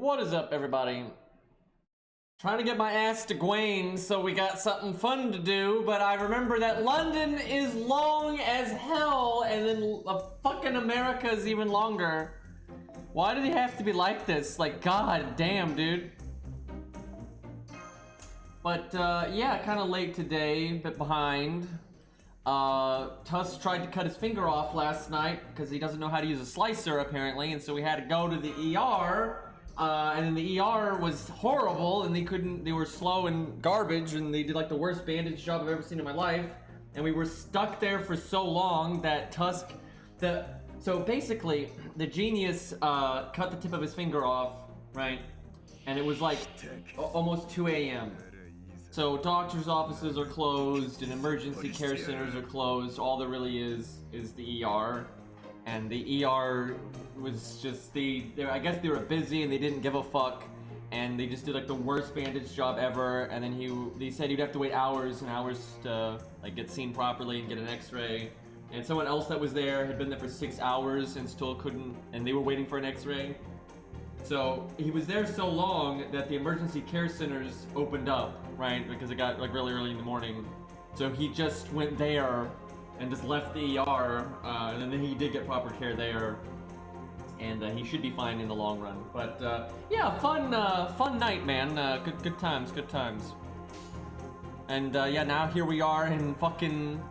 What is up, everybody? Trying to get my ass to Gawain so we got something fun to do, but I remember that London is long as hell, and then fucking America is even longer. Why did he have to be like this? Like, god damn, dude. But, yeah, kind of late today, a bit behind. Tuss tried to cut his finger off last night because he doesn't know how to use a slicer, apparently, and so we had to go to the ER. And then the ER was horrible, and they were slow and garbage, and they did like the worst bandage job I've ever seen in my life. And we were stuck there for so long that so basically, the genius, cut the tip of his finger off, right? And it was like almost 2 a.m. So doctor's offices are closed, and emergency care centers are closed. All there really is the ER. And the ER was just, I guess they were busy and they didn't give a fuck. And they just did like the worst bandage job ever. And then they said you'd have to wait hours and hours to like get seen properly and get an x-ray. And someone else that was there had been there for 6 hours and still couldn't, and they were waiting for an x-ray. So he was there so long that the emergency care centers opened up, right? Because it got like really early in the morning. So he just went there and just left the ER, and then he did get proper care there, and he should be fine in the long run. But yeah, fun night, man. Good times. And yeah, now here we are in fucking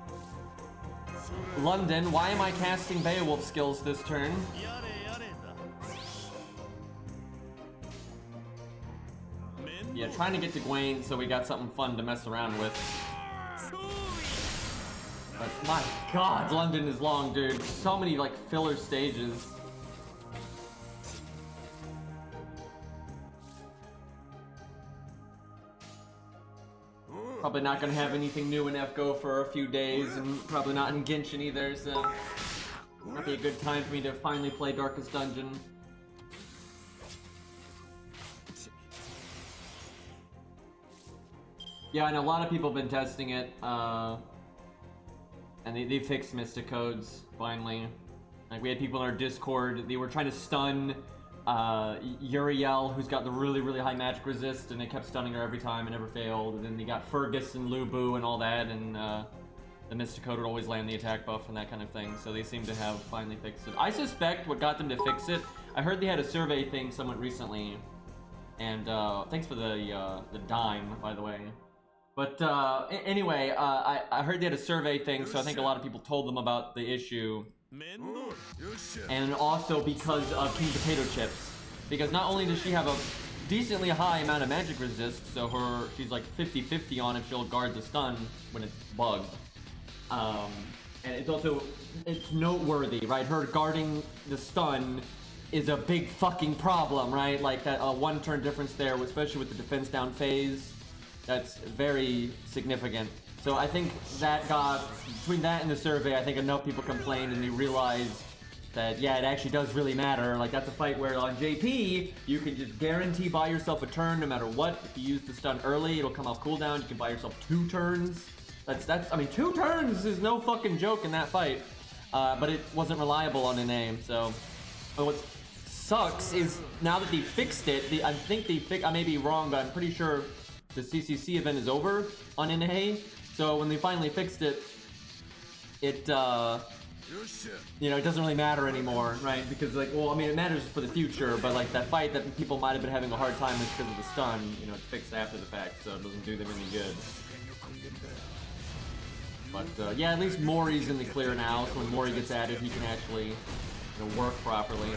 London. Why am I casting Beowulf skills this turn? Yeah, trying to get to Gawain so we got something fun to mess around with. But my god, London is long, dude. So many, like, filler stages. Probably not gonna have anything new in FGO for a few days, and probably not in Genshin either, so might be a good time for me to finally play Darkest Dungeon. Yeah, I know a lot of people have been testing it, and they fixed Mystic Codes, finally. Like, we had people in our Discord, they were trying to stun Uriel, who's got the really, really high magic resist, and they kept stunning her every time and never failed. And then they got Fergus and Lubu and all that, and the Mystic Code would always land the attack buff and that kind of thing, so they seem to have finally fixed it. I suspect what got them to fix it, I heard they had a survey thing somewhat recently, and thanks for the dime, by the way. But anyway, I heard they had a survey thing, so I think a lot of people told them about the issue. And also because of King Potato Chips. Because not only does she have a decently high amount of magic resist, so she's like 50-50 on if she'll guard the stun when it's bugged. And it's noteworthy, right? Her guarding the stun is a big fucking problem, right? Like that one turn difference there, especially with the defense down phase. That's very significant. So I think that between that and the survey, I think enough people complained and they realized that, yeah, it actually does really matter. Like, that's a fight where on JP, you can just guarantee buy yourself a turn no matter what. If you use the stun early, it'll come off cooldown. You can buy yourself 2 turns. I mean, 2 turns is no fucking joke in that fight. But it wasn't reliable on NA, so. But what sucks is now that they fixed it, I may be wrong, but I'm pretty sure the CCC event is over on NA, so when they finally fixed it, it doesn't really matter anymore, right? Because, like, well, I mean, it matters for the future, but, like, that fight that people might have been having a hard time with because of the stun, it's fixed after the fact, so it doesn't do them any good. But, yeah, at least Mori's in the clear now, so when Mori gets added, he can actually, work properly.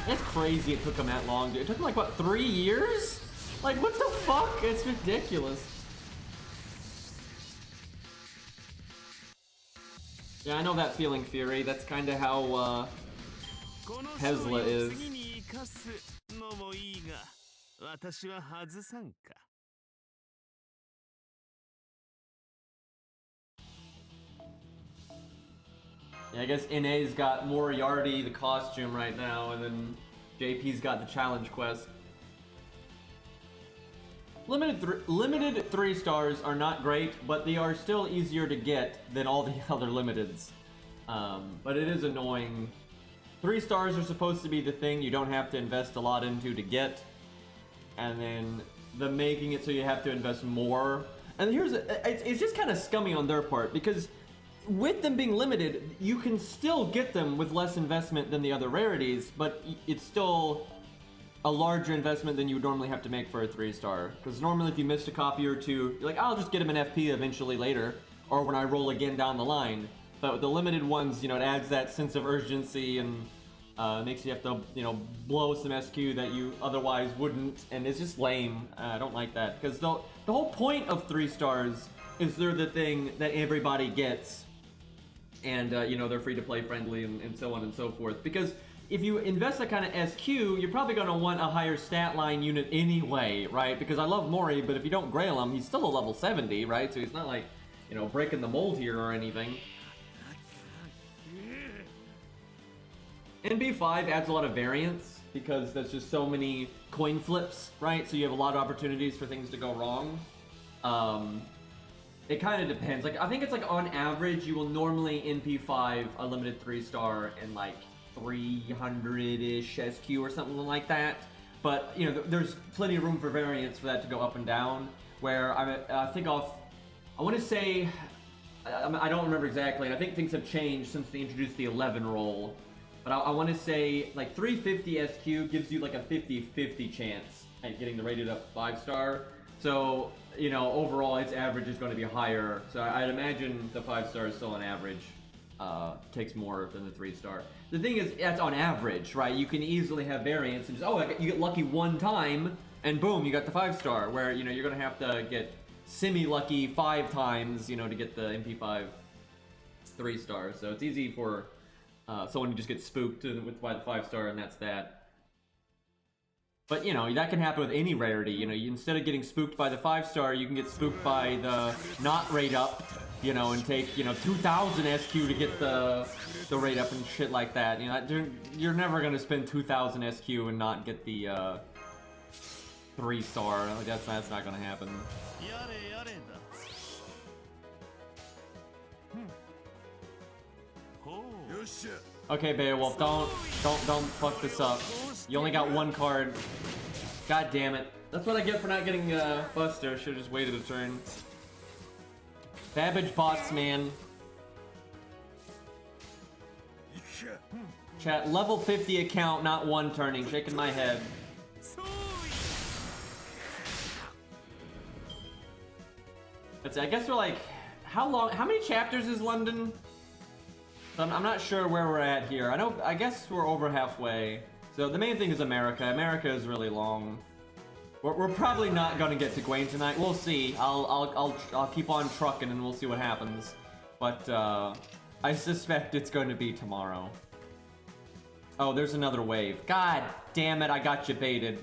It's crazy it took him that long, dude. It took him, like, what, 3 years? Like, what the fuck? It's ridiculous. Yeah, I know that feeling, Fury. That's kind of how, Tesla is. Yeah, I guess NA's got Moriarty, the costume, right now, and then JP's got the challenge quest. Limited 3 stars are not great, but they are still easier to get than all the other limiteds. But it is annoying 3 stars are supposed to be the thing you don't have to invest a lot into to get, and then the making it so you have to invest more. And here's it's just kind of scummy on their part, because with them being limited, you can still get them with less investment than the other rarities, but it's still a larger investment than you would normally have to make for a 3-star. Because normally if you missed a copy or two, you're like, I'll just get them an FP eventually later, or when I roll again down the line. But with the limited ones, you know, it adds that sense of urgency and makes you have to, you know, blow some SQ that you otherwise wouldn't, and it's just lame. I don't like that, because the whole point of 3-stars is they're the thing that everybody gets, and you know, they're free to play friendly and so on and so forth. Because if you invest that kind of SQ, you're probably going to want a higher stat line unit anyway, right? Because I love Mori, but if you don't grail him, he's still a level 70, right? So he's not like, you know, breaking the mold here or anything. NB5 adds a lot of variance because there's just so many coin flips, right? So you have a lot of opportunities for things to go wrong. It kind of depends. Like, I think it's like on average, you will normally NP5 a limited 3-star in like 300-ish SQ or something like that. But, you know, there's plenty of room for variance for that to go up and down. Where I think I want to say, I don't remember exactly, and I think things have changed since they introduced the 11 roll. But I want to say, like, 350 SQ gives you like a 50-50 chance at getting the rated up 5-star. So, you know, overall its average is going to be higher. So I'd imagine the 5-star is still on average. Takes more than the 3-star. The thing is, that's on average, right? You can easily have variance and just, oh, you get lucky one time, and boom, you got the 5-star. Where, you know, you're going to have to get semi-lucky 5 times, you know, to get the MP5 3-star. So it's easy for someone who just gets spooked by the 5-star, and that's that. But, you know, that can happen with any rarity. You know, instead of getting spooked by the 5-star, you can get spooked by the not rate up, you know, and take, you know, 2,000 SQ to get the rate up and shit like that. You know, you're never going to spend 2,000 SQ and not get the 3-star. Like, that's not going to happen. Okay, Beowulf, don't fuck this up. You only got 1 card. God damn it. That's what I get for not getting Buster. Should've just waited a turn. Babbage bots, man. Chat, level 50 account, not 1 turning. Shaking my head. I guess we're like, how many chapters is London? I'm not sure where we're at here. I guess we're over halfway. So the main thing is America. America is really long. We're probably not gonna get to Gawain tonight. We'll see. I'll keep on trucking and we'll see what happens. But I suspect it's going to be tomorrow. Oh, there's another wave. God damn it! I got you baited.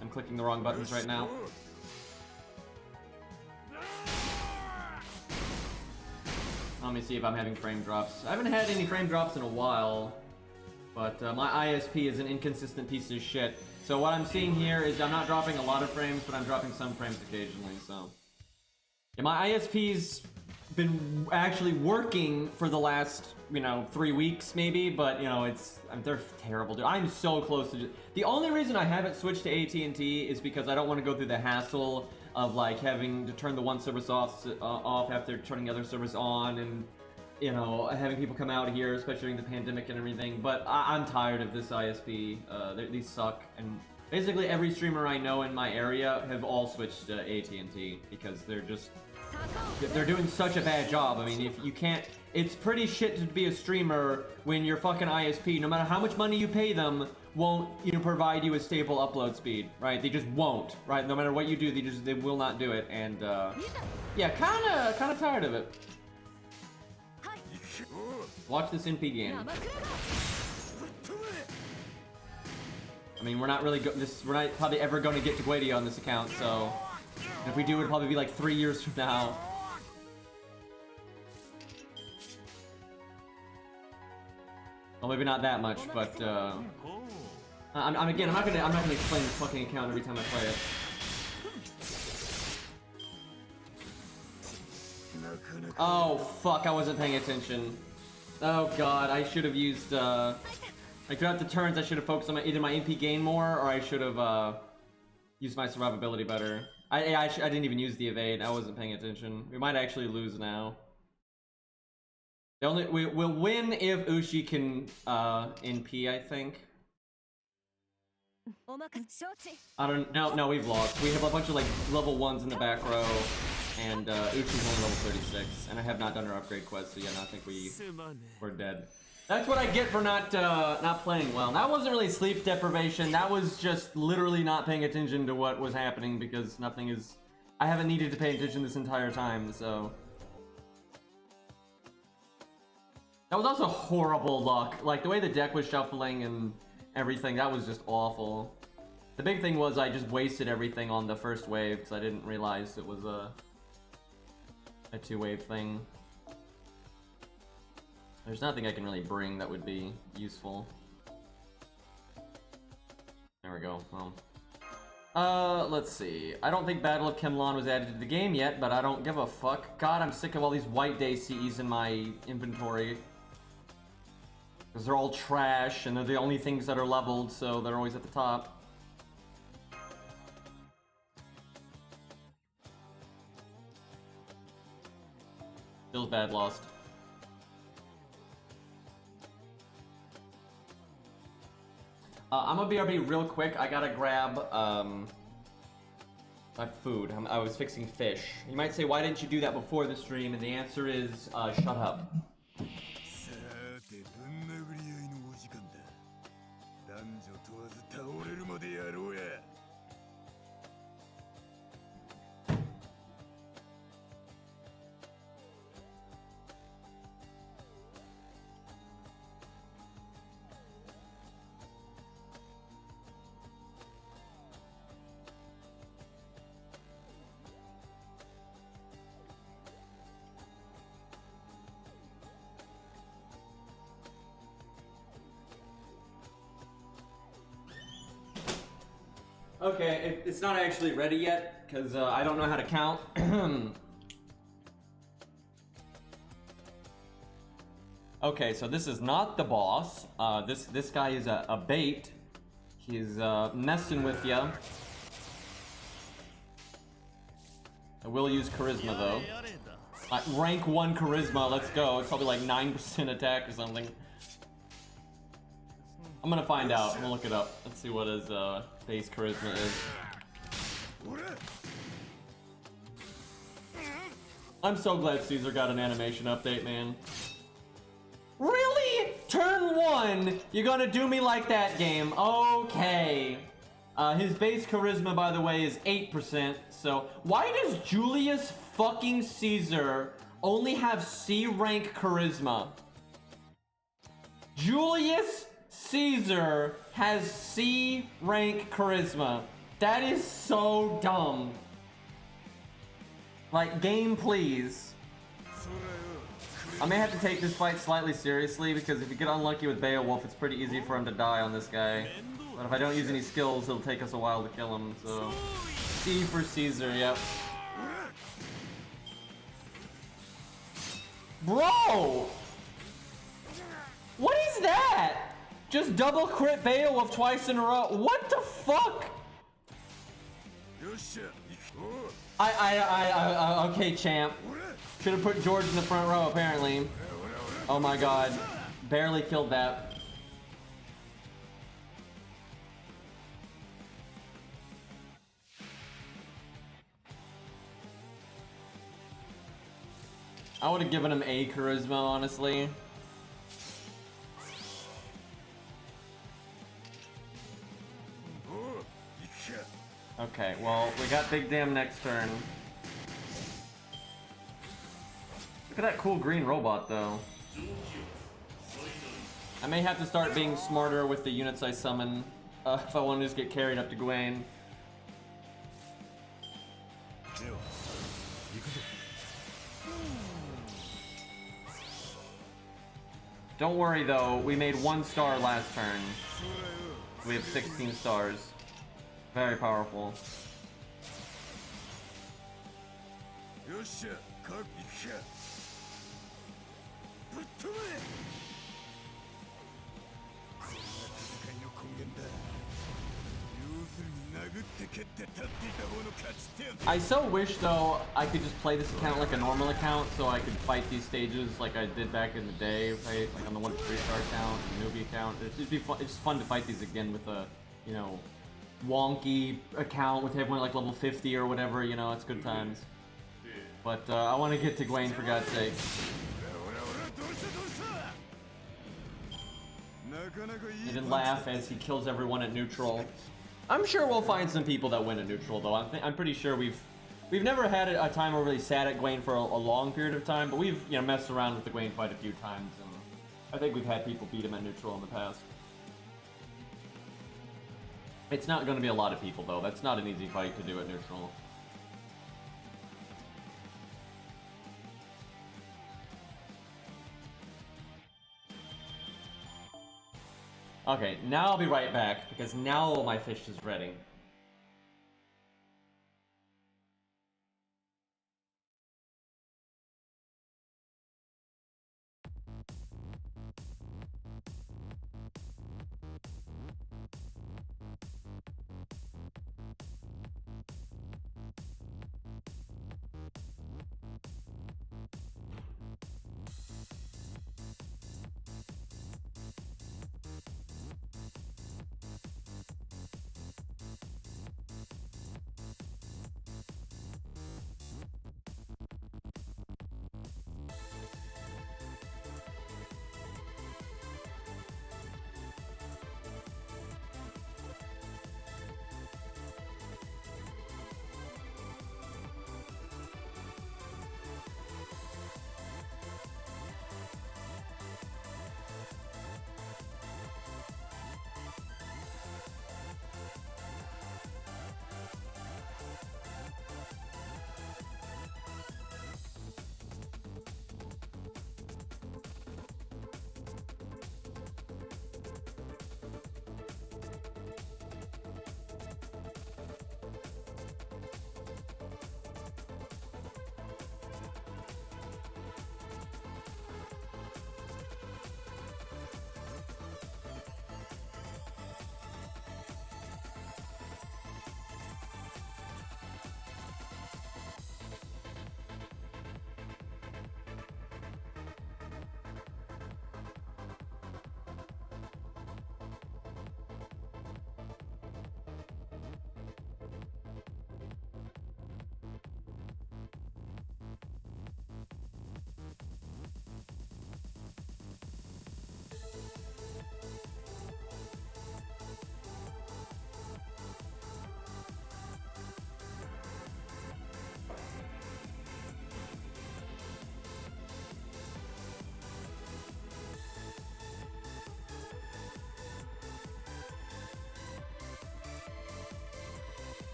I'm clicking the wrong buttons right now. Let me see if I'm having frame drops. I haven't had any frame drops in a while, but my ISP is an inconsistent piece of shit. So what I'm seeing here is I'm not dropping a lot of frames, but I'm dropping some frames occasionally, so. Yeah, my ISP's been actually working for the last, you know, 3 weeks maybe, but, you know, they're terrible, dude. I'm so close to the only reason I haven't switched to AT&T is because I don't want to go through the hassle of, like, having to turn the one service off after turning the other service on, and, you know, having people come out here, especially during the pandemic and everything. But I'm tired of this ISP. These suck, and basically every streamer I know in my area have all switched to AT&T because they're doing such a bad job. I mean, if you can't, it's pretty shit to be a streamer when your fucking ISP, no matter how much money you pay them, won't, you know, provide you a stable upload speed, right? They just won't, right? No matter what you do, they will not do it, and yeah, kind of tired of it. Watch this NP game. I mean, we're not probably ever going to get to Guadia on this account, so if we do, it'll probably be like 3 years from now. Well, maybe not that much, but I'm not gonna explain this fucking account every time I play it. Oh fuck! I wasn't paying attention. Oh god, I should have used, like throughout the turns, I should have focused on either my MP gain more, or I should have, used my survivability better. I didn't even use the evade, I wasn't paying attention. We might actually lose now. We'll win if Ushi can, NP, I think. No, we've lost. We have a bunch of, like, level 1s in the back row, and, Ushi's only level 36, and I have not done her upgrade quest, so yeah, no, I think we're dead. That's what I get for not playing well. That wasn't really sleep deprivation, that was just literally not paying attention to what was happening, because I haven't needed to pay attention this entire time, so... That was also horrible luck. Like, the way the deck was shuffling and everything, that was just awful. The big thing was I just wasted everything on the first wave, because I didn't realize it was a 2-wave thing. There's nothing I can really bring that would be useful. There we go. Well. Let's see. I don't think Battle of Kenlan was added to the game yet, but I don't give a fuck. God, I'm sick of all these White Day CEs in my inventory. Because they're all trash, and they're the only things that are leveled, so they're always at the top. Feels bad, lost. I'm gonna BRB real quick. I gotta grab my food. I was fixing fish. You might say, why didn't you do that before the stream? And the answer is, shut up. Okay, it's not actually ready yet, because I don't know how to count. Okay, so this is not the boss. This guy is a bait. He's messing with you. I will use charisma though. Rank 1 charisma, let's go. It's probably like 9% attack or something. I'm gonna find out. I'm gonna look it up. Let's see what his base charisma is. I'm so glad Caesar got an animation update, man. Really? Turn 1? You're gonna do me like that, game. Okay. His base charisma, by the way, is 8%. So, why does Julius fucking Caesar only have C rank charisma? Julius Caesar has C rank charisma. That is so dumb. Like, game, please. I may have to take this fight slightly seriously, because if you get unlucky with Beowulf, it's pretty easy for him to die on this guy. But if I don't use any skills, it'll take us a while to kill him, so... C for Caesar, yep. Bro! What is that? Just double crit Beowulf twice in a row. What the fuck? Okay, champ. Should have put George in the front row, apparently. Oh my god. Barely killed that. I would have given him A charisma, honestly. Okay, well, we got Big Dam next turn. Look at that cool green robot, though. I may have to start being smarter with the units I summon if I want to just get carried up to Gawain. Don't worry, though. We made 1 star last turn. We have 16 stars. Very powerful. I so wish though I could just play this account like a normal account so I could fight these stages like I did back in the day, right? Like on the 1 to 3 star account, the newbie account. It'd be fun. It's fun to fight these again with a, you know, wonky account with everyone like level 50 or whatever. You know, it's good times. But I want to get to Gawain for God's sake. And then laugh as he kills everyone at neutral. I'm sure we'll find some people that win at neutral, though. I'm pretty sure we've never had a time where we're really sad at Gawain for a long period of time, but we've, you know, messed around with the Gawain quite a few times, and I think we've had people beat him at neutral in the past. It's not going to be a lot of people, though. That's not an easy fight to do at neutral. Okay, now I'll be right back, because now my fish is ready.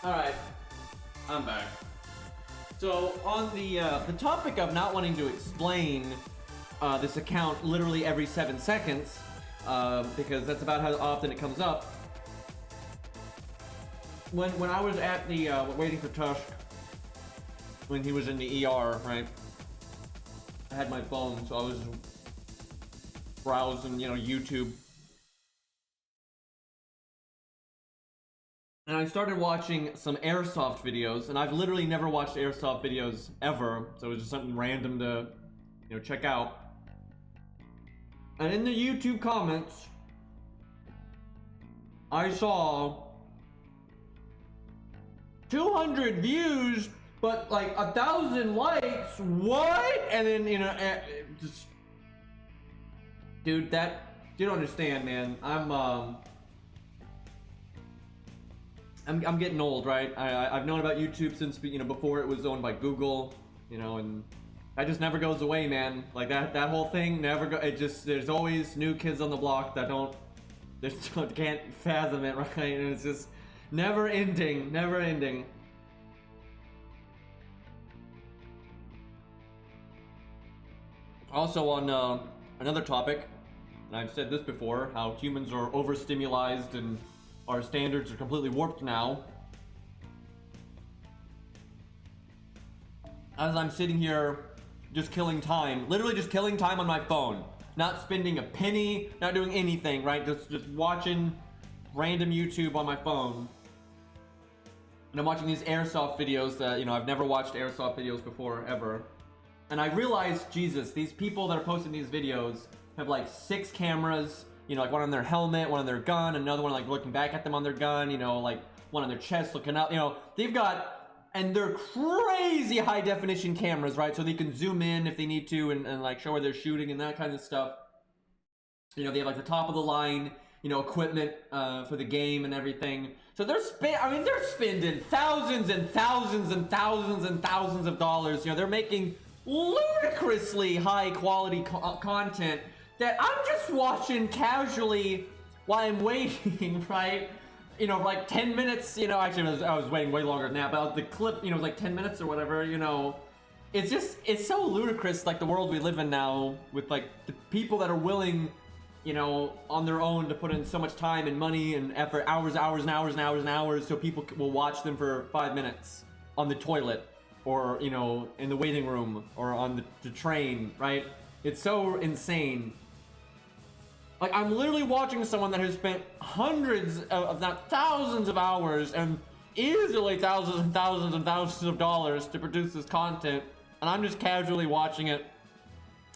Alright, I'm back. So, on the topic of not wanting to explain this account literally every 7 seconds, because that's about how often it comes up. When I was at the, waiting for Tusk, when he was in the ER, right? I had my phone, so I was browsing, you know, YouTube. And I started watching some airsoft videos, and I've literally never watched airsoft videos ever, so it was just something random to, you know, check out. And in the YouTube comments, I saw 200 views, but like 1,000 likes. What? And then, you know, just, dude, that you don't understand, man. I'm getting old, right? I've known about YouTube since, you know, before it was owned by Google, you know, and that just never goes away, man. Like that whole thing never go. It just, there's always new kids on the block that can't fathom it, right? And it's just never ending, never ending. Also on another topic, and I've said this before, how humans are overstimulated and our standards are completely warped now. as I'm sitting here just killing time, literally just killing time on my phone, not spending a penny, not doing anything, right? Just watching random YouTube on my phone. And I'm watching these airsoft videos that, you know, I've never watched airsoft videos before, ever. And I realized, Jesus, these people that are posting these videos have like 6 cameras, you know, like one on their helmet, one on their gun, another one like looking back at them on their gun, you know, like one on their chest looking up, you know, they've got, and they're crazy high definition cameras, right? So they can zoom in if they need to and like show where they're shooting and that kind of stuff. You know, they have like the top of the line, you know, equipment for the game and everything. So they're spending thousands and thousands and thousands and thousands of dollars. You know, they're making ludicrously high quality content that I'm just watching casually while I'm waiting, right? You know, like 10 minutes, you know, actually I was waiting way longer than that, but the clip, you know, was like 10 minutes or whatever, you know. It's so ludicrous, like the world we live in now, with like the people that are willing, you know, on their own to put in so much time and money and effort, hours and hours, so people will watch them for 5 minutes on the toilet, or, you know, in the waiting room, or on the train, right? It's so insane. Like, I'm literally watching someone that has spent hundreds of not thousands of hours and easily thousands and thousands and thousands of dollars to produce this content, and I'm just casually watching it,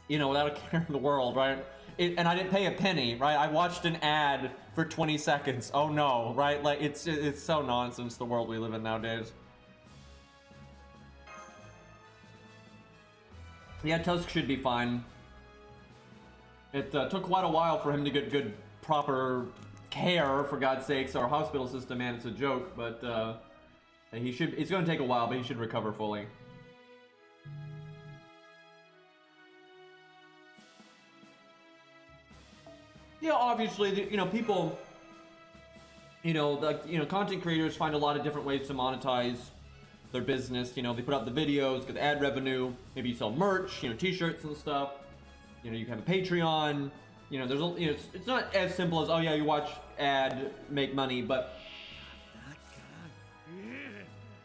you know, without a care in the world, right? And I didn't pay a penny, right? I watched an ad for 20 seconds. Oh no, right? Like, it's so nonsense, the world we live in nowadays. Yeah, Tusk should be fine. It took quite a while for him to get good, proper care, for God's sakes. Our hospital system, man, it's a joke, but it's gonna take a while, but he should recover fully. Yeah, obviously, you know, people, you know, like, you know, content creators find a lot of different ways to monetize their business. You know, they put out the videos, get the ad revenue, maybe you sell merch, you know, t-shirts and stuff. You know, you can have a Patreon. You know, there's a, you know, it's not as simple as, oh yeah, you watch ad, make money, but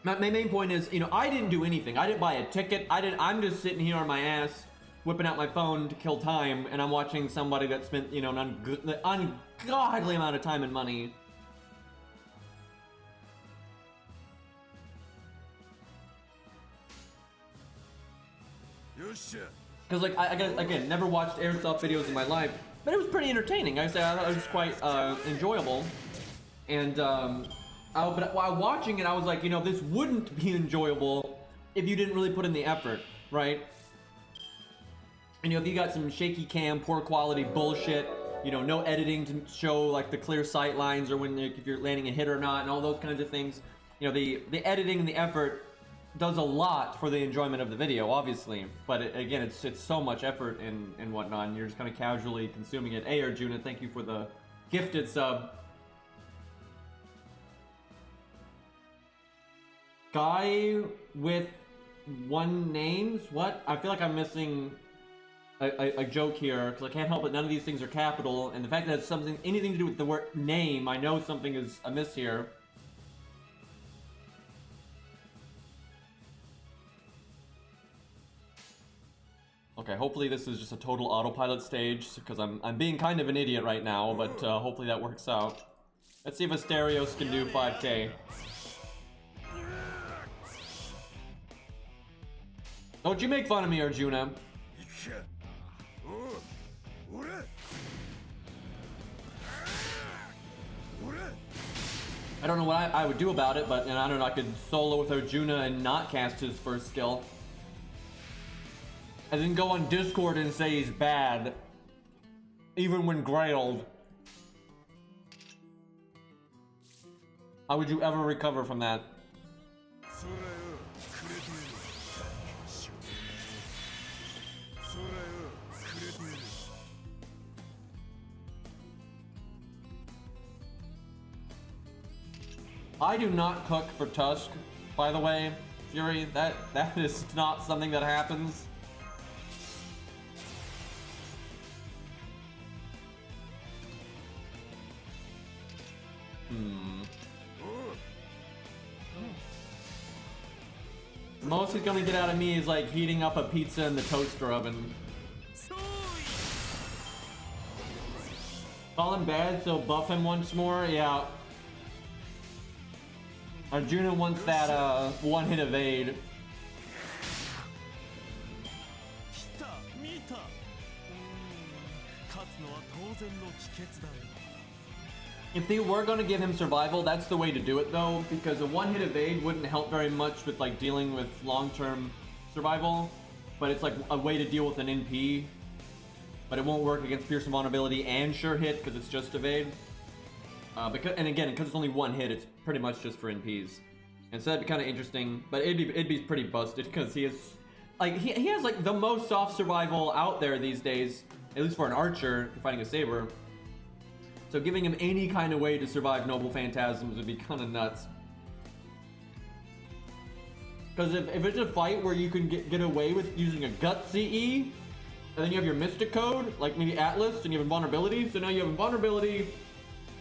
my main point is, you know, I didn't do anything. I didn't buy a ticket. I'm just sitting here on my ass, whipping out my phone to kill time, and I'm watching somebody that spent, you know, an ungodly amount of time and money. Because, like, I again, never watched airsoft videos in my life, but it was pretty entertaining. I thought it was quite enjoyable. And but while watching it, I was like, you know, this wouldn't be enjoyable if you didn't really put in the effort, right? And, you know, if you got some shaky cam, poor quality bullshit, you know, no editing to show like the clear sight lines, or when if you're landing a hit or not, and all those kinds of things. You know, the editing and the effort does a lot for the enjoyment of the video, obviously, but again, it's so much effort and whatnot, and you're just kind of casually consuming it. Hey, Arjuna, thank you for the gifted sub. Guy with one names? What? I feel like I'm missing a joke here, because I can't help it. None of these things are capital, and the fact that it's anything to do with the word name, I know something is amiss here. Okay, hopefully this is just a total autopilot stage, because I'm being kind of an idiot right now, but hopefully that works out. Let's see if Asterios can do 5K. Don't you make fun of me, Arjuna. I don't know what I would do about it, but, and I don't know, I could solo with Arjuna and not cast his first skill. And then go on Discord and say he's bad, even when grailed. How would you ever recover from that? I do not cook for Tusk, by the way, Fury. That is not something that happens. Most he's gonna get out of me is like heating up a pizza in the toaster oven. Call him bad, so buff him once more. Yeah. Arjuna wants that one-hit evade. If they were going to give him survival, that's the way to do it though, because a one-hit evade wouldn't help very much with like dealing with long-term survival, but it's like a way to deal with an NP, but it won't work against Pierce Vulnerability and Sure Hit because it's just evade. And again, because it's only one hit, it's pretty much just for NPs. And so that'd be kind of interesting, but it'd be pretty busted because he is like he has like the most soft survival out there these days, at least for an archer if you're fighting a saber. So giving him any kind of way to survive Noble Phantasms would be kind of nuts. Because if it's a fight where you can get away with using a Gut CE, and then you have your Mystic Code, like maybe Atlas, and you have Invulnerability, so now you have Invulnerability,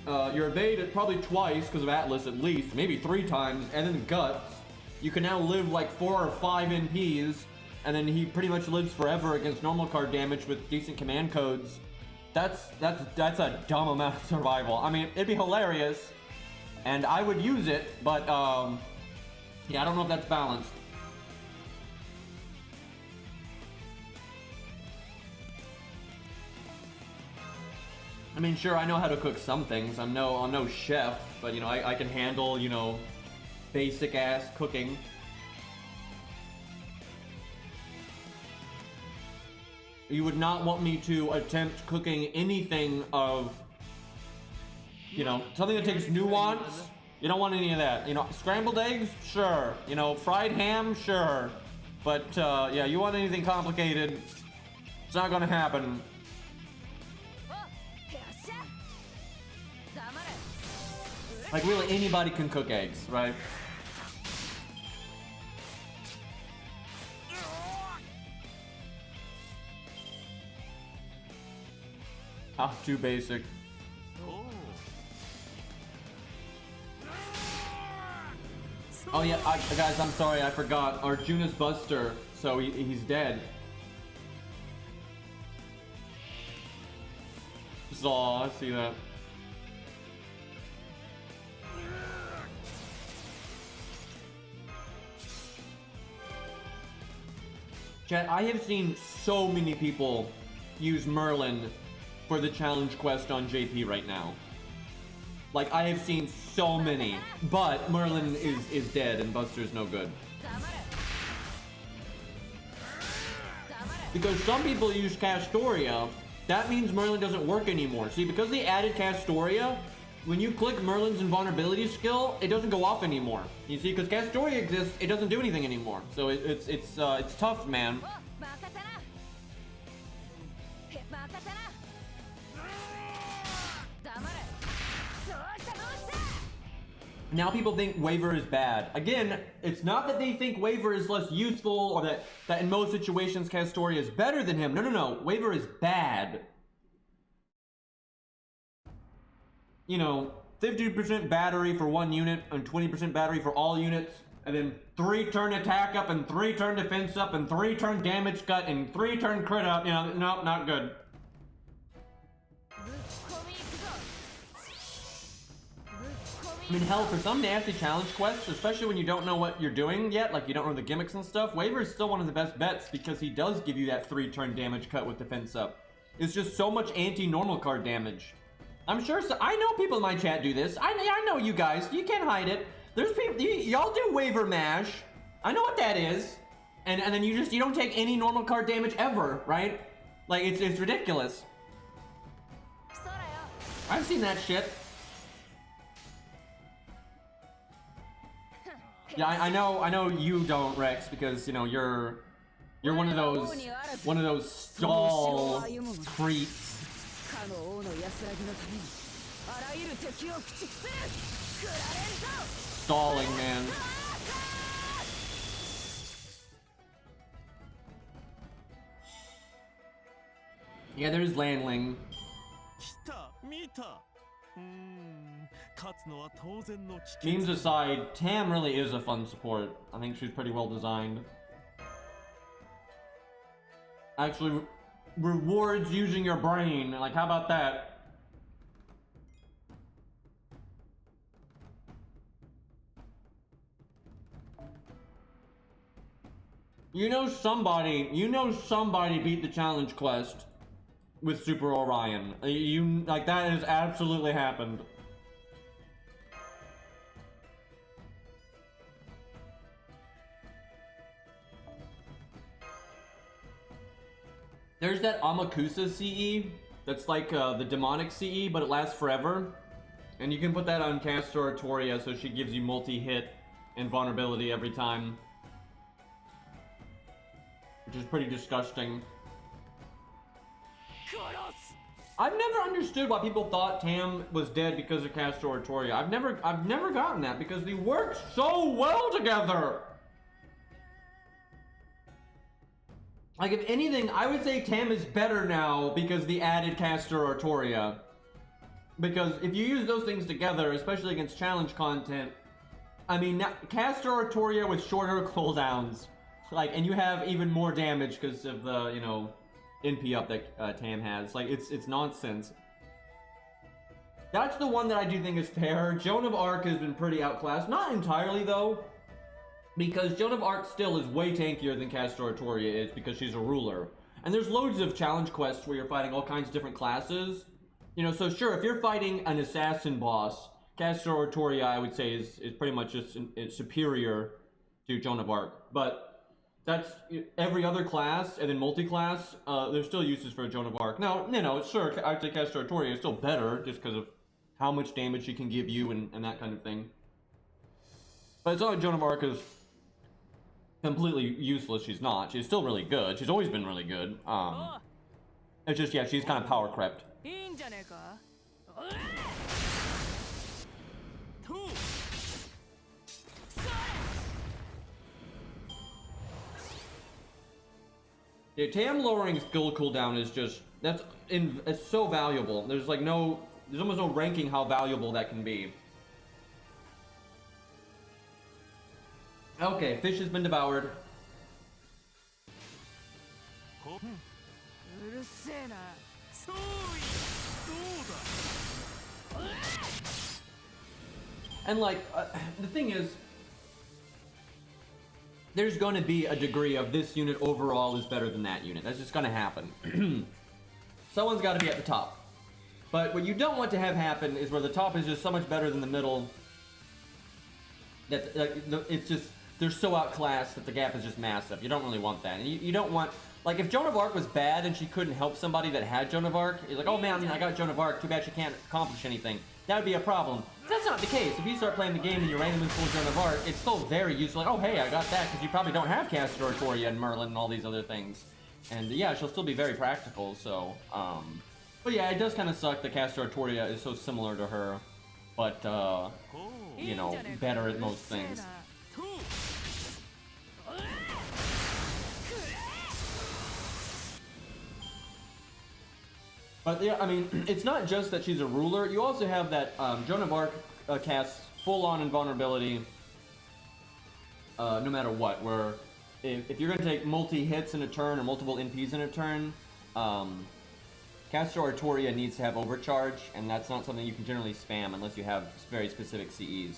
your evade probably twice because of Atlas at least, maybe 3 times, and then Guts. You can now live like 4 or 5 NPs, and then he pretty much lives forever against normal card damage with decent command codes. That's a dumb amount of survival. I mean, it'd be hilarious, and I would use it, but yeah, I don't know if that's balanced. I mean, sure, I know how to cook some things. I'm no chef, but you know, I can handle, you know, basic ass cooking. You would not want me to attempt cooking anything of, you know, something that takes nuance. You don't want any of that. You know, scrambled eggs, sure. You know, fried ham, sure. But yeah, you want anything complicated, it's not gonna happen. Like really, anybody can cook eggs, right? Ah, too basic. Oh yeah, guys, I'm sorry, I forgot. Arjuna's Buster, so he's dead. Aw, I see that. Chat, I have seen so many people use Merlin for the challenge quest on JP right now. Like, I have seen so many, but Merlin is dead and Buster's no good. Because some people use Castoria, that means Merlin doesn't work anymore. See, because they added Castoria, when you click Merlin's invulnerability skill, it doesn't go off anymore. You see, because Castoria exists, it doesn't do anything anymore. So it's tough, man. Now people think Waver is bad. Again, it's not that they think Waver is less useful or that in most situations Castoria is better than him. No. Waver is bad. You know, 50% battery for 1 unit and 20% battery for all units, and then 3-turn attack up and 3-turn defense up and 3-turn damage cut and 3-turn crit up. You know, no, not good. I mean, hell, for some nasty challenge quests, especially when you don't know what you're doing yet, like you don't know the gimmicks and stuff, Waver is still one of the best bets because he does give you that 3-turn damage cut with defense up. It's just so much anti-normal card damage. I'm sure, I know people in my chat do this. I know you guys, you can't hide it. There's people, y'all do Waver mash. I know what that is. And then you don't take any normal card damage ever, right? Like, it's ridiculous. I've seen that shit. Yeah, I know you don't, Rex, because you know you're one of those stall creeps. Stalling, man. Yeah, there's Landling. Memes aside, Tam really is a fun support. I think she's pretty well designed. Actually rewards using your brain. Like, how about that? You know somebody beat the challenge quest with Super Orion. Like, that has absolutely happened. There's that Amakusa CE that's like the demonic CE, but it lasts forever. And you can put that on Castor Artoria, so she gives you multi-hit and vulnerability every time. Which is pretty disgusting. I've never understood why people thought Tam was dead because of Castor Artoria. I've never gotten that because they work so well together. Like, if anything, I would say Tam is better now because the added Castor Artoria. Because if you use those things together, especially against challenge content, I mean, Castor Artoria with shorter cooldowns, like, and you have even more damage because of the, you know, NP up that Tam has. Like, it's nonsense. That's the one that I do think is fair. Joan of Arc has been pretty outclassed. Not entirely, though. Because Joan of Arc still is way tankier than Castor Artoria is because she's a ruler. And there's loads of challenge quests where you're fighting all kinds of different classes. You know, so sure, if you're fighting an assassin boss, Castor Artoria, I would say, is pretty much just superior to Joan of Arc. But that's every other class, and then multi-class, there's still uses for Joan of Arc. Now, you know, sure, I'd say Castor Artoria is still better just because of how much damage she can give you and that kind of thing. But it's not like Joan of Arc is completely useless. She's not. She's still really good. She's always been really good. It's just, yeah, she's kind of power crept. Yeah, Tam lowering skill cooldown is just, it's so valuable. There's like there's almost no ranking how valuable that can be. Okay, fish has been devoured. And like, the thing is, there's going to be a degree of this unit overall is better than that unit. That's just going to happen. Someone's got to be at the top. But what you don't want to have happen is where the top is just so much better than the middle that it's just, they're so outclassed that the gap is just massive. You don't really want that. And you don't want, like, if Joan of Arc was bad and she couldn't help somebody that had Joan of Arc, you're like, oh man, I got Joan of Arc, too bad she can't accomplish anything. That would be a problem. That's not the case. If you start playing the game and you randomly pull Joan of Arc, it's still very useful. Like, oh hey, I got that, because you probably don't have Castor Artoria and Merlin and all these other things. And yeah, she'll still be very practical, so, but yeah, it does kind of suck that Castor Artoria is so similar to her, but, you know, better at most things. But yeah, I mean, it's not just that she's a ruler. You also have that Joan of Arc casts full-on invulnerability no matter what, where if you're going to take multi-hits in a turn or multiple NPs in a turn, Castor Artoria needs to have overcharge, and that's not something you can generally spam unless you have very specific CEs.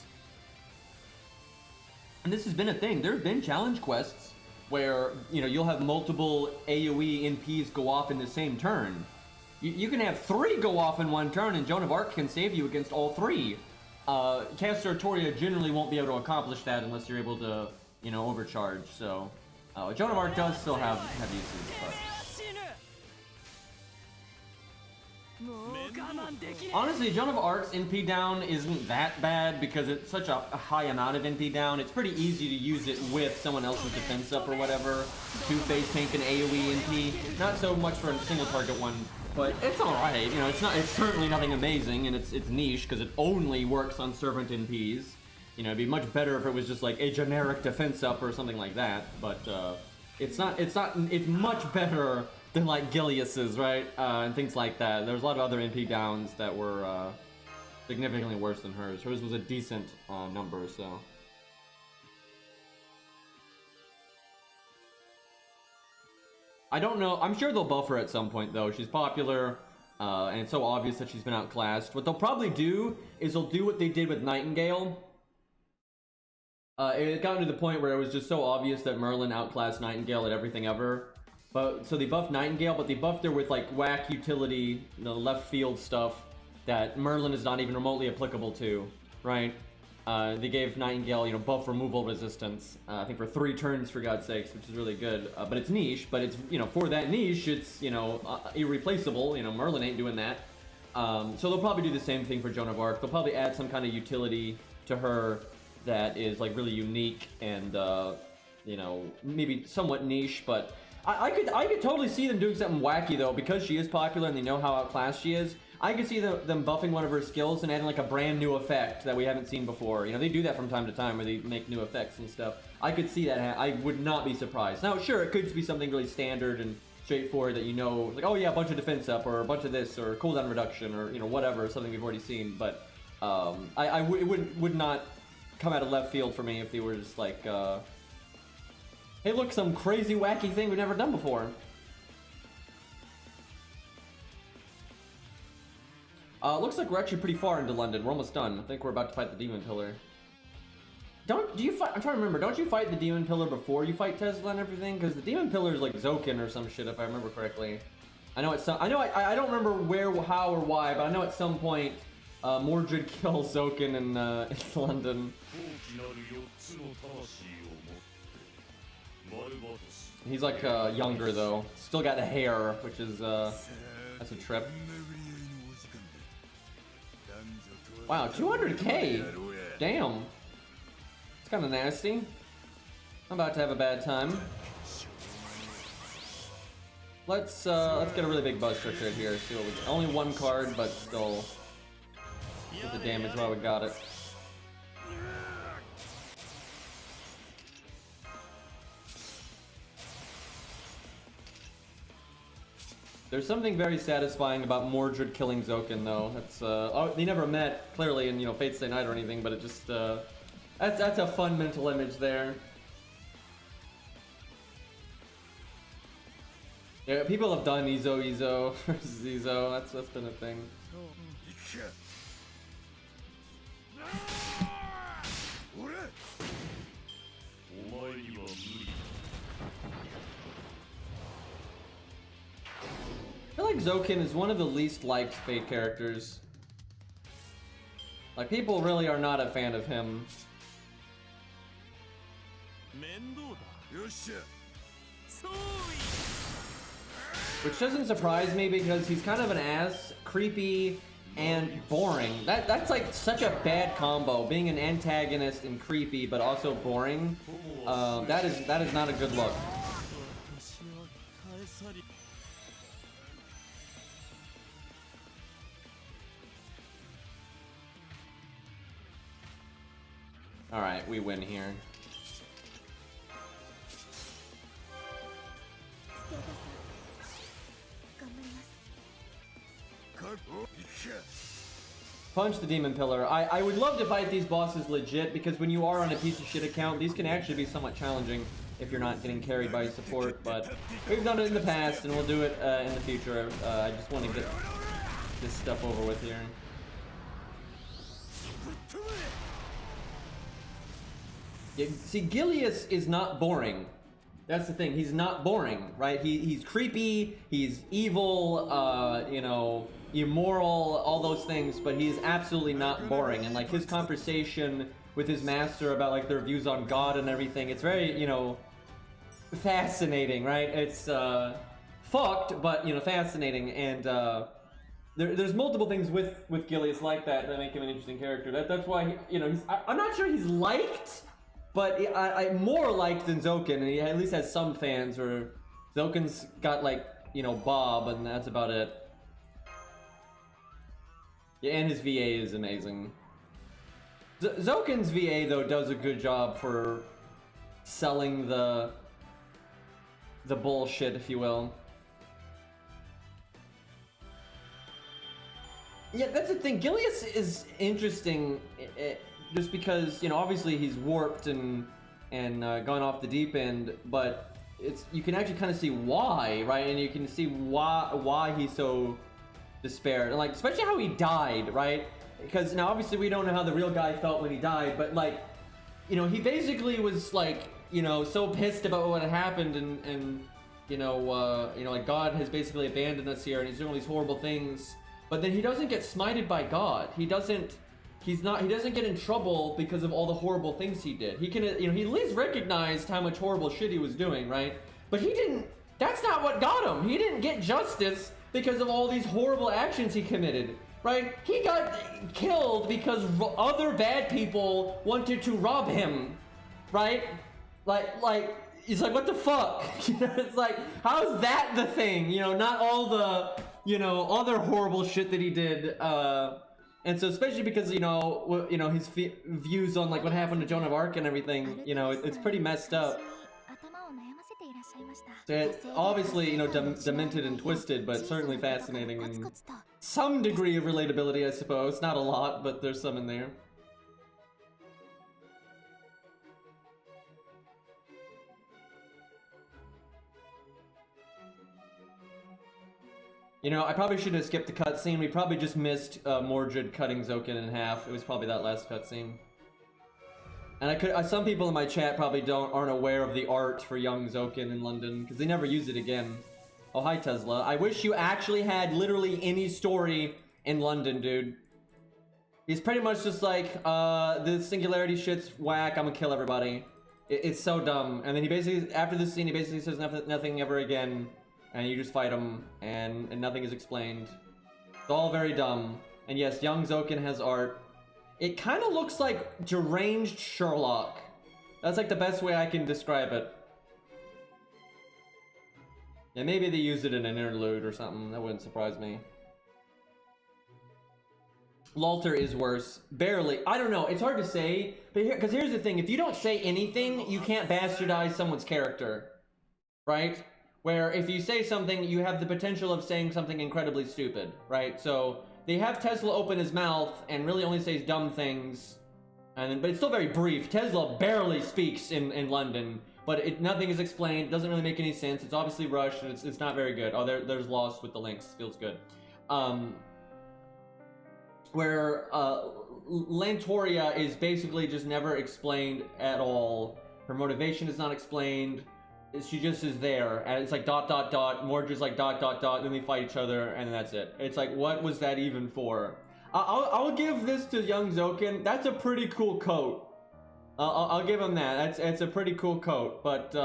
And this has been a thing. There have been challenge quests where, you know, you'll have multiple AoE NPs go off in the same turn. You can have 3 go off in one turn, and Joan of Arc can save you against all 3. Castor Artoria generally won't be able to accomplish that unless you're able to, you know, overcharge. So, Joan of Arc does still have uses, but... Honestly, Joan of Arc's NP down isn't that bad because it's such a high amount of NP down. It's pretty easy to use it with someone else's defense up or whatever to face tank an AoE NP. Not so much for a single target one, but it's alright. You know, it's certainly nothing amazing, and it's niche because it only works on servant NPs. You know, it'd be much better if it was just like a generic defense up or something like that. But it's much better than like Gilius's, right? And things like that. There's a lot of other NP downs that were significantly worse than hers. Hers was a decent number, so. I don't know. I'm sure they'll buff her at some point, though. She's popular, and it's so obvious that she's been outclassed. What they'll probably do is they'll do what they did with Nightingale. It got to the point where it was just so obvious that Merlin outclassed Nightingale at everything ever. But so they buffed Nightingale, but they buffed her with like whack utility, left field stuff that Merlin is not even remotely applicable to, right? They gave Nightingale, buff removal resistance, I think for 3 turns, for God's sakes, which is really good. But it's niche, but it's, for that niche, it's, irreplaceable. Merlin ain't doing that. So they'll probably do the same thing for Joan of Arc. They'll probably add some kind of utility to her that is, like, really unique and, maybe somewhat niche, but I could totally see them doing something wacky, though, because she is popular and they know how outclassed she is. I could see them buffing one of her skills and adding like a brand new effect that we haven't seen before. They do that from time to time where they make new effects and stuff. I could see that. I would not be surprised. Now, sure, it could just be something really standard and straightforward that like, oh yeah, a bunch of defense up or a bunch of this or cooldown reduction or whatever, something we've already seen. But it would not come out of left field for me if they were just like, hey, look, some crazy wacky thing we've never done before. Looks like we're actually pretty far into London. We're almost done. I think we're about to fight the Demon Pillar. Do you fight? I'm trying to remember. Don't you fight the Demon Pillar before you fight Tesla and everything? Because the Demon Pillar is like Zokin or some shit, if I remember correctly. I know it's some. I don't remember where, how, or why, but I know at some point Mordred kills Zokin in London. He's like younger though. Still got the hair, which is that's a trip. Wow, 200k! Damn. It's kind of nasty. I'm about to have a bad time. Let's get a really big buzz trick right here. See what we get. Only 1 card, but still get the damage while we got it. There's something very satisfying about Mordred killing Zokin, though. That's they never met clearly in Fate's Stay Night or anything, but it just that's a fun mental image there. Yeah, people have done Ezo versus Ezo. That's been a thing. I feel like Zokin is one of the least liked Fate characters. Like, people really are not a fan of him. Which doesn't surprise me because he's kind of an ass, creepy, and boring. That's like such a bad combo, being an antagonist and creepy, but also boring. That is not a good look. Alright, we win here. Punch the Demon Pillar. I would love to fight these bosses legit, because when you are on a piece of shit account, these can actually be somewhat challenging if you're not getting carried by support, but we've done it in the past and we'll do it in the future. I just want to get this stuff over with here. Yeah, see, Gilius is not boring. That's the thing. He's not boring, right? He's creepy, he's evil, immoral, all those things, but he's absolutely not boring. And like his conversation with his master about like their views on God and everything, it's very, fascinating, right? It's fucked, but fascinating. And there's multiple things with Gilius like that make him an interesting character. That's why I'm not sure he's liked. But I more liked than Zokin, and he at least has some fans, where Zokin's got like, Bob, and that's about it. Yeah, and his VA is amazing. Zokin's VA, though, does a good job for selling the bullshit, if you will. Yeah, that's the thing. Gilius is interesting, just because, you know, obviously he's warped and gone off the deep end, but you can actually kind of see why, right? And you can see why he's so despaired, and like especially how he died, right? Because now obviously we don't know how the real guy felt when he died, but like, you know, he basically was like, you know, so pissed about what had happened, and you know, like God has basically abandoned us here, and he's doing all these horrible things. But then he doesn't get smited by God. He doesn't get in trouble because of all the horrible things he did. He can, you know, he at least recognized how much horrible shit he was doing, right? But he didn't, that's not what got him. He didn't get justice because of all these horrible actions he committed, right? He got killed because other bad people wanted to rob him, right? Like, he's like, what the fuck? You know, it's like, how is that the thing? You know, not all the, you know, other horrible shit that he did. And so, especially because, you know, his views on like what happened to Joan of Arc and everything, you know, it's pretty messed up. So it's obviously, you know, demented and twisted, but certainly fascinating and some degree of relatability, I suppose. Not a lot, but there's some in there. You know, I probably shouldn't have skipped the cutscene. We probably just missed Mordred cutting Zokin in half. It was probably that last cutscene. And some people in my chat probably aren't aware of the art for young Zokin in London, because they never use it again. Oh, hi Tesla. I wish you actually had literally any story in London, dude. He's pretty much just like, the singularity shit's whack, I'm gonna kill everybody. It's so dumb. And then he basically, after this scene, he basically says nothing ever again. And you just fight him, and nothing is explained. It's all very dumb. And yes, young Zokin has art. It kind of looks like deranged Sherlock. That's like the best way I can describe it. Yeah, maybe they used it in an interlude or something. That wouldn't surprise me. Lalter is worse. Barely. I don't know. It's hard to say. But because here's the thing. If you don't say anything, you can't bastardize someone's character. Right? Where if you say something, you have the potential of saying something incredibly stupid, right? So they have Tesla open his mouth and really only says dumb things, but it's still very brief. Tesla barely speaks in London, but nothing is explained. It doesn't really make any sense. It's obviously rushed, and it's not very good. Oh, there's Lost with the links. Feels good. Where Lantoria is basically just never explained at all. Her motivation is not explained. She just is there, and it's like ... Mordred's like ... then they fight each other, and then that's it. It's like, what was that even for? I'll give this to young Zokin. That's a pretty cool coat. I'll give him that. It's a pretty cool coat, but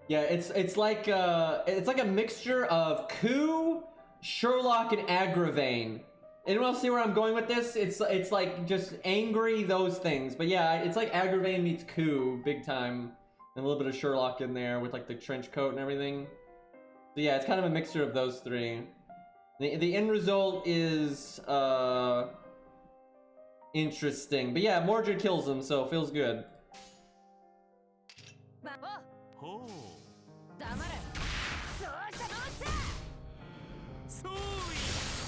yeah, it's like a mixture of Coup, Sherlock, and Agravain. Anyone else see where I'm going with this? It's like just angry, those things. But yeah, it's like Agravain meets Coup, big time. And a little bit of Sherlock in there with like the trench coat and everything. So yeah, it's kind of a mixture of those three. The end result is interesting. But yeah, Mordred kills him, so it feels good.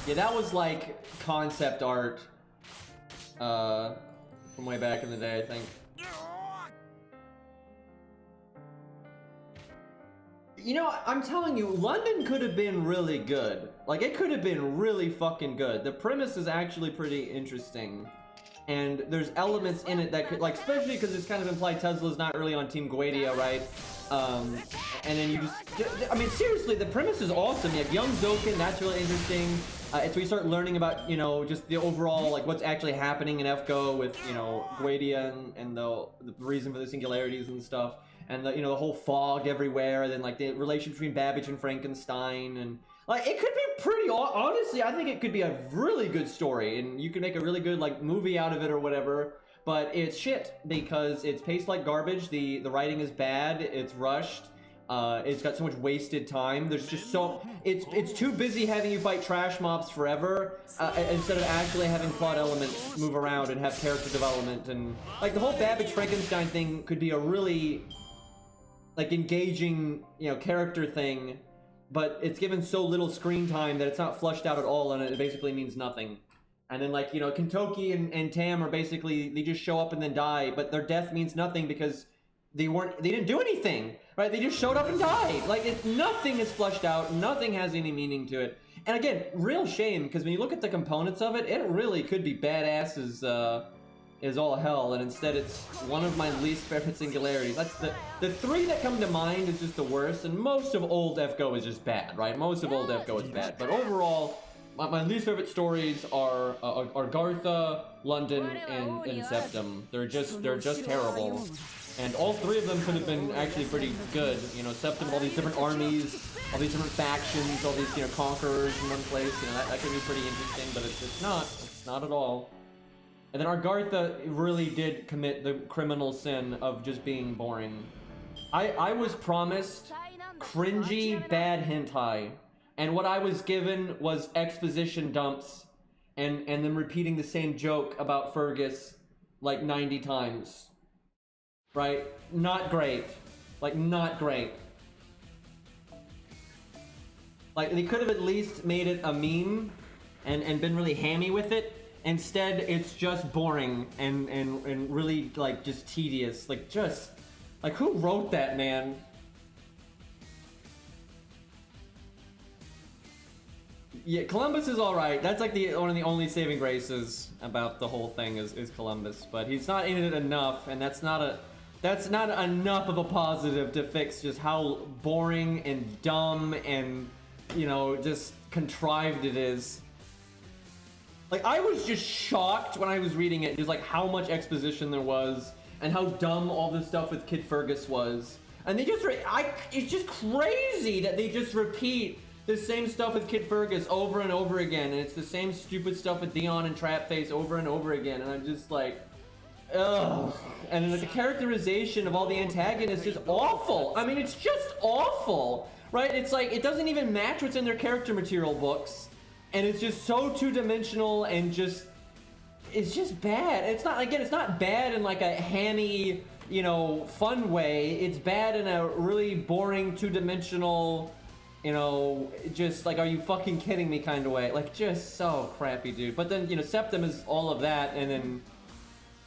Yeah, that was like concept art from way back in the day, I think. You know, I'm telling you, London could have been really good. Like, it could have been really fucking good. The premise is actually pretty interesting. And there's elements in it that could, like, especially because it's kind of implied Tesla's not really on Team Guadia, right? And then you just, I mean, seriously, the premise is awesome. You have young Zokin, that's really interesting. It's where you start learning about, you know, just the overall, like, what's actually happening in FGO with, you know, Guadia and the reason for the singularities and stuff. And the, you know, the whole fog everywhere, and then like the relation between Babbage and Frankenstein, and like it could be pretty. Honestly, I think it could be a really good story, and you could make a really good like movie out of it or whatever. But it's shit because it's paced like garbage. The writing is bad. It's rushed. It's got so much wasted time. There's just so it's too busy having you fight trash mobs forever instead of actually having plot elements move around and have character development, and like the whole Babbage Frankenstein thing could be a really like engaging, you know, character thing but it's given so little screen time that it's not flushed out at all, and it basically means nothing. And then, like, you know, Kentoki and Tam are basically, they just show up and then die, but their death means nothing because they didn't do anything, right? They just showed up and died. Like, nothing is flushed out, nothing has any meaning to it. And again, real shame, because when you look at the components of it, it really could be badass as all hell, and instead it's one of my least favorite singularities. That's the three that come to mind is just the worst, and most of old FGO is just bad, right? Most of old FGO is bad, but overall, my least favorite stories are Gartha, London, and Septum. They're just terrible. And all three of them could have been actually pretty good. You know, Septum, all these different armies, all these different factions, all these, you know, conquerors in one place. You know, that could be pretty interesting, but it's not. It's not at all. And then Argartha really did commit the criminal sin of just being boring. I was promised cringy bad hentai, and what I was given was exposition dumps and then repeating the same joke about Fergus like 90 times. Right? Not great. Like, not great. Like, they could have at least made it a meme and been really hammy with it. Instead, it's just boring and really, like, just tedious. Like, just... Like, who wrote that, man? Yeah, Columbus is alright. That's, like, one of the only saving graces about the whole thing is Columbus. But he's not in it enough, and that's not enough of a positive to fix just how boring and dumb and, you know, just contrived it is. Like, I was just shocked when I was reading it, just like how much exposition there was and how dumb all this stuff with Kid Fergus was. And they just, it's just crazy that they just repeat the same stuff with Kid Fergus over and over again. And it's the same stupid stuff with Dion and Trapface over and over again. And I'm just like, ugh. And then like, the characterization of all the antagonists is awful. I mean, it's just awful, right? It's like, it doesn't even match what's in their character material books. And it's just so two-dimensional and just, it's just bad. It's not, again, it's not bad in like a hammy, you know, fun way. It's bad in a really boring, two-dimensional, you know, just like, are you fucking kidding me kind of way. Like, just so crappy, dude. But then, you know, Septum is all of that and then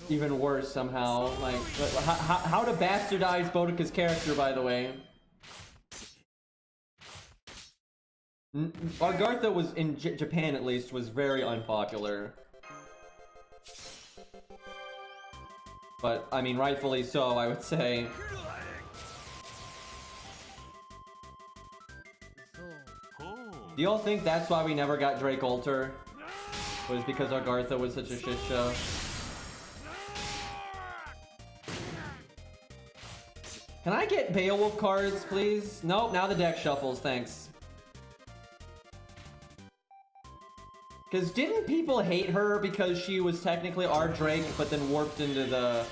even worse somehow. Like, how to bastardize Boudica's character, by the way. Argartha was, in Japan at least, was very unpopular. But, I mean, rightfully so, I would say. Do y'all think that's why we never got Drake Alter? Was because Argartha was such a shit show? Can I get Beowulf cards, please? Nope, now the deck shuffles, thanks. Because didn't people hate her because she was technically our Drake, but then warped into the,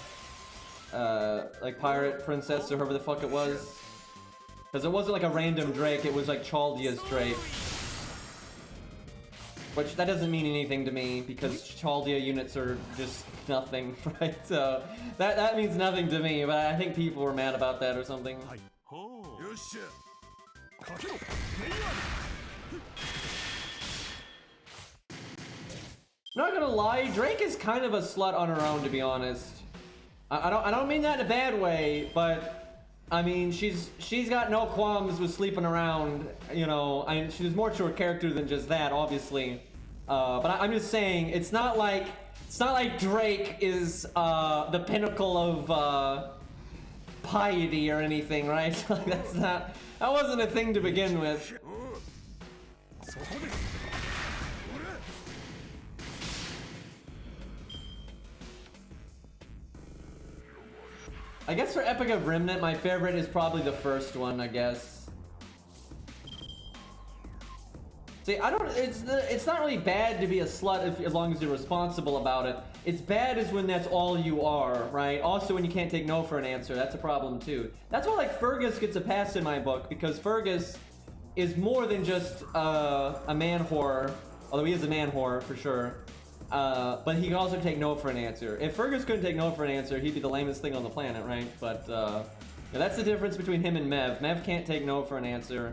like, pirate princess or whoever the fuck it was? Because it wasn't like a random Drake, it was like Chaldea's Drake. Which, that doesn't mean anything to me, because Chaldea units are just nothing, right? So, that means nothing to me, but I think people were mad about that or something. Not gonna lie, Drake is kind of a slut on her own, to be honest. I don't mean that in a bad way, but I mean she's got no qualms with sleeping around, you know. She's more to her character than just that, obviously. But I'm just saying, it's not like Drake is the pinnacle of piety or anything, right? Like, that wasn't a thing to begin with. I guess for Epic of Remnant, my favorite is probably the first one, I guess. See, it's not really bad to be a slut as long as you're responsible about it. It's bad is when that's all you are, right? Also when you can't take no for an answer, that's a problem too. That's why, like, Fergus gets a pass in my book, because Fergus is more than just a man whore, although he is a man whore for sure. But he can also take no for an answer. If Fergus couldn't take no for an answer, he'd be the lamest thing on the planet, right? But yeah, that's the difference between him and Mev. Mev can't take no for an answer.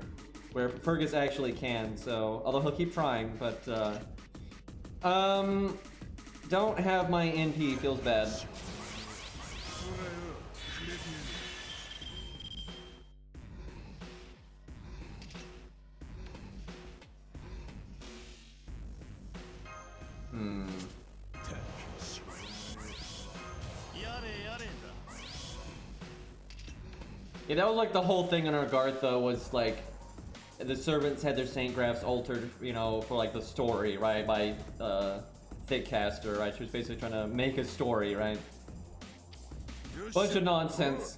where Fergus actually can. So, although he'll keep trying, but don't have my NP, feels bad. Yeah, that was like the whole thing in Argartha was like the servants had their saint graphs altered, you know, for like the story, right? By Thickcaster, right? She was basically trying to make a story, right? Bunch of nonsense.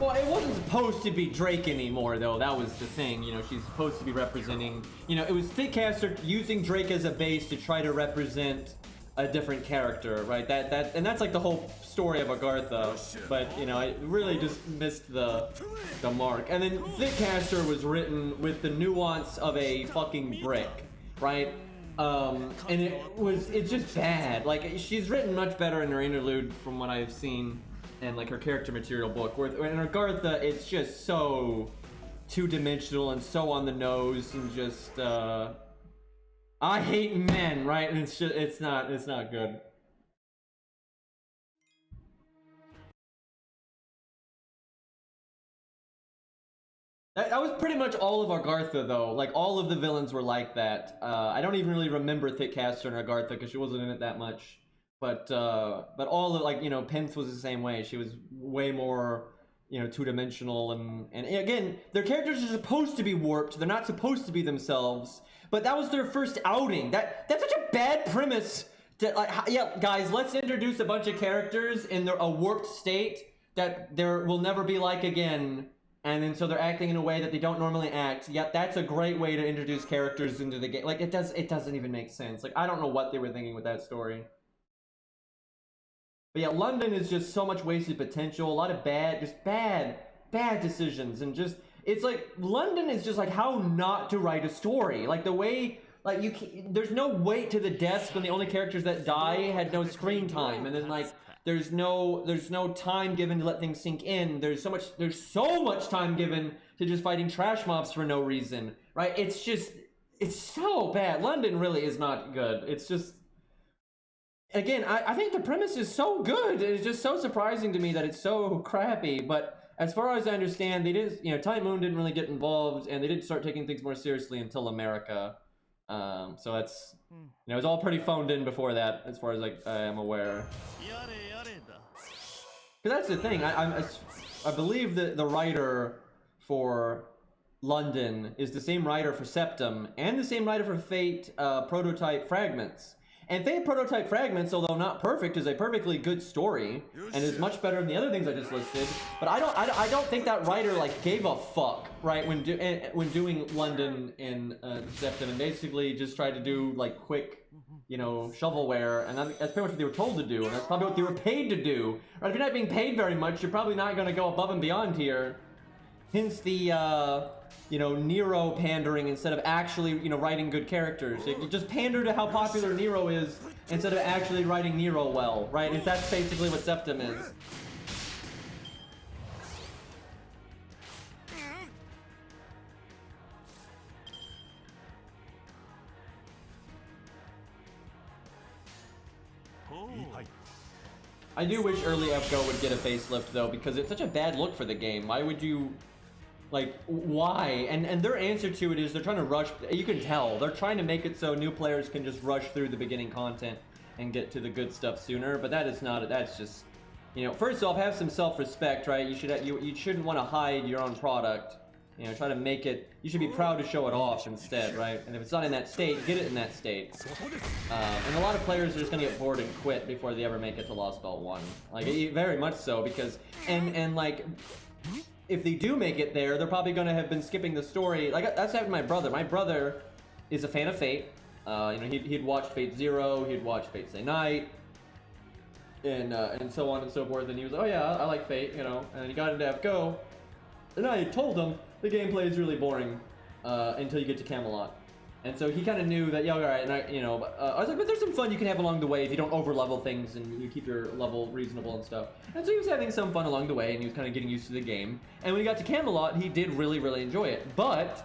Well, it wasn't supposed to be Drake anymore, though. That was the thing, you know. She's supposed to be representing, you know, it was Thickcaster using Drake as a base to try to represent a different character, right? And that's like the whole story of Agartha. But you know, I really just missed the mark. And then Thickcaster was written with the nuance of a fucking brick, right? And it's just bad. Like, she's written much better in her interlude from what I've seen, and like her character material book. Where in Agartha, it's just so two-dimensional and so on the nose, and just I hate men, right? And it's just it's not good. That was pretty much all of Agartha, though. Like, all of the villains were like that. I don't even really remember Thickcaster and Agartha because she wasn't in it that much. But all of, like, you know, Penth was the same way. She was way more, you know, two-dimensional, and again, their characters are supposed to be warped. They're not supposed to be themselves. But that was their first outing. That's such a bad premise. To, like, yeah, guys, let's introduce a bunch of characters in a warped state that there will never be like again. And then so they're acting in a way that they don't normally act. Yep, that's a great way to introduce characters into the game. Like, it doesn't even make sense. Like, I don't know what they were thinking with that story. But yeah, London is just so much wasted potential. A lot of bad decisions, and just it's like London is just like how not to write a story. Like the way, like there's no weight to the deaths when the only characters that die had no screen time, and then like there's no time given to let things sink in. There's so much time given to just fighting trash mobs for no reason, right? It's so bad. London really is not good. It's just. Again, I think the premise is so good. It's just so surprising to me that it's so crappy. But as far as I understand, they didn't, you know, Time Moon didn't really get involved, and they didn't start taking things more seriously until America. So that's, you know, it was all pretty phoned in before that, as far as like I am aware. Because that's the thing. I believe that the writer for London is the same writer for Septum and the same writer for Fate Prototype Fragments. And Fate Prototype Fragments, although not perfect, is a perfectly good story and is much better than the other things I just listed. But I don't think that writer like gave a fuck, right, when doing London in Septum, and basically just tried to do like quick, you know, shovelware, and that's pretty much what they were told to do, and that's probably what they were paid to do. Right? If you're not being paid very much, you're probably not going to go above and beyond here. Hence the you know, Nero pandering instead of actually, you know, writing good characters. You just pander to how popular Nero is instead of actually writing Nero well, right? And that's basically what Septum is. I do wish early FGO would get a facelift though, because it's such a bad look for the game. Why would you... Like, why? And their answer to it is they're trying to rush. You can tell. They're trying to make it so new players can just rush through the beginning content and get to the good stuff sooner. But that is not, that's just, you know, first off, have some self-respect, right? You shouldn't want to hide your own product. You know, try to make it, you should be proud to show it off instead, right? And if it's not in that state, get it in that state. And a lot of players are just going to get bored and quit before they ever make it to Lost Belt 1. Like, very much so, because, and like... If they do make it there, they're probably going to have been skipping the story. Like, that's happened to my brother. My brother is a fan of Fate. You know, he'd watched Fate Zero, he'd watched Fate Stay Night, and so on and so forth. And he was, oh yeah, I like Fate, you know. And he got into FGO, and I told him the gameplay is really boring until you get to Camelot. And so he kind of knew that, yeah, all right, and I was like, but there's some fun you can have along the way if you don't over-level things and you keep your level reasonable and stuff. And so he was having some fun along the way, and he was kind of getting used to the game. And when he got to Camelot, he did really, really enjoy it. But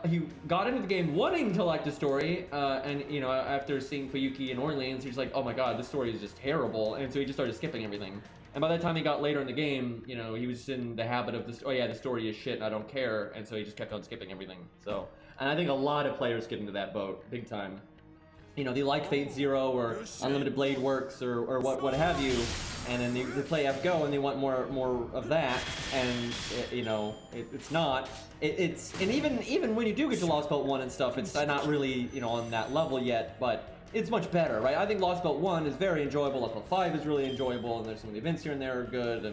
he got into the game wanting to like the story, and, you know, after seeing Fuyuki and Orleans, he's like, oh my god, this story is just terrible. And so he just started skipping everything. And by the time he got later in the game, you know, he was in the habit of this, oh yeah, the story is shit and I don't care. And so he just kept on skipping everything. So... And I think a lot of players get into that boat, big time. You know, they like Fate Zero or Unlimited Blade Works or what have you, and then they play FGO and they want more of that, and you know, it's not. And even when you do get to Lost Belt 1 and stuff, it's not really, you know, on that level yet, but it's much better, right? I think Lost Belt 1 is very enjoyable, Lost Belt 5 is really enjoyable, and there's some of the events here and there are good,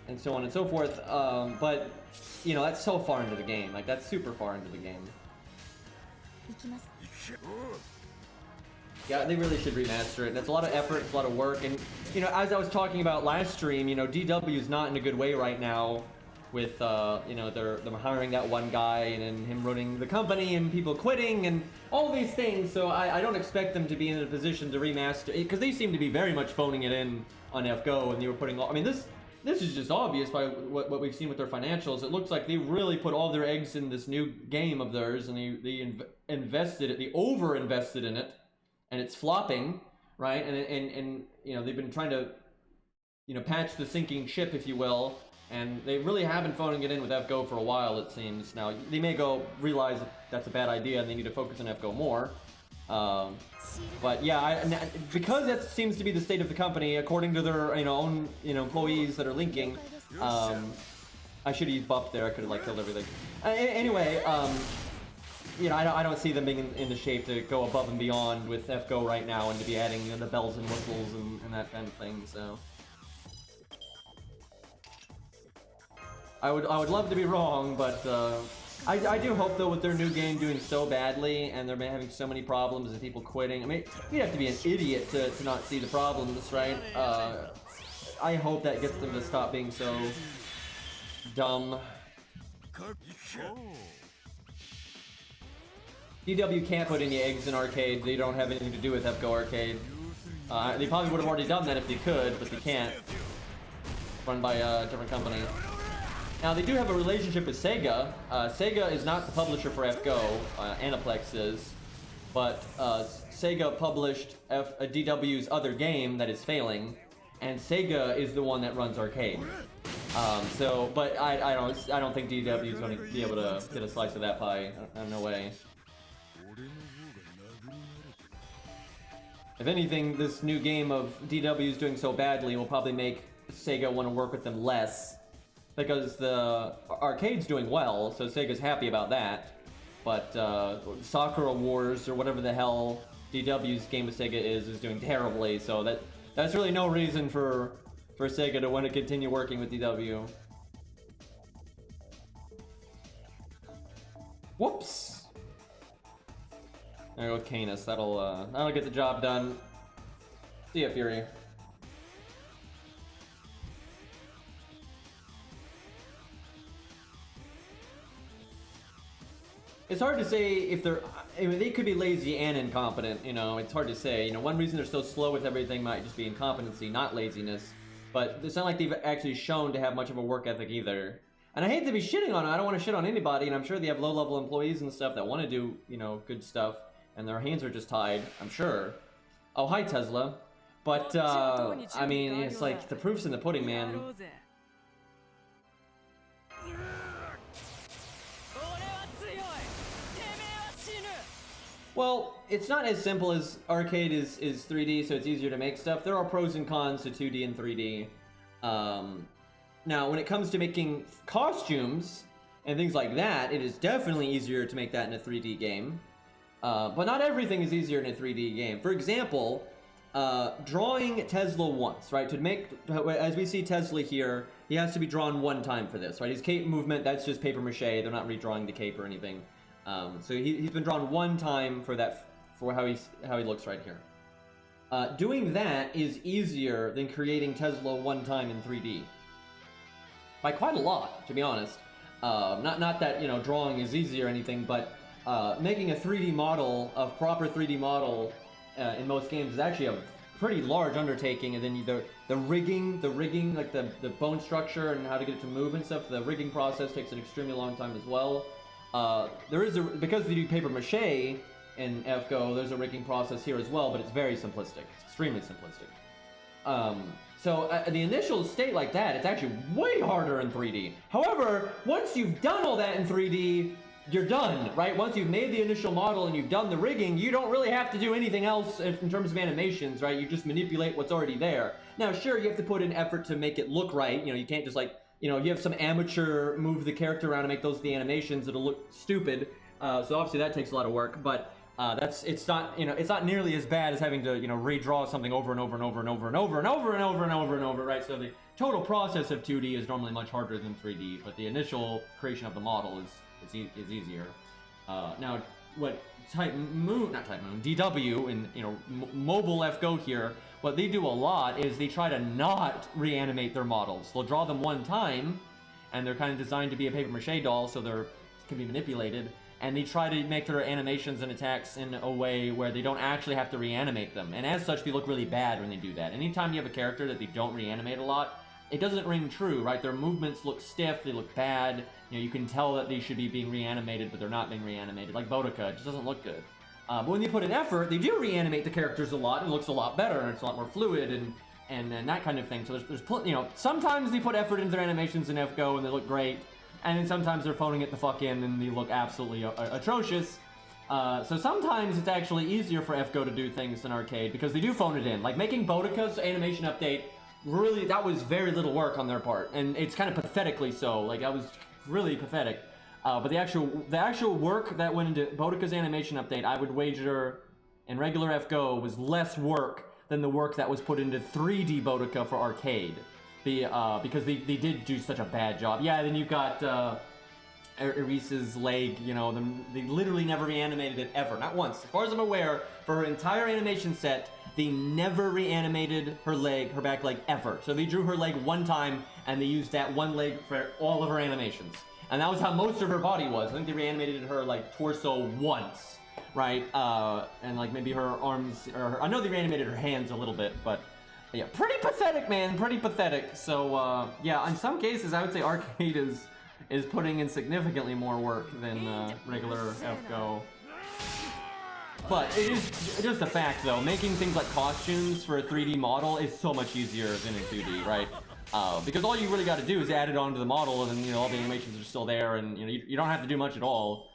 and so on and so forth, but you know, that's so far into the game. Like, that's super far into the game. Yeah, they really should remaster it. That's a lot of effort, it's a lot of work, and, you know, as I was talking about last stream, you know, DW is not in a good way right now with, you know, they're hiring that one guy and then him running the company and people quitting and all these things, so I don't expect them to be in a position to remaster it, because they seem to be very much phoning it in on FGO, and they were putting all, I mean, this is just obvious by what we've seen with their financials. It looks like they really put all their eggs in this new game of theirs, and they invested it, they over-invested in it, and it's flopping, right? And you know, they've been trying to, you know, patch the sinking ship, if you will, and they really have been phoning it in with FGO for a while, it seems. Now, they may realize that that's a bad idea and they need to focus on FGO more. But yeah, because that seems to be the state of the company, according to their own employees that are linking. I should have used buff there. I could have like killed everything. Anyway, you know, I don't see them being in the shape to go above and beyond with FGO right now and to be adding the bells and whistles and that kind of thing. So I would love to be wrong, but I do hope, though, with their new game doing so badly and they're having so many problems and people quitting. I mean, you'd have to be an idiot to not see the problems, right? I hope that gets them to stop being so dumb. DW can't put any eggs in Arcade. They don't have anything to do with FGO Arcade. They probably would have already done that if they could, but they can't. Run by a different company. Now, they do have a relationship with Sega. Sega is not the publisher for FGO, Aniplex is, but Sega published DW's other game that is failing, and Sega is the one that runs Arcade. But I don't think DW is going to be able to get a slice of that pie. No way. If anything, this new game of DW is doing so badly will probably make Sega want to work with them less. Because the Arcade's doing well, so Sega's happy about that. But Sakura Wars, or whatever the hell DW's game with Sega is doing terribly, so that's really no reason for Sega to want to continue working with DW. Whoops! There we go, Canis. That'll get the job done. See ya, Fury. It's hard to say if they're... I mean, they could be lazy and incompetent, you know, it's hard to say. You know, one reason they're so slow with everything might just be incompetency, not laziness. But it's not like they've actually shown to have much of a work ethic either. And I hate to be shitting on it, I don't want to shit on anybody, and I'm sure they have low-level employees and stuff that want to do, you know, good stuff, and their hands are just tied, I'm sure. Oh, hi, Tesla. But, I mean, it's like, the proof's in the pudding, man. Well, it's not as simple as Arcade is 3D, so it's easier to make stuff. There are pros and cons to 2D and 3D. Now, when it comes to making costumes and things like that, it is definitely easier to make that in a 3D game. But not everything is easier in a 3D game. For example, drawing Tesla once, right? To make, as we see Tesla here, he has to be drawn one time for this, right? His cape movement, that's just paper mache. They're not redrawing the cape or anything. So he's been drawn one time for that, for how he looks right here. Doing that is easier than creating Tesla one time in 3D. By quite a lot, to be honest. Not that, you know, drawing is easy or anything, but making a 3D model, a proper 3D model in most games is actually a pretty large undertaking, and then the rigging, like the bone structure and how to get it to move and stuff, the rigging process takes an extremely long time as well. Because they do paper mache in FGO, there's a rigging process here as well, but it's very simplistic. It's extremely simplistic. So the initial state like that, it's actually way harder in 3D. However, once you've done all that in 3D, you're done, right? Once you've made the initial model and you've done the rigging, you don't really have to do anything else in terms of animations, right? You just manipulate what's already there. Now, sure, you have to put in effort to make it look right. You know, you can't just like, you know, you have some amateur move the character around and make those the animations, it'll look stupid. So obviously that takes a lot of work, but it's not, you know, it's not nearly as bad as having to, you know, redraw something over and over and over and over and over and over and over and over and over, right? So the total process of 2D is normally much harder than 3D, but the initial creation of the model is easier. Now, what DW and, you know, mobile FGO here, what they do a lot is they try to not reanimate their models. They'll draw them one time, and they're kind of designed to be a paper mache doll, so they're can be manipulated. And they try to make their animations and attacks in a way where they don't actually have to reanimate them. And as such, they look really bad when they do that. Anytime you have a character that they don't reanimate a lot, it doesn't ring true, right? Their movements look stiff, they look bad. You know, you can tell that they should be being reanimated, but they're not being reanimated. Like Boudica, it just doesn't look good. But when they put in effort, they do reanimate the characters a lot, and it looks a lot better, and it's a lot more fluid, and that kind of thing. So there's you know, sometimes they put effort into their animations in FGO, and they look great. And then sometimes they're phoning it the fuck in and they look absolutely atrocious. So sometimes it's actually easier for FGO to do things than arcade because they do phone it in. Like making Boudica's animation update, really, that was very little work on their part. And it's kind of pathetically so. Like, that was really pathetic. But the actual work that went into Boudica's animation update, I would wager in regular FGO was less work than the work that was put into 3D Boudica for arcade. Because they did do such a bad job. Yeah, then you've got Erise's leg, you know, they literally never reanimated it ever. Not once. As far as I'm aware, for her entire animation set, they never reanimated her back leg, ever. So they drew her leg one time, and they used that one leg for all of her animations. And that was how most of her body was. I think they reanimated her, like, torso once, right? And, like, maybe her arms, I know they reanimated her hands a little bit, but yeah, pretty pathetic, man. Pretty pathetic. So, yeah, in some cases, I would say arcade is putting in significantly more work than regular FGO. But it is just a fact, though. Making things like costumes for a 3D model is so much easier than in 2D, right? Because all you really got to do is add it onto the model, and then, you know, all the animations are still there, and, you know, you don't have to do much at all.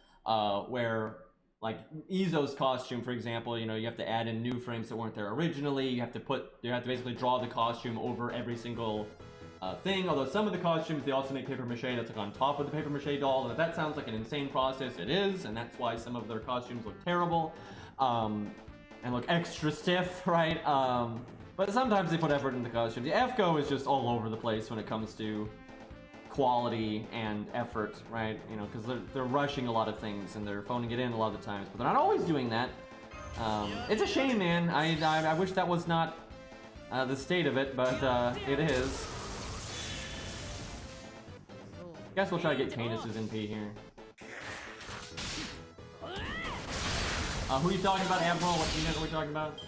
Where, like, Izo's costume, for example, you know, you have to add in new frames that weren't there originally. You have to basically draw the costume over every single thing. Although some of the costumes, they also make paper mache that's like on top of the paper mache doll. And if that sounds like an insane process, it is, and that's why some of their costumes look terrible and look extra stiff, right? But sometimes they put effort into the costumes. The FGO is just all over the place when it comes to quality and effort, right? You know, because they're rushing a lot of things and they're phoning it in a lot of the times, but they're not always doing that. It's a shame, man. I wish that was not the state of it, but it is. Guess we'll try to get Canis's NP here. Who are you talking about, Admiral? What unit are we talking about?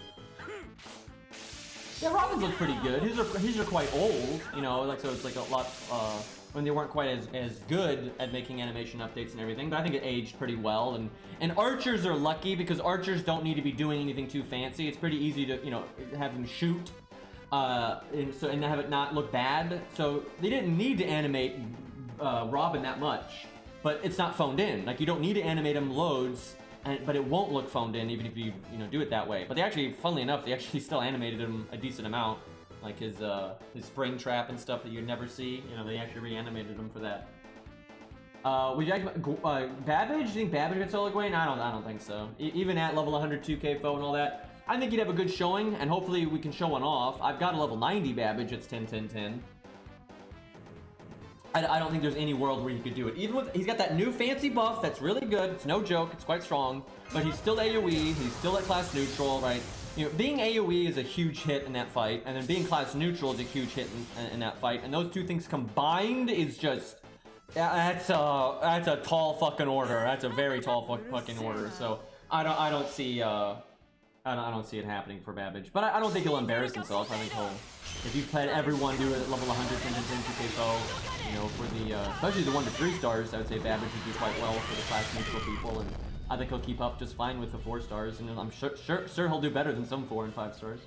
Yeah, Robins look pretty good. His are quite old, you know, like, so it's like a lot, when they weren't quite as good at making animation updates and everything, but I think it aged pretty well. And archers are lucky because archers don't need to be doing anything too fancy. It's pretty easy to, you know, have them shoot, and have it not look bad. So they didn't need to animate Robin that much, but it's not phoned in. Like, you don't need to animate him loads, but it won't look phoned in even if you do it that way. But they actually, funnily enough, they actually still animated him a decent amount. Like his spring trap and stuff that you'd never see. You know, they actually reanimated him for that. We Babbage? Do you think Babbage could solo Gawain? I don't think so. Even at level 102k foe and all that, I think he'd have a good showing, and hopefully we can show one off. I've got a level 90 Babbage. It's 10-10-10. I don't think there's any world where he could do it. Even with, he's got that new fancy buff that's really good. It's no joke. It's quite strong. But he's still AoE. He's still at class neutral, right? You know, being AoE is a huge hit in that fight, and then being class neutral is a huge hit in that fight. And those two things combined is just Yeah, that's a tall fucking order. That's a very tall fucking order. So I don't see I don't see it happening for Babbage. But I don't think he'll embarrass himself. I think he'll, if you played everyone do it at level 100 2K foe, you know, for the especially the 1 to 3 stars, I would say Babbage would do quite well for the class neutral people, and I think he'll keep up just fine with the 4 stars, and I'm sure he'll do better than some 4 and 5 stars.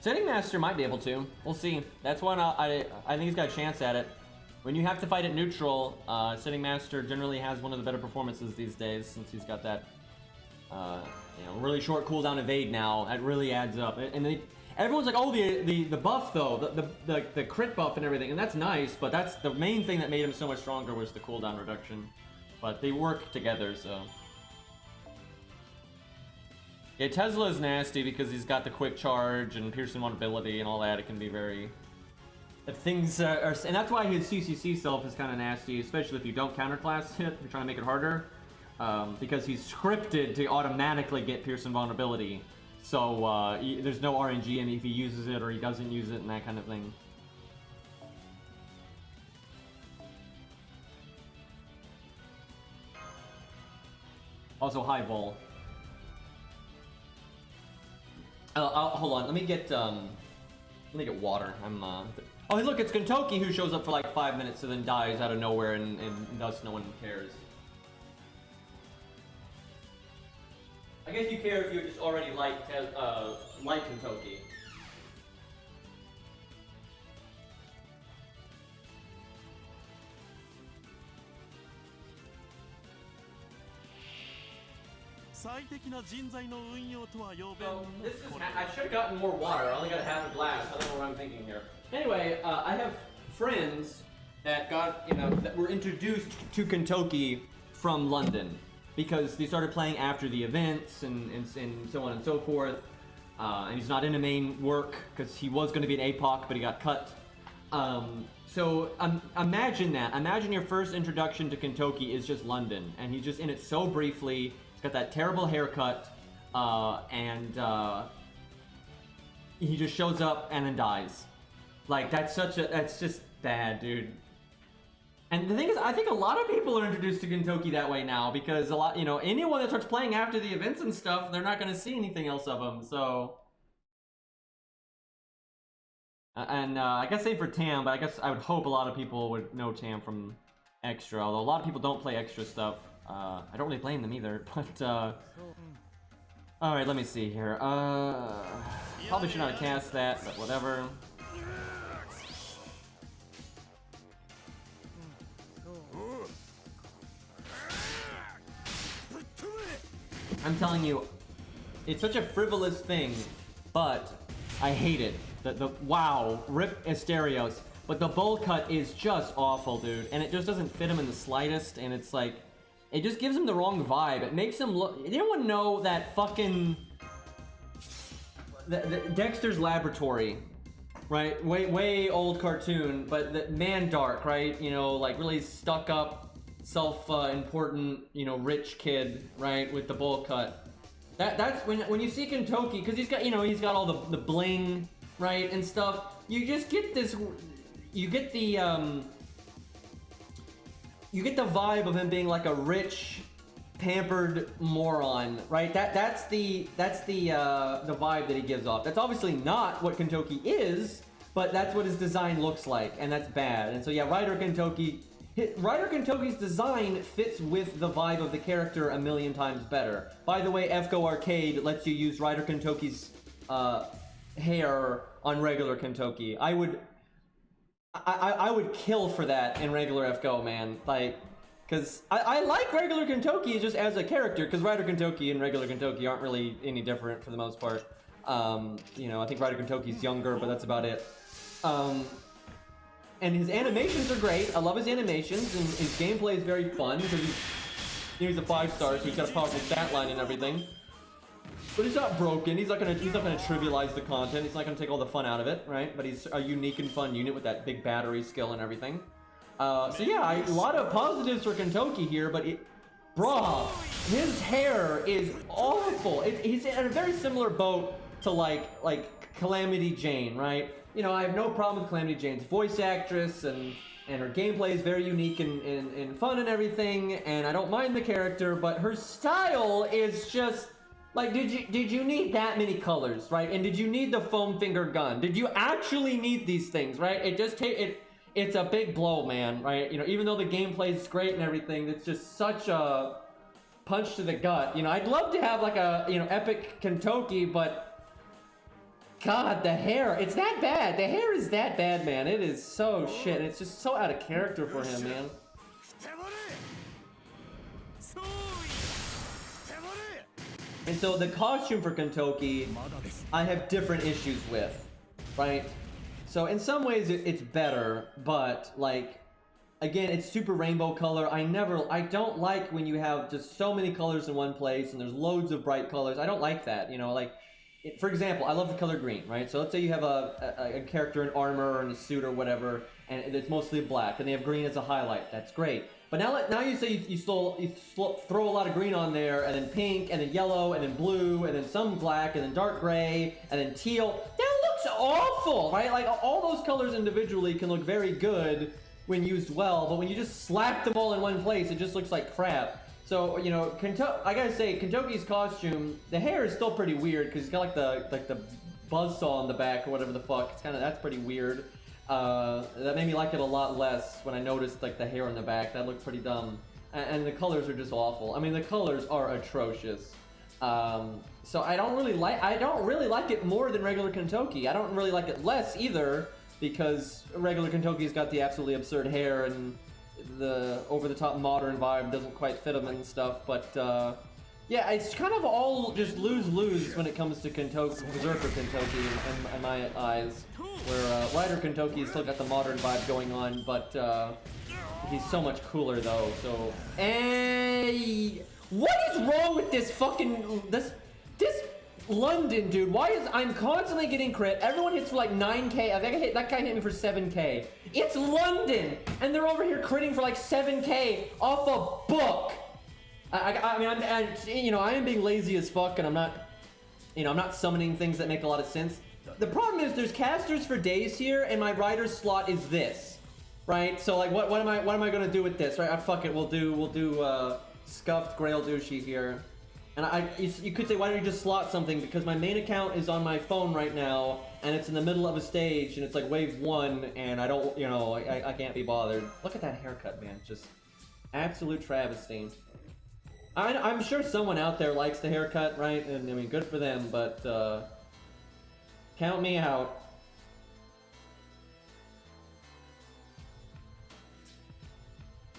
Setting Master might be able to. We'll see. That's one I think he's got a chance at it. When you have to fight at neutral, Setting Master generally has one of the better performances these days, since he's got that you know, really short cooldown evade now. That really adds up. And everyone's like, oh, the buff though, the crit buff and everything, and that's nice, but that's the main thing that made him so much stronger was the cooldown reduction. But they work together, so. Yeah, Tesla is nasty because he's got the quick charge and Piercing vulnerability and all that. It can be very... If things are... And that's why his CCC self is kind of nasty, especially if you don't counterclass hit. You're trying to make it harder. Because he's scripted to automatically get Piercing vulnerability. So there's no RNG in if he uses it or he doesn't use it and that kind of thing. Also, high vol. Hold on. Let me get water. Oh, hey, look, it's Kentoki who shows up for like 5 minutes and then dies out of nowhere, and thus no one cares. I guess you care if you just already like Kentoki. I should have gotten more water. I only got half a glass. I don't know what I'm thinking here. Anyway, I have friends that got, that were introduced to Kentoki from London because they started playing after the events and so on and so forth. And he's not in a main work because he was going to be an APOC, but he got cut. So imagine that. Imagine your first introduction to Kentoki is just London, and he's just in it so briefly. He's got that terrible haircut, and he just shows up and then dies. Like, that's just bad, dude. And the thing is, I think a lot of people are introduced to Kentoki that way now, because a lot, anyone that starts playing after the events and stuff, they're not going to see anything else of him, so... And I guess same for Tam, but I guess I would hope a lot of people would know Tam from Extra, although a lot of people don't play Extra stuff. I don't really blame them either, but alright, let me see here. Probably should not have cast that, but whatever. I'm telling you, it's such a frivolous thing, but I hate it. Wow, rip Asterios, but the bowl cut is just awful, dude, and it just doesn't fit him in the slightest, and it's like, it just gives him the wrong vibe. It makes him look... Did anyone know that fucking... The Dexter's Laboratory, right? Way old cartoon, but the Mandark, right? Like really stuck up, self-important, rich kid, right? With the bowl cut. That's when you see Kentoki, because he's got, he's got all the bling, right, and stuff. You just get this... You get the vibe of him being like a rich, pampered moron, right? That's the vibe that he gives off. That's obviously not what Kentoki is, but that's what his design looks like, and that's bad. And so yeah, Rider Kentoki's design fits with the vibe of the character a million times better. By the way, FGO Arcade lets you use Rider Kentoki's hair on regular Kentoki. I would kill for that in regular FGO, man. Like, because I like regular Kentoki just as a character, because Rider Kentoki and regular Kentoki aren't really any different for the most part. I think Rider Kentoki's younger, but that's about it. And his animations are great. I love his animations, and his gameplay is very fun, because he's a 5-star, so he's got a powerful stat line and everything. But he's not broken. He's not gonna trivialize the content. He's not gonna take all the fun out of it, right? But he's a unique and fun unit with that big battery skill and everything. So yeah, a lot of positives for Kentoki here, but bruh, his hair is awful. He's in a very similar boat to like Calamity Jane, right? You know, I have no problem with Calamity Jane's voice actress, and her gameplay is very unique and fun and everything, and I don't mind the character, but her style is just like, did you need that many colors, right? And did you need the foam finger gun? Did you actually need these things, right? It's a big blow, man, right? You know, even though the gameplay is great and everything, it's just such a punch to the gut. You know, I'd love to have like a, you know, epic Kentucky, but God, the hair, it's that bad. The hair is that bad, man. It is so shit, and it's just so out of character for him, man. And so the costume for Kentucky, I have different issues with, right? So in some ways it's better, but like, again, it's super rainbow color. I don't like when you have just so many colors in one place and there's loads of bright colors. I don't like that, you know, like, for example, I love the color green, right? So let's say you have a character in armor or in a suit or whatever, and it's mostly black, and they have green as a highlight. That's great. But now you say you throw a lot of green on there, and then pink, and then yellow, and then blue, and then some black, and then dark gray, and then teal. That looks awful, right? Like, all those colors individually can look very good when used well, but when you just slap them all in one place, it just looks like crap. So, you know, I gotta say, Kentucky's costume, the hair is still pretty weird, because he's got like the buzzsaw in the back or whatever the fuck. It's that's pretty weird. That made me like it a lot less when I noticed like the hair on the back. That looked pretty dumb, and the colors are just awful. I mean, the colors are atrocious. So I don't really like it more than regular Kentucky. I don't really like it less either, because regular Kentucky's got the absolutely absurd hair, and the over-the-top modern vibe doesn't quite fit him and stuff. But yeah, it's kind of all just lose-lose when it comes to Berserker Kentucky in my eyes. Where Rider Kentucky has still got the modern vibe going on, but he's so much cooler though. So, hey, what is wrong with this fucking this London dude? Why is I'm constantly getting crit? Everyone hits for like 9k. I think that guy hit me for 7k. It's London, and they're over here critting for like 7k off a book. I mean, you know, I am being lazy as fuck, and I'm not summoning things that make a lot of sense. The problem is there's casters for days here, and my rider slot is this, right? So like, what am I gonna do with this, right? Fuck it, we'll do scuffed Grail Douchey here, and you could say, why don't you just slot something? Because my main account is on my phone right now, and it's in the middle of a stage, and it's like wave 1, and I don't, you know, I can't be bothered. Look at that haircut, man, just absolute travesty. I'm sure someone out there likes the haircut, right? And I mean, good for them, but count me out.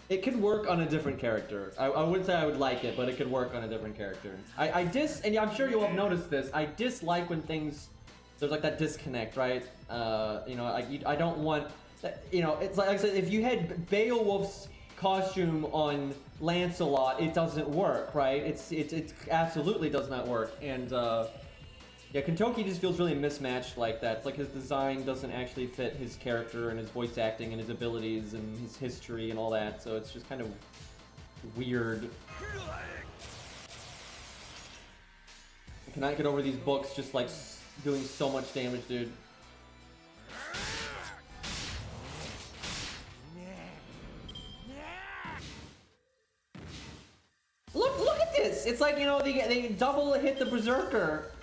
It could work on a different character. I wouldn't say I would like it, but it could work on a different character. And I'm sure you'll have noticed this, I dislike when there's like that disconnect, right? You know, I don't want, you know, it's like I said, if you had Beowulf's costume on Lancelot, it doesn't work, right? It absolutely does not work. And yeah, Kentucky just feels really mismatched like that. It's like his design doesn't actually fit his character and his voice acting and his abilities and his history and all that, so it's just kind of weird. I cannot get over these books just like doing so much damage, dude. Look at this! It's like, you know, they double hit the Berserker.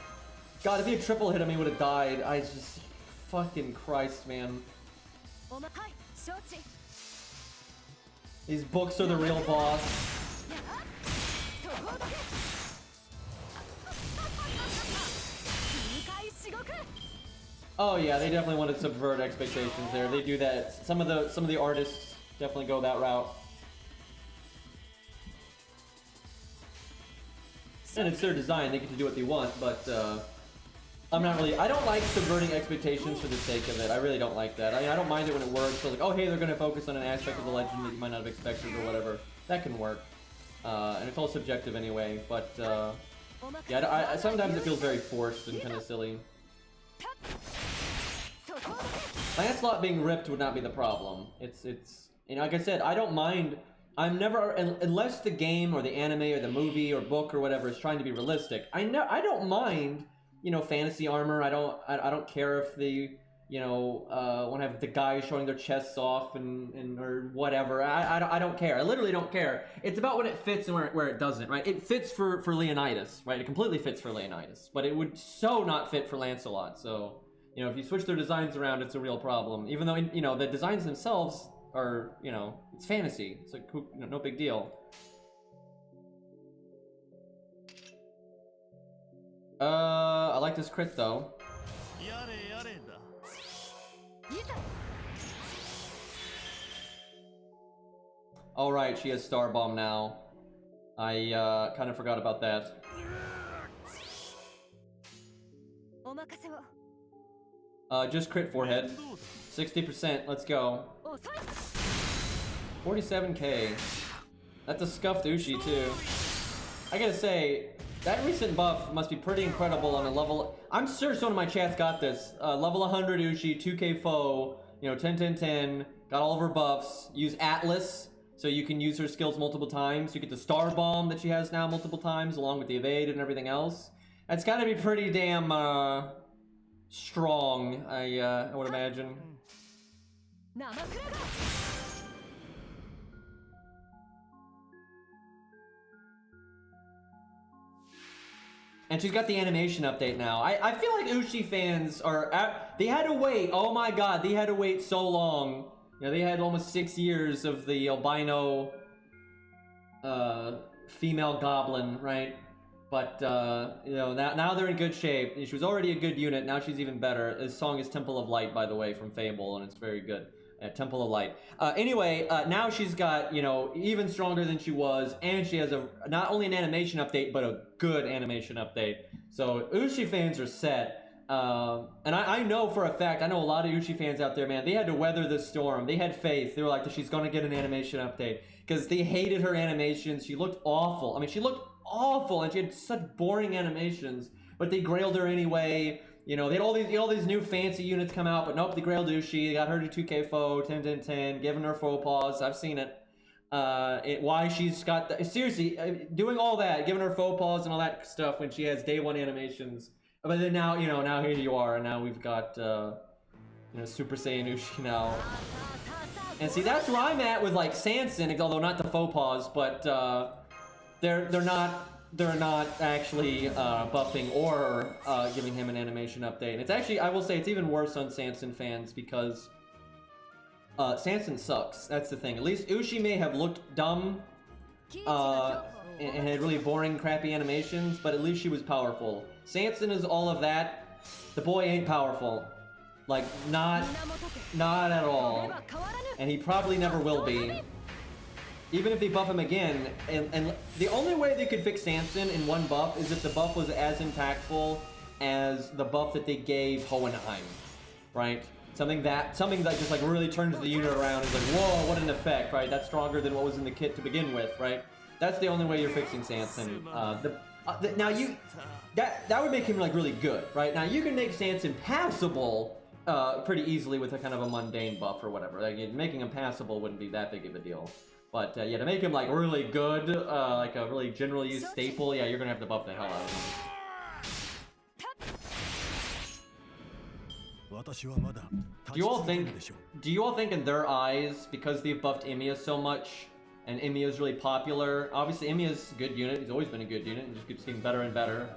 God, if he had triple hit him, he would have died. I just... Fucking Christ, man. These books are the real boss. Oh yeah, they definitely want to subvert expectations there. They do that. Some of the artists definitely go that route. And it's their design, they get to do what they want, but I don't like subverting expectations for the sake of it. I really don't like that. I mean, I don't mind it when it works. So like, oh hey, they're gonna focus on an aspect of the legend that you might not have expected or whatever. That can work. And it's all subjective anyway, but yeah, sometimes it feels very forced and kind of silly. Lancelot being ripped would not be the problem. It's you know, like I said, I don't mind. I'm never, unless the game or the anime or the movie or book or whatever is trying to be realistic, I don't mind you know, fantasy armor. I don't care if the, you know, want to have the guys showing their chests off and or whatever. I don't care. I literally don't care. It's about when it fits and where it doesn't, right? It fits for Leonidas, right? It completely fits for Leonidas, but it would so not fit for Lancelot. So, you know, if you switch their designs around, it's a real problem. Even though, you know, the designs themselves are, you know, it's fantasy. It's like, no big deal. I like this crit though. Alright, she has Star Bomb now. I kind of forgot about that. Just crit forehead. 60%, let's go. 47k. That's a scuffed Ushi too. I gotta say, that recent buff must be pretty incredible on a level... I'm sure someone in my chat's got this. Level 100 Ushi, 2k foe, you know, 10-10-10, got all of her buffs, use Atlas, so you can use her skills multiple times. You get the Star Bomb that she has now multiple times, along with the evade and everything else. That's gotta be pretty damn, strong, I would imagine. And she's got the animation update now. I feel like Ushi fans are... they had to wait. Oh my god, they had to wait so long. You know, they had almost 6 years of the albino female goblin, right? But, you know, now they're in good shape. She was already a good unit, now she's even better. This song is Temple of Light, by the way, from Fable, and it's very good. Temple of Light. Anyway, now she's got, you know, even stronger than she was, and she has not only an animation update, but a good animation update. So Ushi fans are set. And I know for a fact, I know a lot of Uchi fans out there, man, they had to weather the storm. They had faith. They were like, she's going to get an animation update. Because they hated her animations. She looked awful. I mean, she looked awful, and she had such boring animations. But they grailed her anyway. You know, they had all these new fancy units come out, but nope, they grailed Uchi. They got her to 2k foe, 10-10-10, giving her faux pas. I've seen it. Why she's got... seriously, doing all that, giving her faux pas and all that stuff when she has day one animations. But then now, you know, now here you are, and now we've got, you know, Super Saiyan Ushi now. And see, that's where I'm at with, like, Sanson, although not the faux pas, but, they're not actually, buffing or, giving him an animation update. And it's actually, I will say, it's even worse on Sanson fans, because, Sanson sucks. That's the thing. At least Ushi may have looked dumb, and had really boring, crappy animations, but at least she was powerful. Sanson is all of that. The boy ain't powerful. Like, not at all. And he probably never will be. Even if they buff him again, and the only way they could fix Sanson in one buff is if the buff was as impactful as the buff that they gave Hohenheim, right? Something that just like really turns the unit around and is like, whoa, what an effect, right? That's stronger than what was in the kit to begin with, right? That's the only way you're fixing Sanson. Now that would make him like really good, right? Now you can make Sanson passable pretty easily with a kind of a mundane buff or whatever. Like, making him passable wouldn't be that big of a deal. But yeah, to make him like really good, like a really general use staple, yeah, you're gonna have to buff the hell out of him. Do you all think in their eyes, because they've buffed Emiya so much, and Emiya's really popular, obviously Emiya's a good unit, he's always been a good unit, and just keeps getting better and better,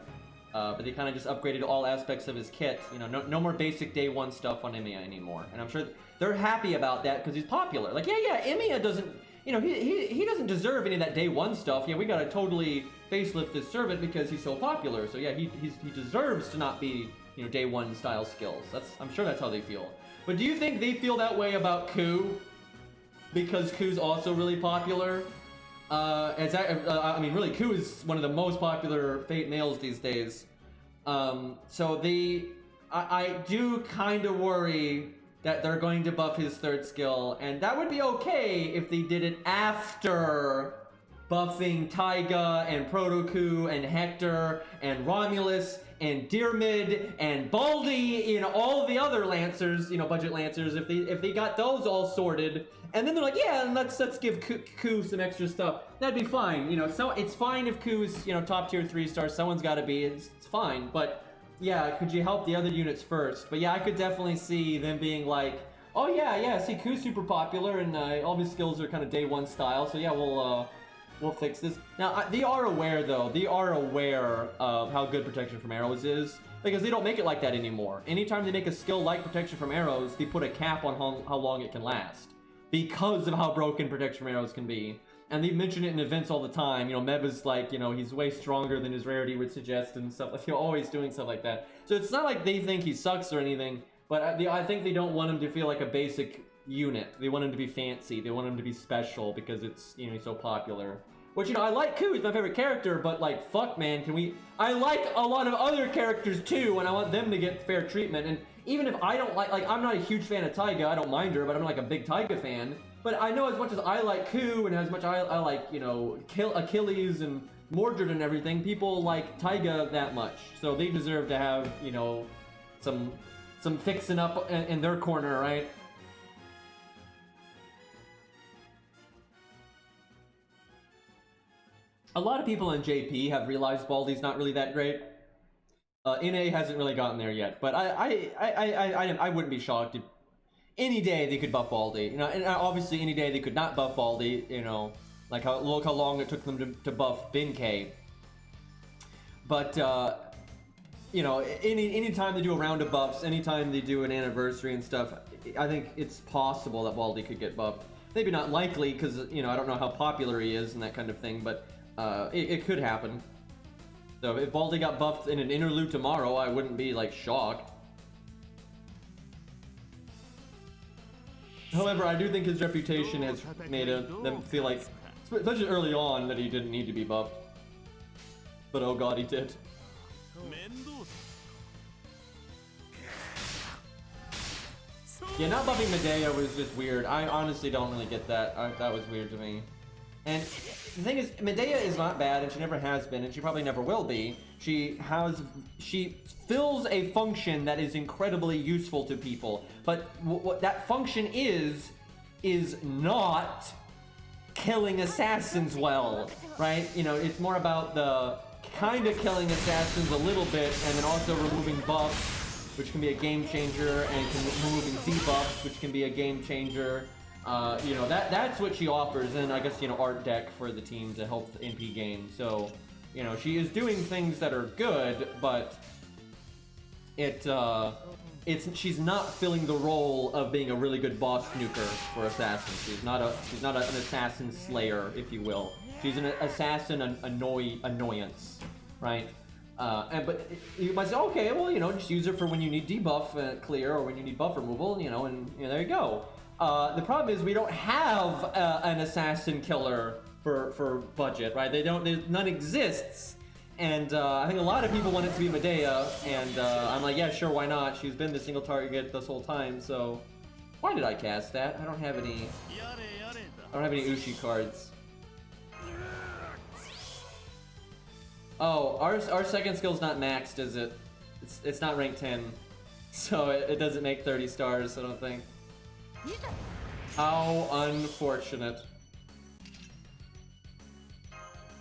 but they kind of just upgraded all aspects of his kit, you know, no more basic day one stuff on Emiya anymore, and I'm sure they're happy about that because he's popular. Like, yeah, Emiya doesn't, you know, he doesn't deserve any of that day one stuff. Yeah, we gotta totally facelift this servant because he's so popular, so yeah, he deserves to not be, you know, day one style skills. I'm sure that's how they feel. But do you think they feel that way about Ku? Because Ku's also really popular? I mean, really, Ku is one of the most popular Fate males these days. So I do kind of worry that they're going to buff his third skill, and that would be okay if they did it after buffing Taiga and Proto-Ku and Hector and Romulus and Dyrmid and Baldy, you know, all of the other Lancers, you know, budget Lancers, if they got those all sorted, and then they're like, yeah, and let's give Ku some extra stuff, that'd be fine, you know. So it's fine if Ku's, you know, top tier 3 stars, someone's got to be, it's fine, but yeah, could you help the other units first? But yeah, I could definitely see them being like, oh yeah, see, Ku's super popular, and all of his skills are kind of day one style, so yeah, we'll fix this. Now, they are aware, though, they are aware of how good protection from arrows is, because they don't make it like that anymore. Anytime they make a skill like protection from arrows, they put a cap on how long it can last, because of how broken protection from arrows can be. And they mention it in events all the time. You know, Meva's like, you know, he's way stronger than his rarity would suggest and stuff. Like, you're always doing stuff like that. So it's not like they think he sucks or anything, but I think they don't want him to feel like a basic unit. They want him to be fancy. They want him to be special because it's, you know, he's so popular. Which, you know, I like Ku, he's my favorite character, but like, fuck, man, I like a lot of other characters too, and I want them to get fair treatment. And even if I don't like, I'm not a huge fan of Taiga, I don't mind her, but I'm like a big Taiga fan. But I know as much as I like Ku, and as much I like, you know, Achilles and Mordred and everything, people like Taiga that much. So they deserve to have, you know, some fixing up in their corner, right? A lot of people in JP have realized Baldy's not really that great. NA hasn't really gotten there yet, but I wouldn't be shocked if any day they could buff Baldy. You know, and obviously any day they could not buff Baldy. You know, like look how long it took them to buff Bin-K. But you know, any time they do a round of buffs, anytime they do an anniversary and stuff, I think it's possible that Baldy could get buffed. Maybe not likely, because you know, I don't know how popular he is and that kind of thing, but it could happen. So if Baldy got buffed in an interlude tomorrow, I wouldn't be like shocked. However, I do think his reputation has made them feel like, especially early on, that he didn't need to be buffed. But oh god, he did. Yeah, not buffing Medea was just weird. I honestly don't really get that. That was weird to me. And the thing is, Medea is not bad, and she never has been, and she probably never will be. She fills a function that is incredibly useful to people, but what that function is not killing assassins well, right? You know, it's more about the kind of killing assassins a little bit, and then also removing buffs, which can be a game changer, and removing debuffs, which can be a game changer. You know, that's what she offers, and I guess, you know, art deck for the team to help the NP game. So, you know, she is doing things that are good, but she's not filling the role of being a really good boss snooker for assassins. She's not an assassin slayer, if you will. She's an assassin annoyance, right? But you might say, okay, well, you know, just use her for when you need debuff clear or when you need buff removal, you know, and you know, there you go. The problem is we don't have an assassin killer for budget, right? None exists, and I think a lot of people want it to be Medea, and I'm like, yeah, sure, why not? She's been the single target this whole time, so why did I cast that? I don't have any Ushi cards. Oh, our second skill's not maxed, is it? It's not rank 10, so it doesn't make 30 stars, I don't think. How unfortunate.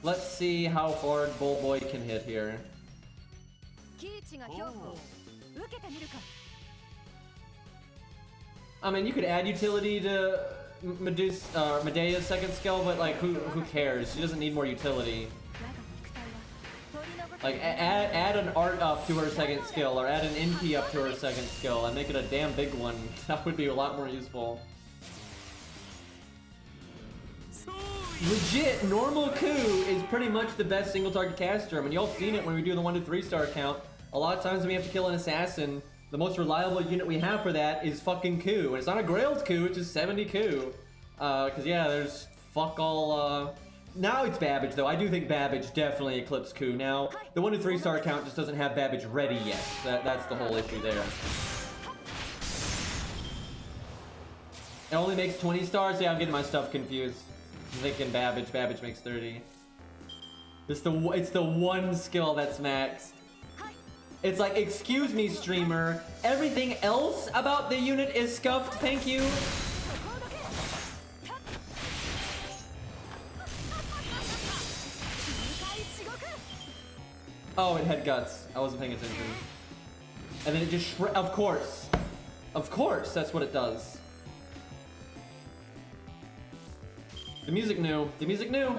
Let's see how hard Bullboy can hit here. I mean, you could add utility to Medea's second skill, but like, who cares? She doesn't need more utility. Like, add an art up to her second skill, or add an NP up to her second skill, and make it a damn big one. That would be a lot more useful. Legit, normal Ku is pretty much the best single target caster. I mean, y'all seen it when we do the 1 to 3 star count. A lot of times when we have to kill an assassin, the most reliable unit we have for that is fucking Ku. And it's not a Grailed Ku, it's just 70 Ku. Cause yeah, there's fuck all, now it's Babbage, though. I do think Babbage definitely eclipsed Ku. Now, the 1 to 3 star count just doesn't have Babbage ready yet. That's the whole issue there. It only makes 20 stars? Yeah, I'm getting my stuff confused. I'm thinking Babbage makes 30. It's the one skill that's maxed. It's like, excuse me, streamer. Everything else about the unit is scuffed, thank you. Oh, it had guts. I wasn't paying attention. And then it just of course. Of course, that's what it does. The music new. The music new.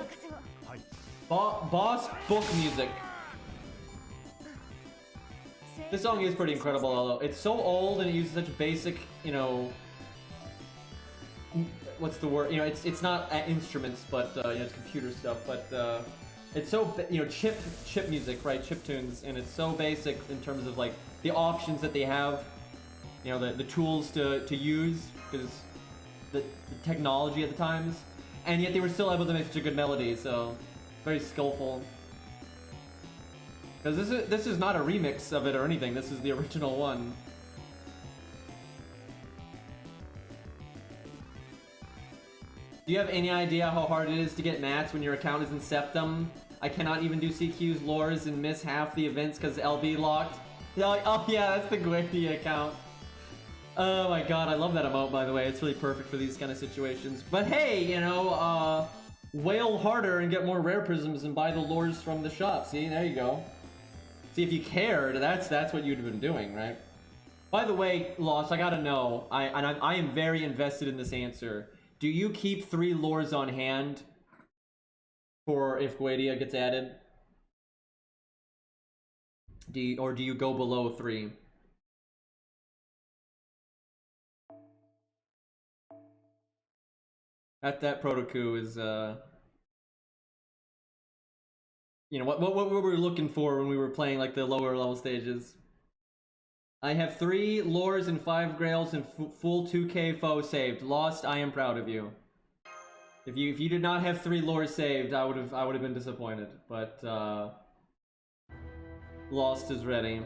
Boss book music. This song is pretty incredible, although it's so old and it uses such basic, you know, what's the word? You know, it's not instruments, but you know, it's computer stuff. But it's so, you know, chip music, right? Chip tunes, and it's so basic in terms of like the options that they have. You know, the tools to use, because the technology at the times, and yet they were still able to make such a good melody. So very skillful. Because this is not a remix of it or anything. This is the original one. Do you have any idea how hard it is to get mats when your account is in Septum? I cannot even do CQ's lures and miss half the events because LB locked. Oh yeah, that's the Gwady account. Oh my god, I love that emote, by the way. It's really perfect for these kind of situations. But hey, you know, wail harder and get more rare prisms and buy the lures from the shop. See, there you go. See, if you cared, that's what you'd have been doing, right? By the way, Lost, I gotta know. I am very invested in this answer. Do you keep 3 lures on hand for if Gwadia gets added? Or do you go below 3? That Protoku is you know what we were looking for when we were playing like the lower level stages. I have 3 lures and 5 grails and full 2k foe saved. Lost, I am proud of you. If you did not have 3 lures saved, I would have been disappointed. But Lost is ready.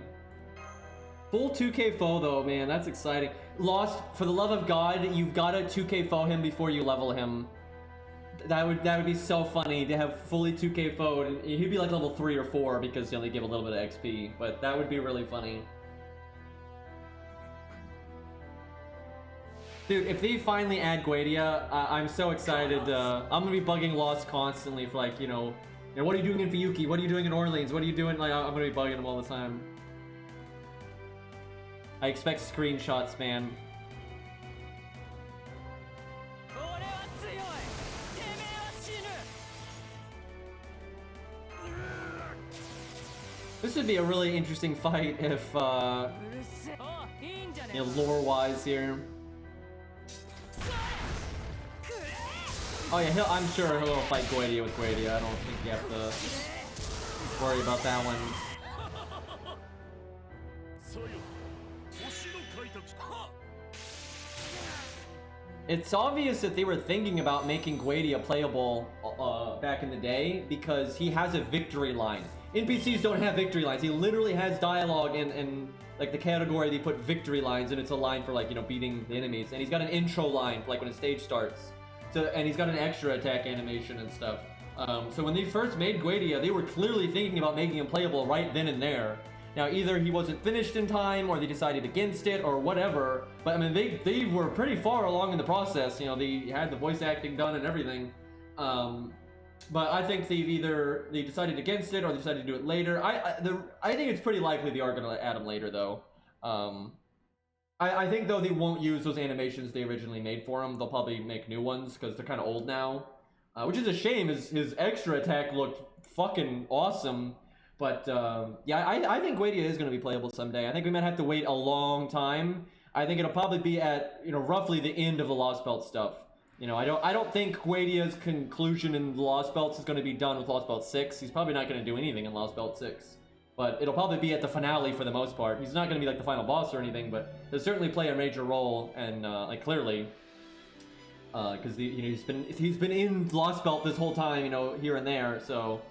Full 2k foe though, man, that's exciting. Lost, for the love of God, you've got to 2k foe him before you level him. That would be so funny to have fully 2k foe, and he'd be like level 3 or 4 because, you know, they give a little bit of XP, but that would be really funny. Dude, if they finally add Gwadia, I'm so excited. I'm gonna be bugging Lost constantly for like, you know, what are you doing in Fuyuki? What are you doing in Orleans? What are you doing? Like, I'm gonna be bugging him all the time. I expect screenshots, man. This would be a really interesting fight if, you know, lore-wise here. Oh yeah, I'm sure he'll fight Gwadia with Gwadia. I don't think you have to worry about that one. It's obvious that they were thinking about making Gwadia playable back in the day because he has a victory line. NPCs don't have victory lines. He literally has dialogue in like the category they put victory lines, and it's a line for like, you know, beating the enemies. And he's got an intro line for like when a stage starts. So, and he's got an extra attack animation and stuff. So when they first made Gwadia, they were clearly thinking about making him playable right then and there. Now, either he wasn't finished in time, or they decided against it, or whatever. But I mean, they were pretty far along in the process. You know, they had the voice acting done and everything. But I think they decided against it, or they decided to do it later. I think it's pretty likely they are going to add him later, though. I think though they won't use those animations they originally made for him. They'll probably make new ones because they're kind of old now, which is a shame. His extra attack looked fucking awesome. But yeah, I think Gwadia is going to be playable someday. I think we might have to wait a long time. I think it'll probably be at, you know, roughly the end of the Lost Belt stuff. You know, I don't think Gwadia's conclusion in the Lost Belts is going to be done with Lost Belt 6. He's probably not going to do anything in Lost Belt 6. But it'll probably be at the finale for the most part. He's not going to be like the final boss or anything, but he'll certainly play a major role, and like clearly, because you know, he's been in Lost Belt this whole time, you know, here and there. So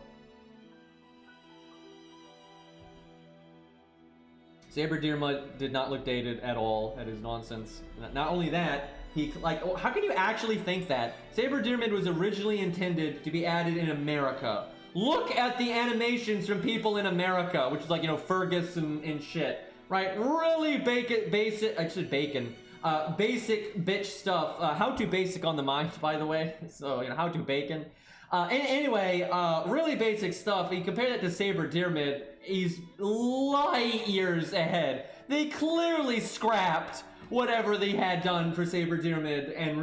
Saber Deermud did not look dated at all. That is nonsense. Not only that, he like, how can you actually think that? Saber Deermud was originally intended to be added in America. Look at the animations from people in America, which is like, you know, Fergus and shit, right? Really basic, basic bitch stuff. How to basic on the mind, by the way. So, you know, how to bacon. Anyway, really basic stuff. You compare that to Saber Dyrmid, he's light years ahead. They clearly scrapped whatever they had done for Saber Dyrmid and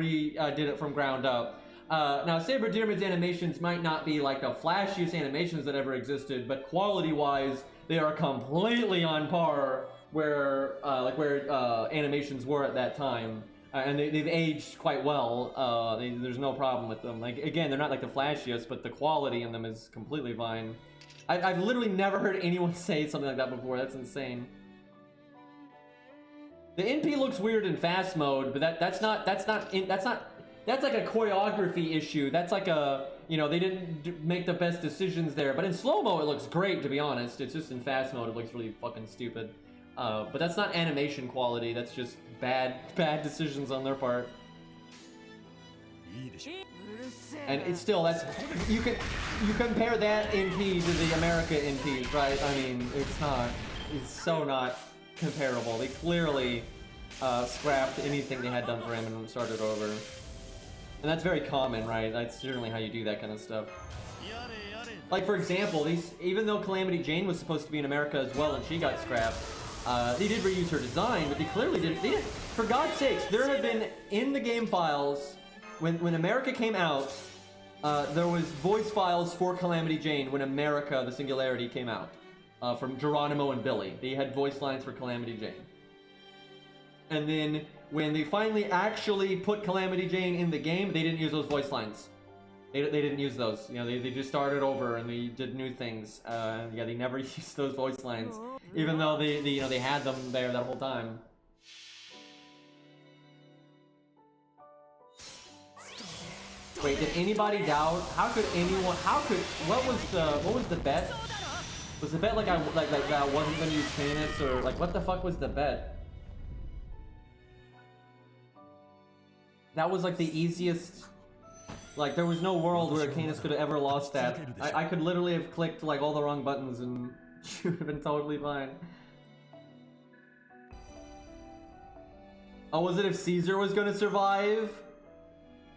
did it from ground up. Now, Saber Dyrmid's animations might not be like the flashiest animations that ever existed, but quality-wise, they are completely on par where animations were at that time. And they've aged quite well. There's no problem with them. Like, again, they're not like the flashiest, but the quality in them is completely fine. I've literally never heard anyone say something like that before. That's insane. The NP looks weird in fast mode, but that's like a choreography issue. That's like a, you know, they didn't make the best decisions there. But in slow-mo, it looks great, to be honest. It's just in fast mode, it looks really fucking stupid. But that's not animation quality. That's just bad decisions on their part. And it's still, that's, you compare that NP to the America NPs, right? I mean, it's so not comparable. They clearly scrapped anything they had done for him and started over. And that's very common, right? That's certainly how you do that kind of stuff. Like, for example, even though Calamity Jane was supposed to be in America as well and she got scrapped, they did reuse her design, but they clearly didn't. For God's sakes, there have been, in the game files, when America came out, there was voice files for Calamity Jane when America, the Singularity, came out. From Geronimo and Billy. They had voice lines for Calamity Jane. And then, when they finally actually put Calamity Jane in the game, they didn't use those voice lines. They didn't use those. You know, they just started over and they did new things. Yeah, they never used those voice lines, even though they had them there that whole time. Wait, did anybody doubt? What was the bet? Was the bet like I wasn't gonna use Canis, or like what the fuck was the bet? That was like the easiest. Like, there was no world where Canis could have ever lost that. I could literally have clicked, like, all the wrong buttons and she would have been totally fine. Oh, was it if Caesar was gonna survive?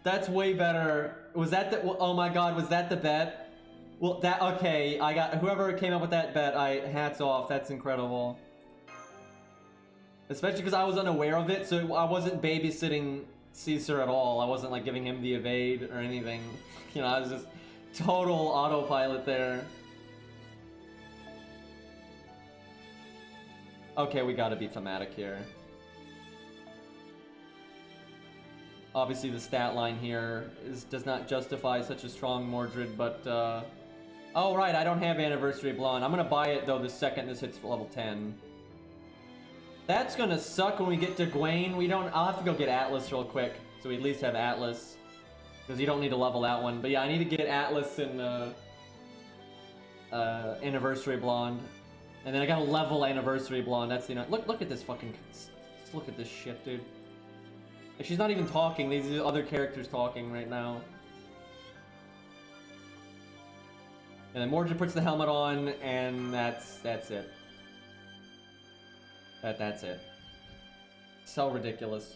That's way better. Was that the... Oh my god, was that the bet? Well, okay, I got... Whoever came up with that bet, hats off. That's incredible. Especially because I was unaware of it, so I wasn't babysitting Caesar at all. I wasn't like giving him the evade or anything. You know, I was just total autopilot there. Okay, we gotta be thematic here. Obviously the stat line here does not justify such a strong Mordred, but oh right, I don't have Anniversary Blonde. I'm gonna buy it though the second this hits level 10. That's gonna suck when we get to Gawain. I'll have to go get Atlas real quick, so we at least have Atlas. Because you don't need to level that one. But yeah, I need to get Atlas and Anniversary Blonde. And then I gotta level Anniversary Blonde. That's, you know, look at this fucking, look at this shit, dude. Like, she's not even talking, these are other characters talking right now. And then Mordred puts the helmet on, and that's it. That's it. So ridiculous.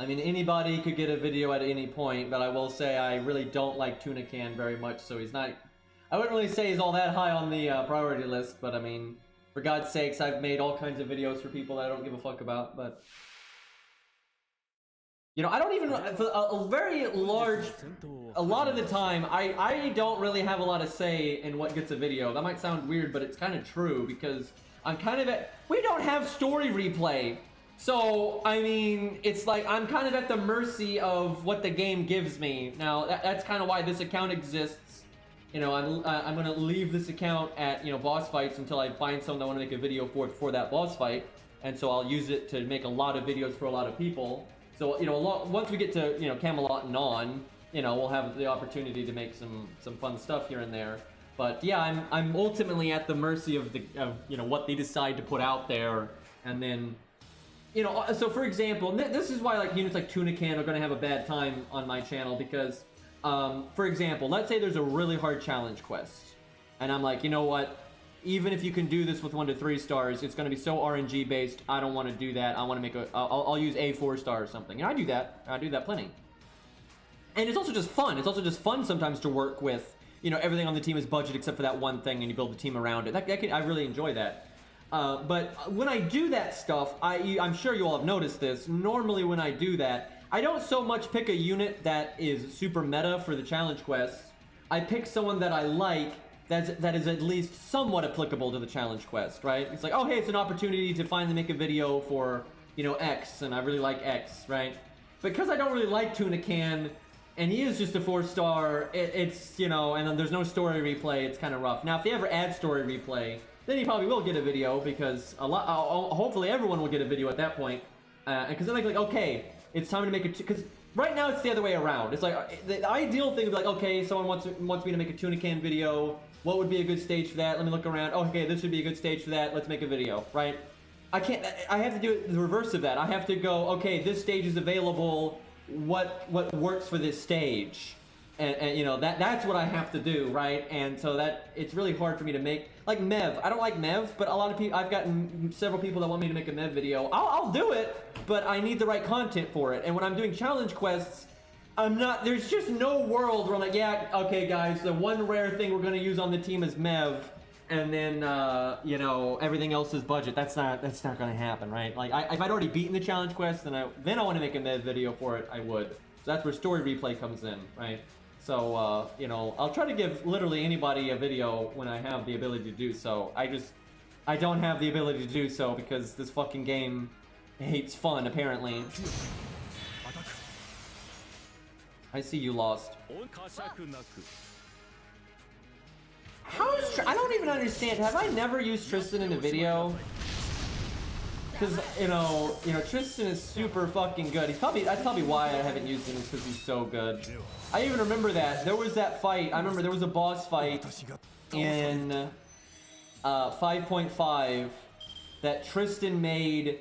I mean, anybody could get a video at any point, but I will say I really don't like Tunican very much, so he's not... I wouldn't really say he's all that high on the priority list, but I mean, for God's sakes, I've made all kinds of videos for people that I don't give a fuck about, but... You know, I don't even... For a very large... A lot of the time, I don't really have a lot of say in what gets a video. That might sound weird, but it's kind of true, because I'm kind of at... We don't have story replay. So, I mean, it's like I'm kind of at the mercy of what the game gives me. Now, that's kind of why this account exists. You know, I'm going to leave this account at, you know, boss fights until I find someone I want to make a video for that boss fight. And so I'll use it to make a lot of videos for a lot of people. So, you know, once we get to, you know, Camelot and on, you know, we'll have the opportunity to make some fun stuff here and there. But yeah, I'm ultimately at the mercy of you know, what they decide to put out there. And then, you know, so for example, this is why like units like Tunican are going to have a bad time on my channel, because for example, let's say there's a really hard challenge quest and I'm like, you know what, even if you can do this with 1 to 3 stars, it's going to be so RNG based. I don't want to do that. I want to make I'll use a 4 star or something. And I do that plenty. And it's also just fun. It's also just fun sometimes to work with, you know, everything on the team is budget except for that one thing, and you build a team around it. I really enjoy that. But when I do that stuff, I'm sure you all have noticed this. Normally when I do that, I don't so much pick a unit that is super meta for the challenge quests. I pick someone that I like that is at least somewhat applicable to the challenge quest, right? It's like, oh hey, it's an opportunity to finally make a video for, you know, X, and I really like X, right? Because I don't really like Tuna Can, and he is just a 4-star, it's, you know, and then there's no story replay, it's kind of rough. Now, if they ever add story replay, then he probably will get a video, because hopefully everyone will get a video at that point. Because then like, okay, it's time to make it, because right now it's the other way around. It's like, the ideal thing would be like, okay, someone wants me to make a Tuna Can video, what would be a good stage for that? Let me look around, oh, okay, this would be a good stage for that, let's make a video, right? I have to do the reverse of that. I have to go, okay, this stage is available, what works for this stage? And you know, that's what I have to do, right? And so that, it's really hard for me to make, like Mev. I don't like Mev, but a lot of people, I've gotten several people that want me to make a Mev video. I'll do it, but I need the right content for it. And when I'm doing challenge quests, there's just no world where I'm like, yeah, okay guys, the one rare thing we're gonna use on the team is Mev, and then, you know, everything else is budget. That's not gonna happen, right? Like, if I'd already beaten the challenge quest, then I want to make a Mev video for it, I would. So that's where story replay comes in, right? So, you know, I'll try to give literally anybody a video when I have the ability to do so. I don't have the ability to do so because this fucking game hates fun, apparently. I see you lost. I don't even understand. Have I never used Tristan in a video? Because, you know, Tristan is super fucking good. That's probably why I haven't used him, is because he's so good. I even remember that. There was that fight. I remember there was a boss fight in 5.5 that Tristan made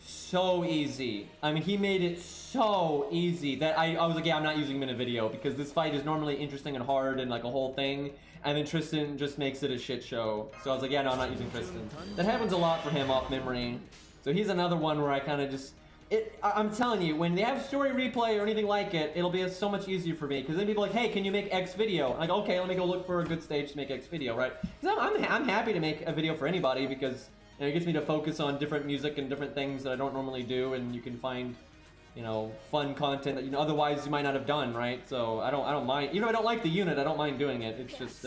so easy. I mean, he made it so easy that I was like, yeah, I'm not using him in a video, because this fight is normally interesting and hard and like a whole thing, and then Tristan just makes it a shit show. So I was like, yeah, no, I'm not using Tristan. That happens a lot for him off memory. So he's another one where I kind of just, I'm telling you, when they have story replay or anything like it, it'll be so much easier for me, because then people are like, hey, can you make X video? I'm like, okay, let me go look for a good stage to make X video, right? Because I'm happy to make a video for anybody, because, you know, it gets me to focus on different music and different things that I don't normally do, and you can find, you know, fun content that, you know, otherwise you might not have done, right? So I don't mind, even if I don't like the unit, I don't mind doing it. It's just,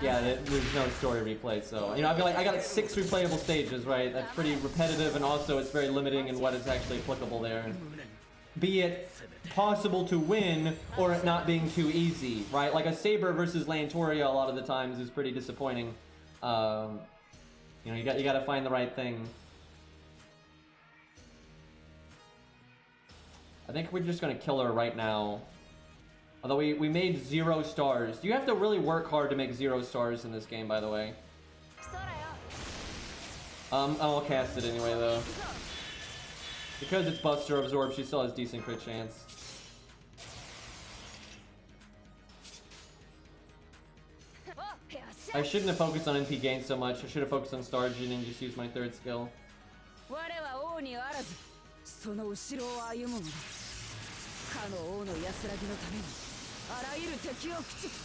yeah, there's no story replay, so, you know, I got like 6 replayable stages, right? That's pretty repetitive, and also it's very limiting in what is actually applicable there. Be it possible to win, or it not being too easy, right? Like a Saber versus Lantoria a lot of the times is pretty disappointing. You know, you gotta find the right thing. I think we're just gonna kill her right now. Although we made 0 stars. You have to really work hard to make 0 stars in this game, by the way. I'll cast it anyway, though. Because it's Buster Absorb, she still has decent crit chance. I shouldn't have focused on NP gain so much. I should have focused on Star Gen and just used my 3rd skill.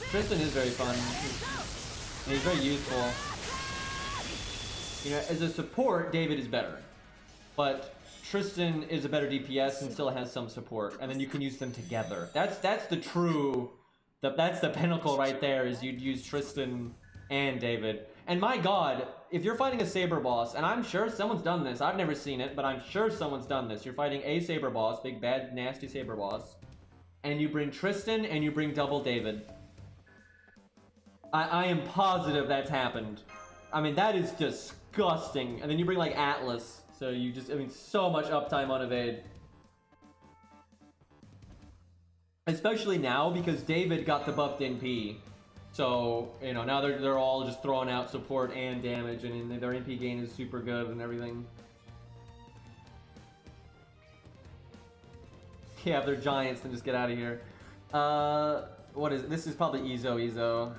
Tristan is very fun. And he's very useful. You know, as a support, David is better. But Tristan is a better DPS and still has some support. And then you can use them together. That's the true... That's the pinnacle right there, is you'd use Tristan and David. And my god, if you're fighting a Saber boss, and I'm sure someone's done this, I've never seen it, but I'm sure someone's done this. You're fighting a Saber boss, big bad nasty Saber boss, and you bring Tristan and you bring double David. I am positive that's happened. I mean, that is disgusting. And then you bring like Atlas, so you just, I mean, so much uptime on evade. Especially now, because David got the buffed NP. So, you know, now they're all just throwing out support and damage, and their NP gain is super good and everything. Yeah, they're giants, then just get out of here. What is it? This is probably Ezo.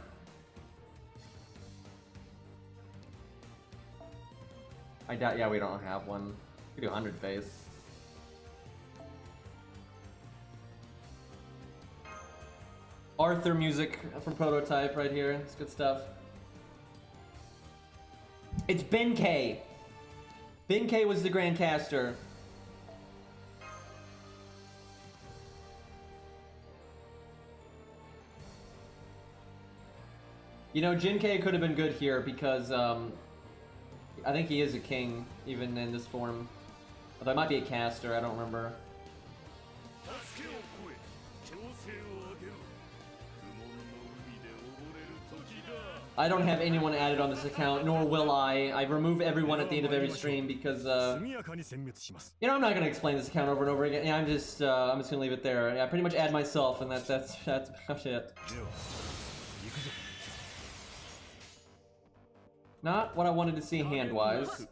I doubt, yeah, we don't have one. We do 100 phase. Arthur music from Prototype right here. It's good stuff. It's Ben K. Ben K was the Grandcaster. You know, Jin K could have been good here because I think he is a king, even in this form. Although it might be a caster, I don't remember. I don't have anyone added on this account, nor will I. I remove everyone at the end of every stream because, you know, I'm not gonna explain this account over and over again. Yeah, I'm just gonna leave it there. Yeah, I pretty much add myself, and that's it. Not what I wanted to see hand-wise.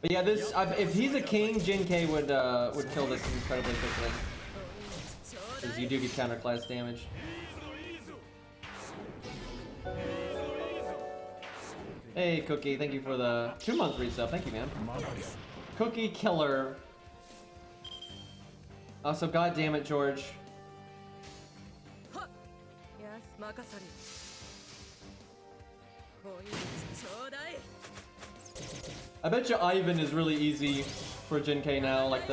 But yeah, this if he's a king, Jin K would kill this incredibly quickly, because you do get counterclass damage. Hey Cookie, thank you for the 2-month resub. Thank you, man. Cookie Killer. Also, god damn it, George. I bet you Ivan is really easy for Jin K now, like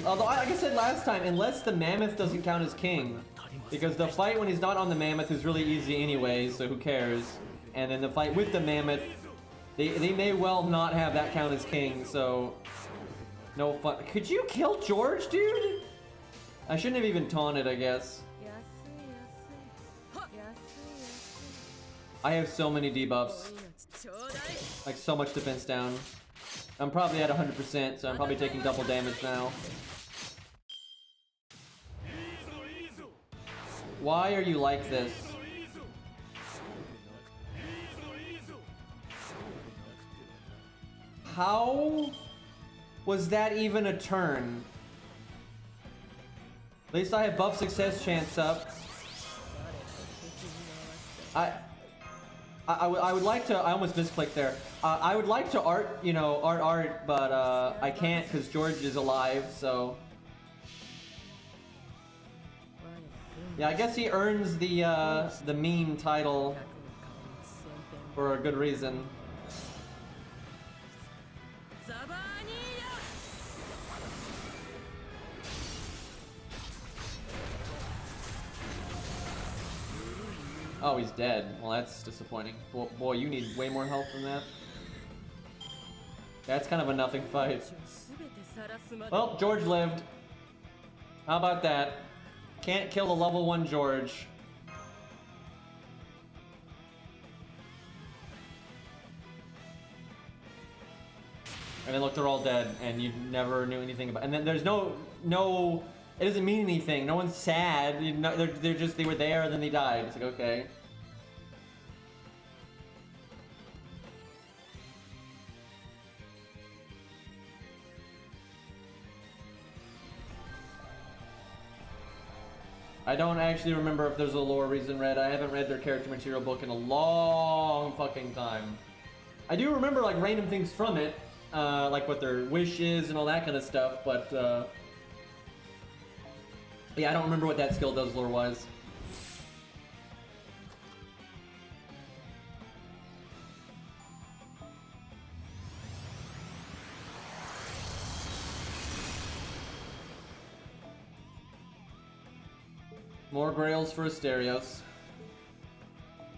although like I said last time, unless the mammoth doesn't count as king, because the fight when he's not on the mammoth is really easy anyway, so who cares? And then the fight with the mammoth, they may well not have that count as king, so no fun. Could you kill George, dude? I shouldn't have even taunted, I guess. I have so many debuffs. Like, so much defense down. I'm probably at 100%, so I'm probably taking double damage now. Why are you like this? How was that even a turn? At least I have buff success chance up. I would like to. I almost misclicked there. I would like to art, you know, art, but I can't because George is alive. So yeah, I guess he earns the meme title for a good reason. Oh, he's dead. Well, that's disappointing. Boy, you need way more health than that. That's kind of a nothing fight. Well, George lived. How about that? Can't kill the level 1 George. And then look, they're all dead, and you never knew anything about. And then there's no. It doesn't mean anything. No one's sad. They were there, and then they died. It's like, okay. I don't actually remember if there's a lore reason read. I haven't read their character material book in a long fucking time. I do remember like random things from it, like what their wish is and all that kind of stuff, but yeah, I don't remember what that skill does lore-wise. More grails for Asterios.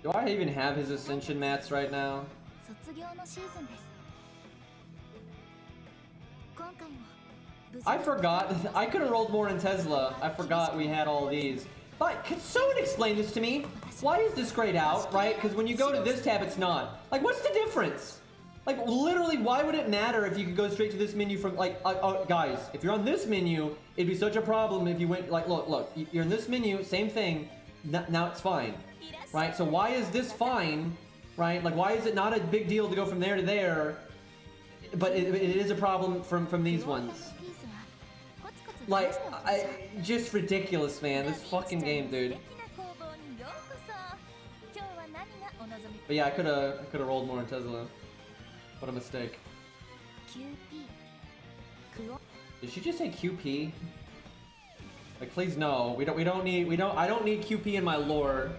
Do I even have his ascension mats right now? I forgot. I could have rolled more in Tesla. I forgot we had all these. But could someone explain this to me? Why is this grayed out, right? Because when you go to this tab, it's not. Like, what's the difference? Like, literally, why would it matter if you could go straight to this menu from, like, guys, if you're on this menu, it'd be such a problem if you went, like, look, you're in this menu, same thing, now it's fine, right? So why is this fine, right? Like, why is it not a big deal to go from there to there, but it is a problem from these ones? Like, just ridiculous, man, this fucking game, dude. But yeah, I could've rolled more in Tesla. What a mistake. Did she just say QP? Like, please no. I don't need QP in my lore.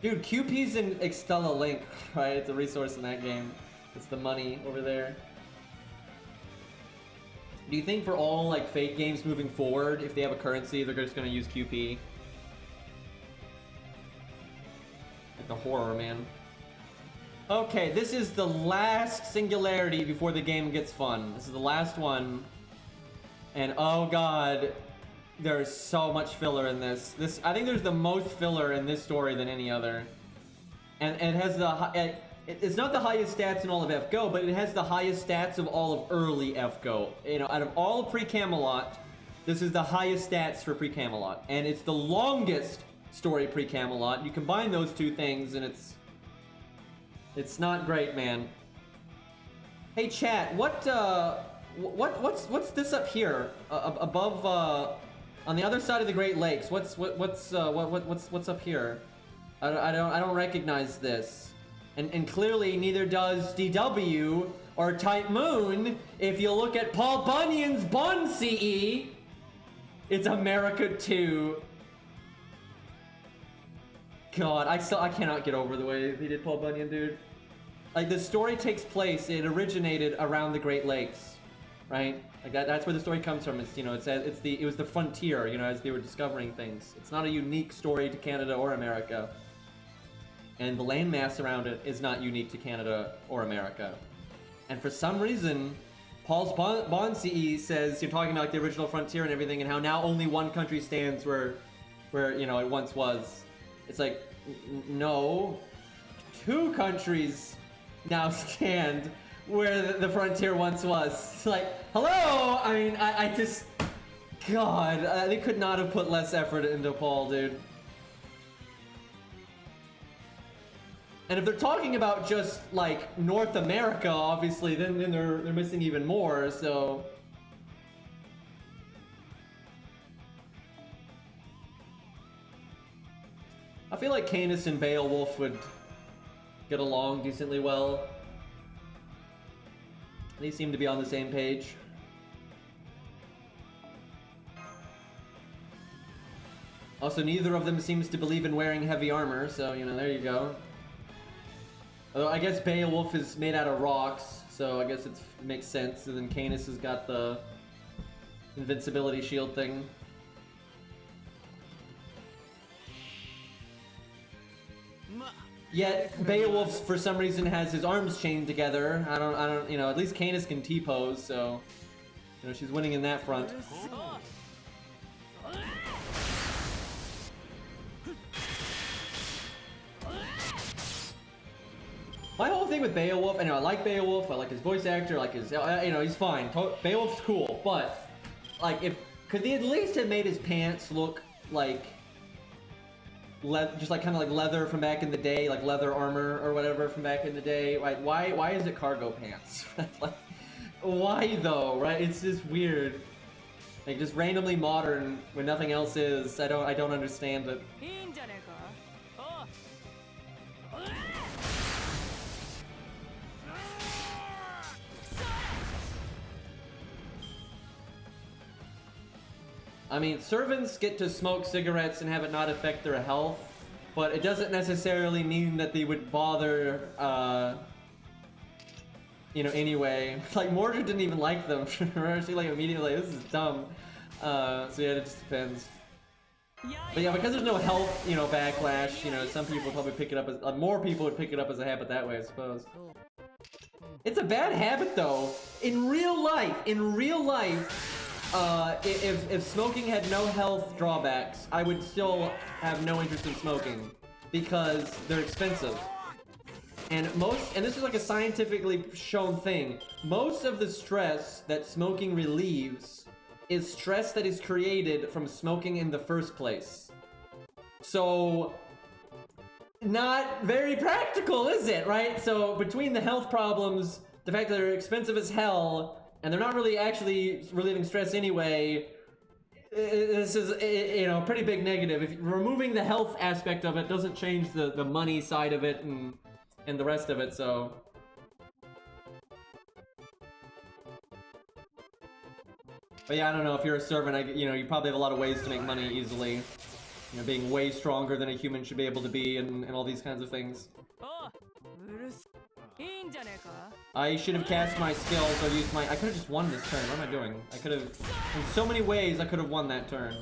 Dude, QP's in Extella Link, right? It's a resource in that game. It's the money over there. Do you think for all like Fate games moving forward, if they have a currency, they're just gonna use QP? Like the horror, man. Okay, this is the last singularity before the game gets fun. This is the last one. And oh god, there's so much filler in this. I think there's the most filler in this story than any other. And it has it's not the highest stats in all of FGO, but it has the highest stats of all of early FGO. You know, out of all of pre-Camelot, this is the highest stats for pre-Camelot. And it's the longest story pre-Camelot. You combine those two things and it's not great, man. Hey chat, what's this up here? Above on the other side of the Great Lakes. What's up here? I don't recognize this. And clearly neither does DW or Type Moon. If you look at Paul Bunyan's Bond CE, it's America 2. God, I cannot get over the way he did Paul Bunyan, dude. Like, the story takes place, it originated around the Great Lakes, right? Like that's where the story comes from. It's, you know, it was the frontier, you know, as they were discovering things. It's not a unique story to Canada or America. And the landmass around it is not unique to Canada or America. And for some reason, Paul's Bond CE says, you're talking about like the original frontier and everything, and how now only one country stands where you know, it once was. It's like, no, two countries now stand where the frontier once was. It's like, hello! I mean, I just, God, they could not have put less effort into Paul, dude. And if they're talking about just like North America, obviously, then they're missing even more. So I feel like Canis and Beowulf would get along decently well. They seem to be on the same page. Also, neither of them seems to believe in wearing heavy armor, so, you know, there you go. Although I guess Beowulf is made out of rocks, so I guess it makes sense. And then Canis has got the invincibility shield thing. Yet Beowulf, for some reason, has his arms chained together. I don't, you know, at least Canis can T-pose, so, you know, she's winning in that front. My whole thing with Beowulf, I know I like Beowulf, I like his voice actor, I like his, you know, he's fine. Beowulf's cool, but, like, could they at least have made his pants look like, just like kind of like leather from back in the day, like leather armor or whatever from back in the day? Like, why is it cargo pants? Like, why though, right? It's just weird. Like, just randomly modern when nothing else is. I don't understand it. I mean, servants get to smoke cigarettes and have it not affect their health, but it doesn't necessarily mean that they would bother, you know, anyway. Like, Mordred didn't even like them. She, like, immediately, like, this is dumb. So yeah, it just depends. But yeah, because there's no health, you know, backlash, you know, some people probably pick it up as, more people would pick it up as a habit that way, I suppose. It's a bad habit, though. In real life, if smoking had no health drawbacks, I would still have no interest in smoking because they're expensive. And this is like a scientifically shown thing, most of the stress that smoking relieves is stress that is created from smoking in the first place. So, not very practical, is it, right? So, between the health problems, the fact that they're expensive as hell, and they're not really actually relieving stress anyway, this is, you know, a pretty big negative. If removing the health aspect of it doesn't change the money side of it and the rest of it, so. But yeah, I don't know, if you're a servant, you probably have a lot of ways to make money easily. You know, being way stronger than a human should be able to be, and all these kinds of things. I should have cast my skills or used my... I could have just won this turn. What am I doing? I could have... In so many ways, I could have won that turn.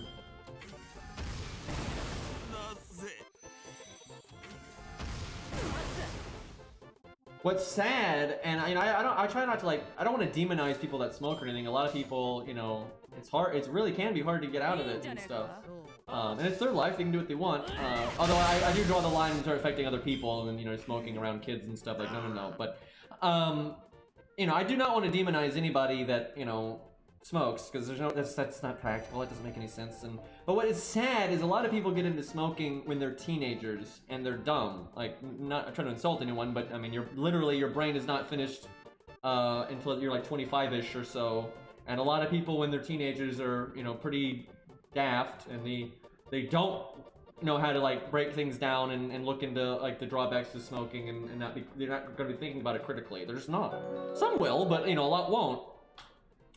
What's sad, and I try not to, like, I don't want to demonize people that smoke or anything. A lot of people, you know, it's hard, it really can be hard to get out of it and stuff. And it's their life, they can do what they want. Although I do draw the line and start affecting other people and, you know, smoking around kids and stuff, like, no. But, you know, I do not want to demonize anybody that, you know, smokes, because there's no, that's not practical, it doesn't make any sense. But what is sad is a lot of people get into smoking when they're teenagers and they're dumb. Like, not trying to insult anyone, but I mean, your brain is not finished until you're like 25-ish or so. And a lot of people when they're teenagers are, you know, pretty daft, and they don't know how to like break things down and look into like the drawbacks to smoking, and they're not going to be thinking about it critically. They're just not. Some will, but you know, a lot won't.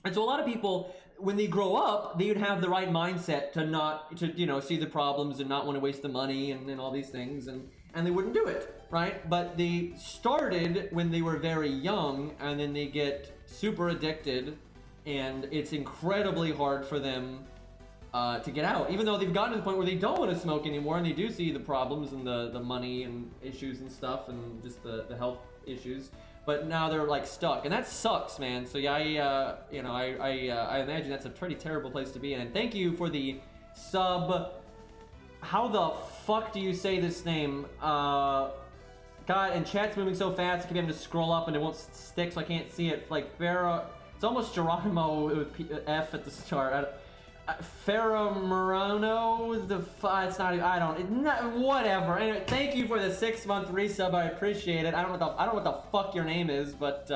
And so a lot of people, when they grow up, they would have the right mindset to you know, see the problems and not want to waste the money and all these things, and they wouldn't do it, right? But they started when they were very young, and then they get super addicted, and it's incredibly hard for them to get out, even though they've gotten to the point where they don't want to smoke anymore, and they do see the problems and the money and issues and stuff, and just the health issues. But now they're like stuck, and that sucks, man. So yeah, you know, I imagine that's a pretty terrible place to be in. And thank you for the sub. How the fuck do you say this name? God, and chat's moving so fast, I keep having to scroll up and it won't stick, so I can't see it. Like Farah, it's almost Geronimo with F at the start. Farah Morano, it's not, whatever. Anyway, thank you for the 6-month resub, I appreciate it. I don't know what the fuck your name is, but,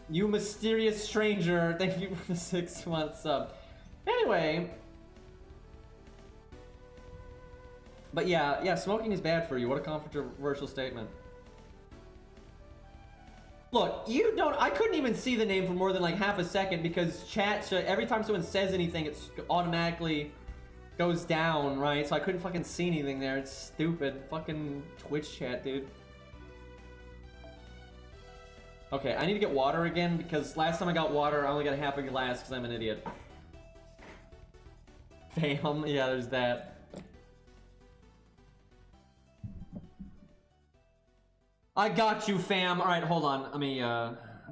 you mysterious stranger, thank you for the 6-month sub. Anyway. But yeah, smoking is bad for you. What a controversial statement. Look, I couldn't even see the name for more than like half a second because chat, every time someone says anything, it automatically goes down, right? So I couldn't fucking see anything there. It's stupid. Fucking Twitch chat, dude. Okay, I need to get water again because last time I got water, I only got half a glass because I'm an idiot. Fam, yeah, there's that. I got you, fam. All right, hold on. Let me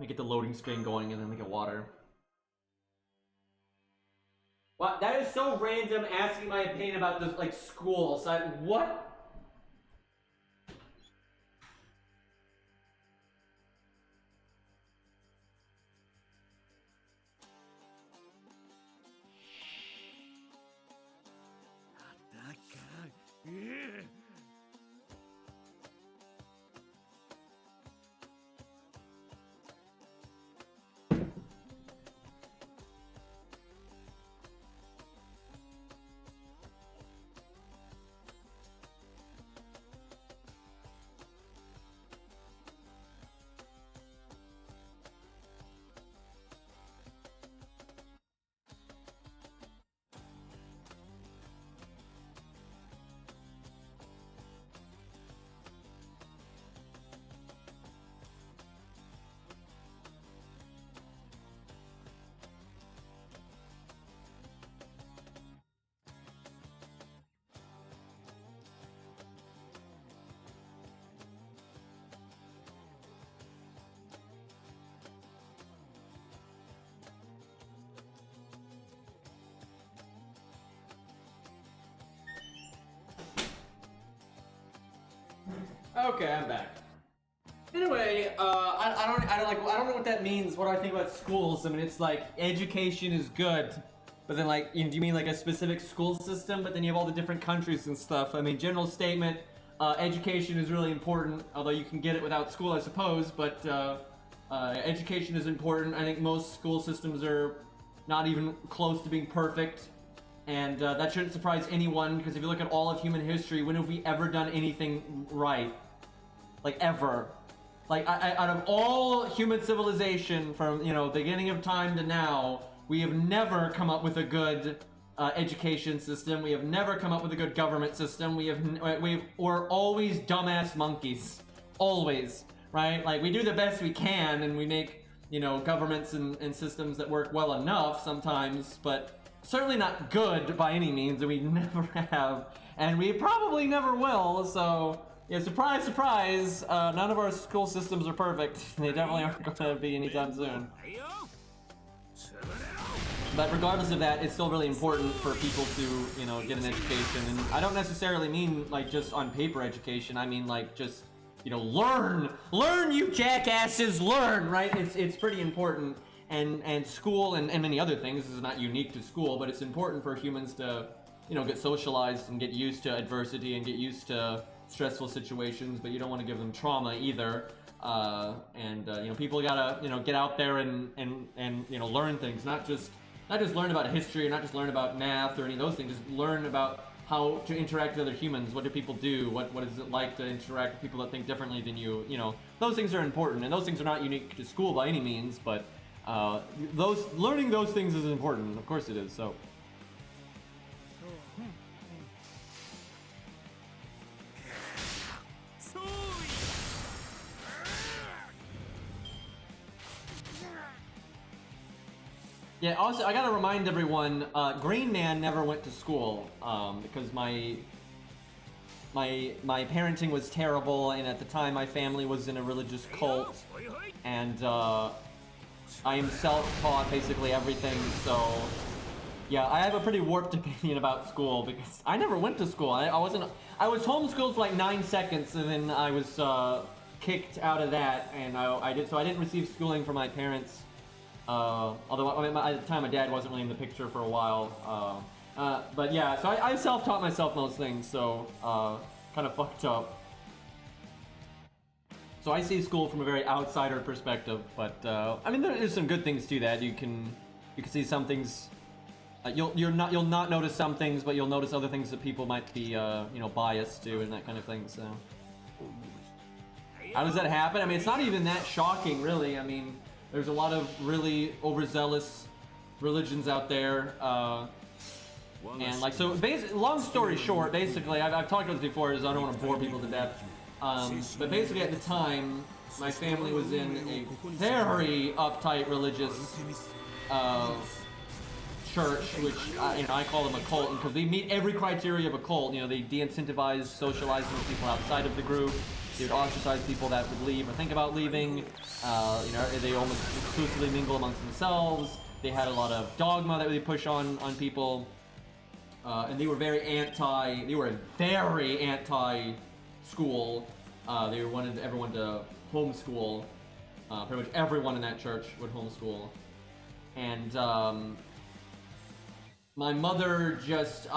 get the loading screen going and then we get water. Wow, that is so random asking my opinion about this, like, school. So what? Okay, I'm back. Anyway, I don't know what that means. What do I think about schools? I mean, it's like education is good, but then like, do you mean like a specific school system? But then you have all the different countries and stuff. I mean, general statement, education is really important. Although you can get it without school, I suppose. But education is important. I think most school systems are not even close to being perfect. And that shouldn't surprise anyone, because if you look at all of human history, when have we ever done anything right? Like, ever. Like, out of all human civilization from, you know, beginning of time to now, we have never come up with a good education system. We have never come up with a good government system. We're always dumbass monkeys. Always, right? Like, we do the best we can, and we make, you know, governments and systems that work well enough sometimes, but certainly not good by any means, and we never have, and we probably never will, so... Yeah, surprise, surprise, none of our school systems are perfect. They definitely aren't going to be anytime soon. But regardless of that, it's still really important for people to, you know, get an education. And I don't necessarily mean, like, just on paper education. I mean, like, just, you know, learn! Learn, you jackasses! Learn, right? It's pretty important. And school and many other things, this is not unique to school, but it's important for humans to, you know, get socialized and get used to adversity and get used to stressful situations, but you don't want to give them trauma either. You know, people gotta, you know, get out there and you know, learn things, not just learn about history or not just learn about math or any of those things. Just learn about how to interact with other humans. What do people do? What is it like to interact with people that think differently than you? You know, those things are important, and those things are not unique to school by any means, but learning those things is important. Of course it is. So. Yeah, also, I gotta remind everyone, Green Man never went to school, because my parenting was terrible, and at the time my family was in a religious cult, and I am self-taught basically everything, so yeah, I have a pretty warped opinion about school, because I never went to school. I was homeschooled for like 9 seconds, and then I was kicked out of that, and I didn't receive schooling from my parents. Although at the time my dad wasn't really in the picture for a while. But yeah, so I self-taught myself most things, so kind of fucked up. So I see school from a very outsider perspective, but I mean there's some good things to that. You can see some things. You'll not notice some things, but you'll notice other things that people might be you know, biased to and that kind of thing. So how does that happen? I mean, it's not even that shocking, really. I mean, there's a lot of really overzealous religions out there, and like, so long story short, basically, I've talked about this before, is I don't want to bore people to death, but basically at the time, my family was in a very uptight religious church, which you know, I call them a cult, because they meet every criteria of a cult. You know, they de-incentivize socializing with people outside of the group. They would ostracize people that would leave or think about leaving. You know, they almost exclusively mingle amongst themselves. They had a lot of dogma that they push on people, and they were very anti. They were very anti-school. They wanted everyone to homeschool. Pretty much everyone in that church would homeschool, and my mother just,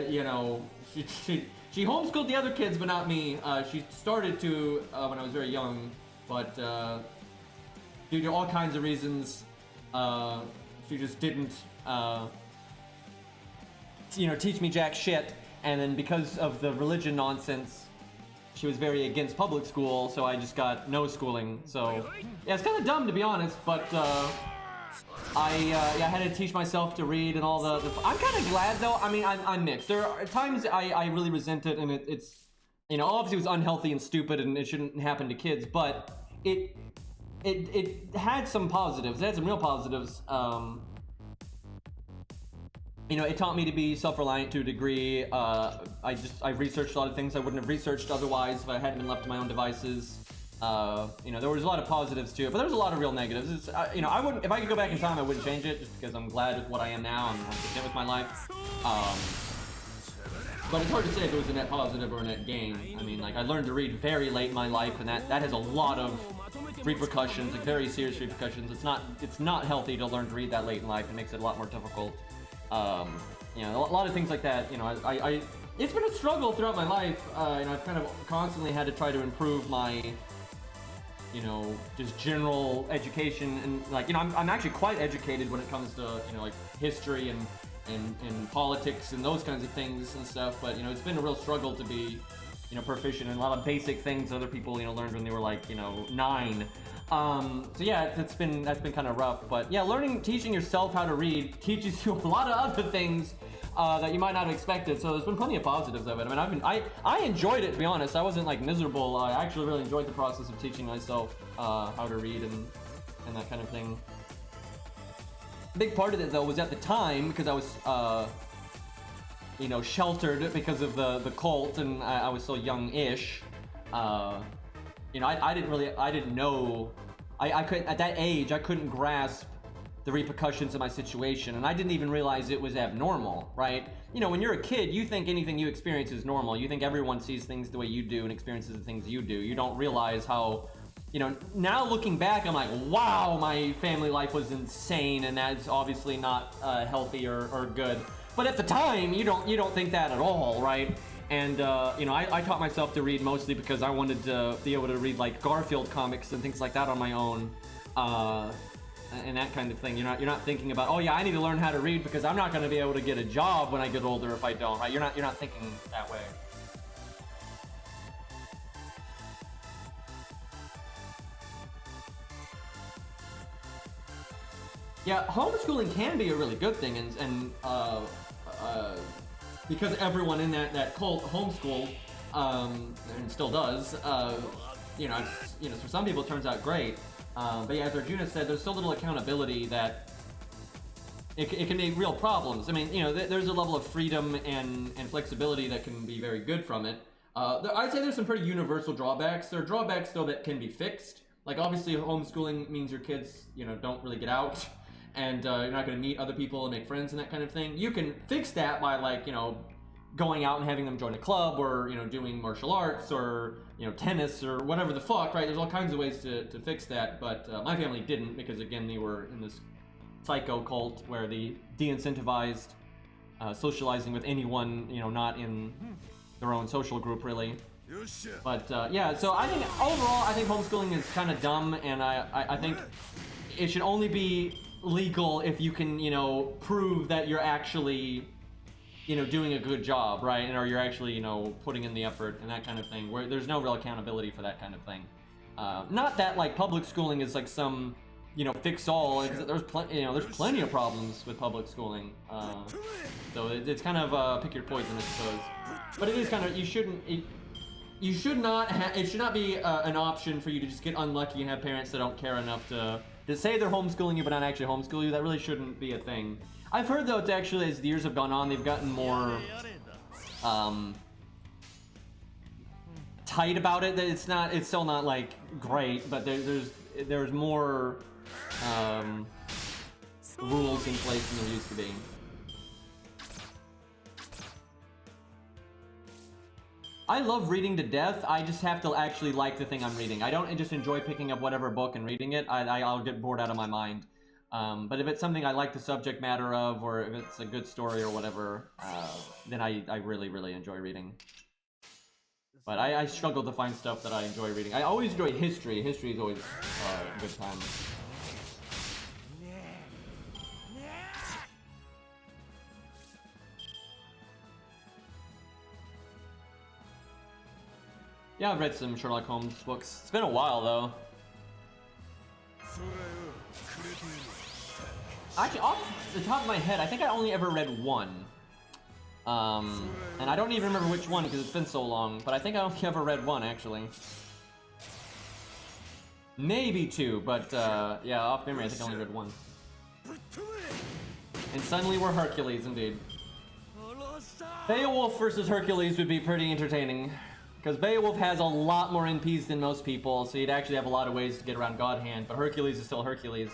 you know, she homeschooled the other kids, but not me. She started to when I was very young, but due to all kinds of reasons, she just didn't, you know, teach me jack shit. And then because of the religion nonsense, she was very against public school, so I just got no schooling. So yeah, it's kind of dumb to be honest, but I had to teach myself to read and all the I'm kind of glad though. I mean, I'm mixed. There are times I really resent it, and it's, you know, obviously it was unhealthy and stupid, and it shouldn't happen to kids. But it had some positives. It had some real positives. You know, it taught me to be self-reliant to a degree. I researched a lot of things I wouldn't have researched otherwise if I hadn't been left to my own devices. You know, there was a lot of positives to it, but there was a lot of real negatives. It's, you know, I wouldn't, if I could go back in time, I wouldn't change it, just because I'm glad with what I am now. I'm content with my life. But it's hard to say if it was a net positive or a net gain. I mean, like, I learned to read very late in my life, and that has a lot of repercussions, like very serious repercussions. It's not healthy to learn to read that late in life. It makes it a lot more difficult. You know, a lot of things like that. You know, it's been a struggle throughout my life. You know, I've kind of constantly had to try to improve my, you know, just general education, and like, you know, I'm actually quite educated when it comes to, you know, like history and politics and those kinds of things and stuff. But you know, it's been a real struggle to be you know, proficient in a lot of basic things other people, you know, learned when they were like, you know, 9. So yeah, that's been kind of rough. But yeah, teaching yourself how to read teaches you a lot of other things that you might not have expected. So there's been plenty of positives of it. I mean, I enjoyed it, to be honest. I wasn't like miserable. I actually really enjoyed the process of teaching myself how to read and that kind of thing. A big part of it though was at the time, because I was you know, sheltered because of the cult, and I was so young-ish. You know, I didn't know. I couldn't, at that age, I couldn't grasp the repercussions of my situation, and I didn't even realize it was abnormal, right? You know, when you're a kid, you think anything you experience is normal. You think everyone sees things the way you do and experiences the things you do. You don't realize how, you know, now looking back, I'm like, wow, my family life was insane, and that's obviously not healthy or good. But at the time, you don't think that at all, right? And you know, I taught myself to read mostly because I wanted to be able to read like Garfield comics and things like that on my own, and that kind of thing. You're not thinking about, oh yeah, I need to learn how to read because I'm not going to be able to get a job when I get older if I don't, right? You're not thinking that way. Yeah, homeschooling can be a really good thing, and because everyone in that cult homeschooled, and still does, you know, for some people it turns out great. But yeah, as Arjuna said, there's so little accountability that it can make real problems. I mean, you know, there's a level of freedom and flexibility that can be very good from it. I'd say there's some pretty universal drawbacks. There are drawbacks though that can be fixed. Like obviously homeschooling means your kids, you know, don't really get out. And you're not going to meet other people and make friends and that kind of thing. You can fix that by, like, you know, going out and having them join a club, or, you know, doing martial arts, or, you know, tennis, or whatever the fuck, right? There's all kinds of ways to fix that, but my family didn't, because again, they were in this psycho cult where they de-incentivized socializing with anyone, you know, not in their own social group, really. But yeah, so I think overall, I think homeschooling is kind of dumb, and I think it should only be legal if you can, you know, prove that you're actually, you know, doing a good job, right? And or you're actually, you know, putting in the effort and that kind of thing, where there's no real accountability for that kind of thing. Not that like public schooling is like some, you know, fix all. There's plenty of problems with public schooling. So it's kind of pick your poison, I suppose. But it is kind of, it should not be an option for you to just get unlucky and have parents that don't care enough to say they're homeschooling you but not actually homeschool you. That really shouldn't be a thing. I've heard though, it's actually, as the years have gone on, they've gotten more tight about it. That it's still not like great, but there's more rules in place than there used to be. I love reading to death. I just have to actually like the thing I'm reading. I don't just enjoy picking up whatever book and reading it. I'll get bored out of my mind. But if it's something I like the subject matter of, or if it's a good story or whatever, then I really, really enjoy reading. But I struggle to find stuff that I enjoy reading. I always enjoy history. History is always a good time. Yeah, I've read some Sherlock Holmes books. It's been a while, though. Actually, off the top of my head, I think I only ever read one. And I don't even remember which one because it's been so long, but I think I only ever read one, actually. Maybe two, but yeah, off memory, I think I only read one. And suddenly we're Hercules, indeed. Beowulf versus Hercules would be pretty entertaining. Because Beowulf has a lot more NPs than most people, so you'd actually have a lot of ways to get around God Hand, but Hercules is still Hercules.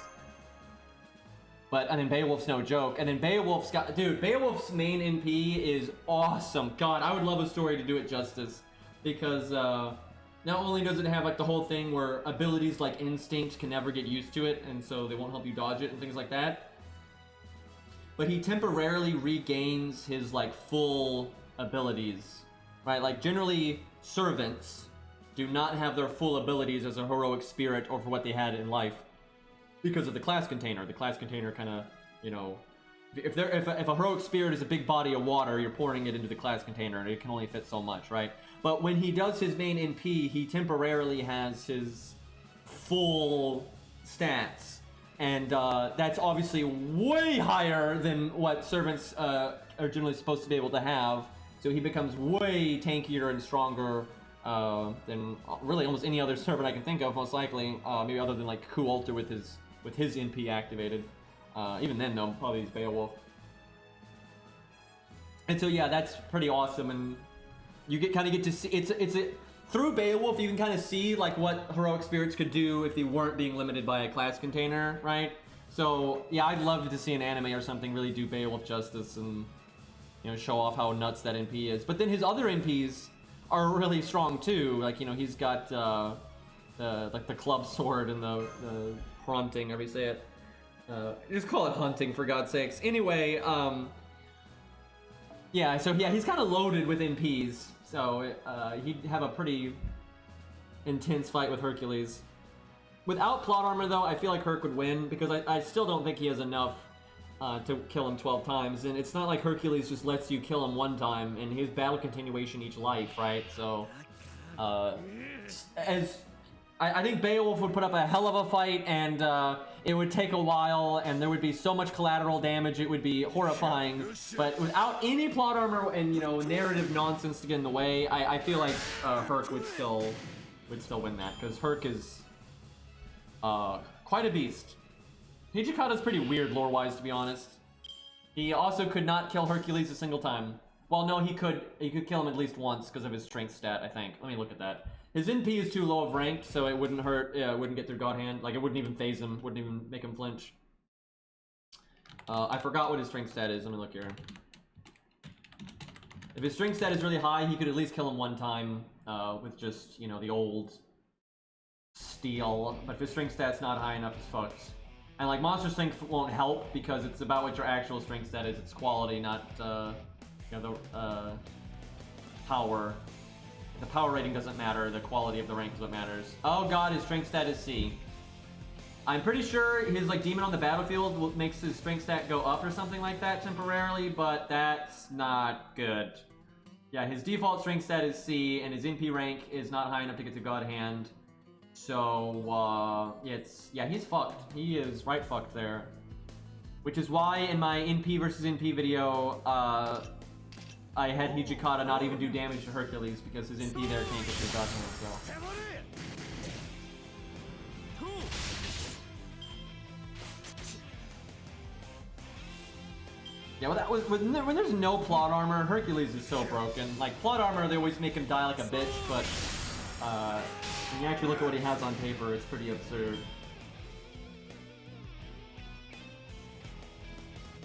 But, and then Beowulf's no joke. And then Beowulf's got, dude, Beowulf's main NP is awesome. God, I would love a story to do it justice. Because, not only does it have, like, the whole thing where abilities like Instinct can never get used to it, and so they won't help you dodge it and things like that. But he temporarily regains his, like, full abilities. Right, like, generally, servants do not have their full abilities as a heroic spirit or for what they had in life because of the class container. The class container kind of, you know, if a heroic spirit is a big body of water, you're pouring it into the class container, and it can only fit so much, right? But when he does his main NP, he temporarily has his full stats, and that's obviously way higher than what servants are generally supposed to be able to have. So he becomes way tankier and stronger than really almost any other servant I can think of, most likely. Maybe other than like Ku-Ulta with his NP activated. Even then, though, probably he's Beowulf. And so yeah, that's pretty awesome, and you kind of get to see through Beowulf you can kind of see like what heroic spirits could do if they weren't being limited by a class container, right? So yeah, I'd love to see an anime or something really do Beowulf justice and show off how nuts that NP is. But then his other NPs are really strong too. Like he's got the club sword and the hunting, however you say it. Just call it hunting for God's sakes. Anyway, yeah, so yeah, he's kind of loaded with NPs, so he'd have a pretty intense fight with Hercules. Without plot armor, though, I feel like Herc would win, because I still don't think he has enough to kill him 12 times, and it's not like Hercules just lets you kill him one time, and his battle continuation each life, right? So, I think Beowulf would put up a hell of a fight, and it would take a while, and there would be so much collateral damage, it would be horrifying. But without any plot armor and narrative nonsense to get in the way, I feel like Herc would still win that, because Herc is quite a beast. Hijikata's pretty weird lore-wise, to be honest. He also could not kill Hercules a single time. Well, no, he could kill him at least once because of his strength stat, I think. Let me look at that. His NP is too low of ranked, so it wouldn't hurt. Yeah, it wouldn't get through God Hand. Like, it wouldn't even phase him. Wouldn't even make him flinch. I forgot what his strength stat is. Let me look here. If his strength stat is really high, he could at least kill him one time with just, the old steel. But if his strength stat's not high enough, it's fucked. And, like, monster strength won't help because it's about what your actual strength stat is. It's quality, not, the power. The power rating doesn't matter, the quality of the rank is what matters. Oh god, his strength stat is C. I'm pretty sure his demon on the battlefield makes his strength stat go up or something like that temporarily, but that's not good. Yeah, his default strength stat is C, and his NP rank is not high enough to get to God Hand. So, he's fucked. He is right fucked there. Which is why in my NP versus NP video, I had Hijikata not even do damage to Hercules because his NP there can't get to God Hand, so. Yeah, well, when there's no plot armor, Hercules is so broken. Like, plot armor, they always make him die like a bitch, but when you actually look at what he has on paper, it's pretty absurd.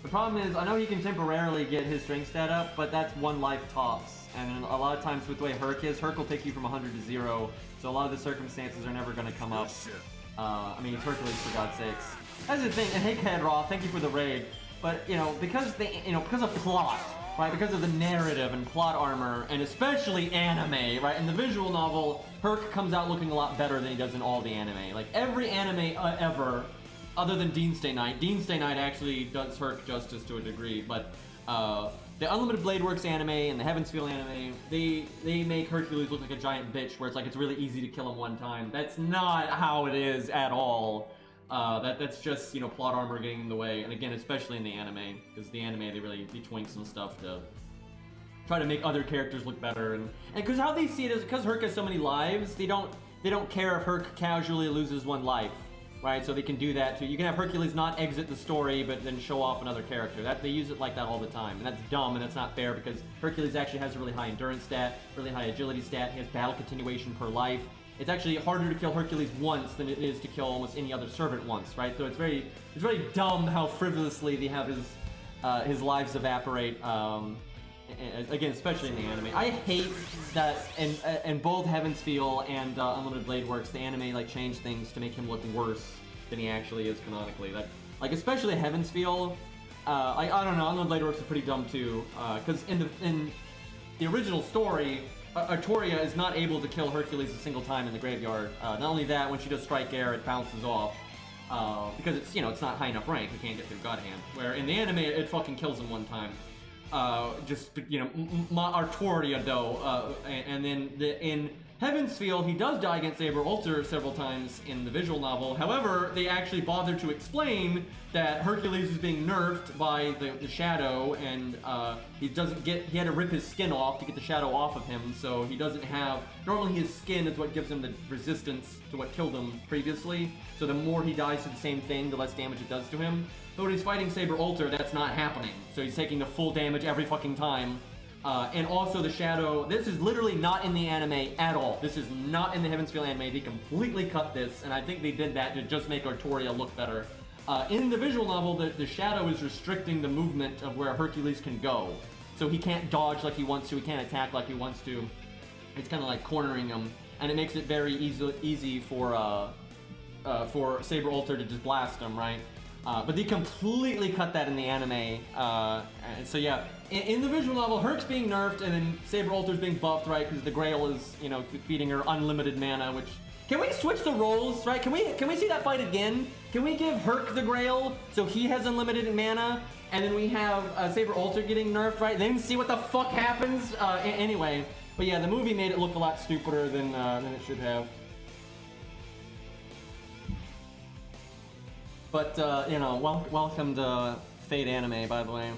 The problem is, I know he can temporarily get his strength stat up, but that's one life tops. And a lot of times with the way Herc is, Herc will take you from 100 to 0, so a lot of the circumstances are never going to come up. I mean, it's Hercules, for God's sakes. That's the thing, and hey, Cadraw, thank you for the raid. But, because because of plot, right, because of the narrative and plot armor, and especially anime, right, in the visual novel, Herc comes out looking a lot better than he does in all the anime. Like, every anime ever, other than Deansday Knight. Deansday Knight actually does Herc justice to a degree, but the Unlimited Blade Works anime and the Heaven's Feel anime, they make Hercules look like a giant bitch, where it's really easy to kill him one time. That's not how it is at all. That's just, plot armor getting in the way, and again, especially in the anime, because the anime, they really twink some stuff to try to make other characters look better, and because how they see it is, because Herc has so many lives, they don't care if Herc casually loses one life, right? So they can do that too. You can have Hercules not exit the story, but then show off another character. They use it like that all the time, and that's dumb, and that's not fair, because Hercules actually has a really high endurance stat, really high agility stat, he has battle continuation per life. It's actually harder to kill Hercules once than it is to kill almost any other servant once, right? So it's very dumb how frivolously they have his lives evaporate. Again, especially in the anime. I hate that in both Heaven's Feel and Unlimited Blade Works, the anime changed things to make him look worse than he actually is canonically. Especially Heaven's Feel. I don't know. Unlimited Blade Works is pretty dumb too, because in the original story, Artoria is not able to kill Hercules a single time in the graveyard. Not only that, when she does Strike Air, it bounces off. because it's, you know, it's not high enough rank, it can't get through God Hand. Where in the anime, it fucking kills him one time. Just, you know, Artoria though, and then in Heaven's Field, he does die against Saber Ulter several times in the visual novel. However, they actually bothered to explain that Hercules is being nerfed by the shadow, and he had to rip his skin off to get the shadow off of him, so he doesn't have, normally his skin is what gives him the resistance to what killed him previously, so the more he dies to the same thing, the less damage it does to him. But when he's fighting Saber Ulter, that's not happening, so he's taking the full damage every fucking time. And also the shadow, this is literally not in the anime at all. This is not in the Heaven's Field anime. They completely cut this, and I think they did that to just make Artoria look better. In the visual novel, the shadow is restricting the movement of where Hercules can go. So he can't dodge like he wants to, he can't attack like he wants to. It's kind of like cornering him, and it makes it very easy for Saber Ulter to just blast him, right? But they completely cut that in the anime, and so yeah, in the visual novel, Herc's being nerfed, and then Saber Ulter's being buffed, right? Because the Grail is, you know, feeding her unlimited mana. Which, can we switch the roles, right? Can we see that fight again? Can we give Herc the Grail so he has unlimited mana, and then we have Saber Ulter getting nerfed, right? Then see what the fuck happens. Anyway, but yeah, the movie made it look a lot stupider than it should have. But, you know, welcome to Fate Anime, by the way.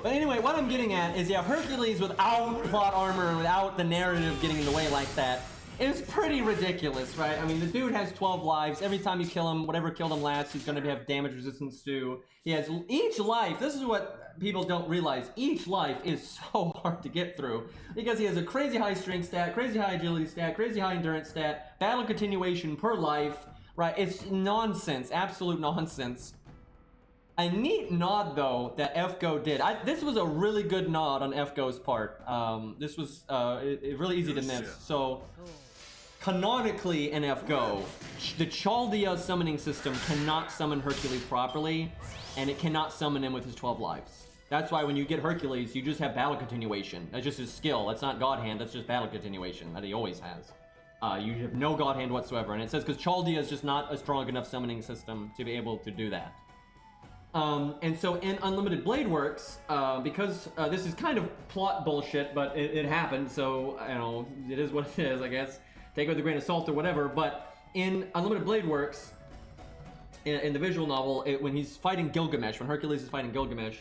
But anyway, what I'm getting at is, yeah, Hercules without plot armor and without the narrative getting in the way like that is pretty ridiculous, right? I mean, the dude has 12 lives. Every time you kill him, whatever killed him last, he's going to have damage resistance to. He has each life. This is what people don't realize. Each life is so hard to get through because he has a crazy high strength stat, crazy high agility stat, crazy high endurance stat, battle continuation per life. Right, it's nonsense, absolute nonsense. A neat nod, though, that FGO did. This was a really good nod on FGO's part. This was really easy to miss. So, canonically in FGO, the Chaldea summoning system cannot summon Hercules properly, and it cannot summon him with his 12 lives. That's why when you get Hercules, you just have battle continuation. That's just his skill. That's not God Hand, that's just battle continuation that he always has. You have no God Hand whatsoever, and it says because Chaldea is just not a strong enough summoning system to be able to do that. And so in Unlimited Blade Works, because this is kind of plot bullshit, but it happened, so, you know, it is what it is, I guess. Take it with a grain of salt or whatever, but in Unlimited Blade Works, in the visual novel, when he's fighting Gilgamesh, when Hercules is fighting Gilgamesh,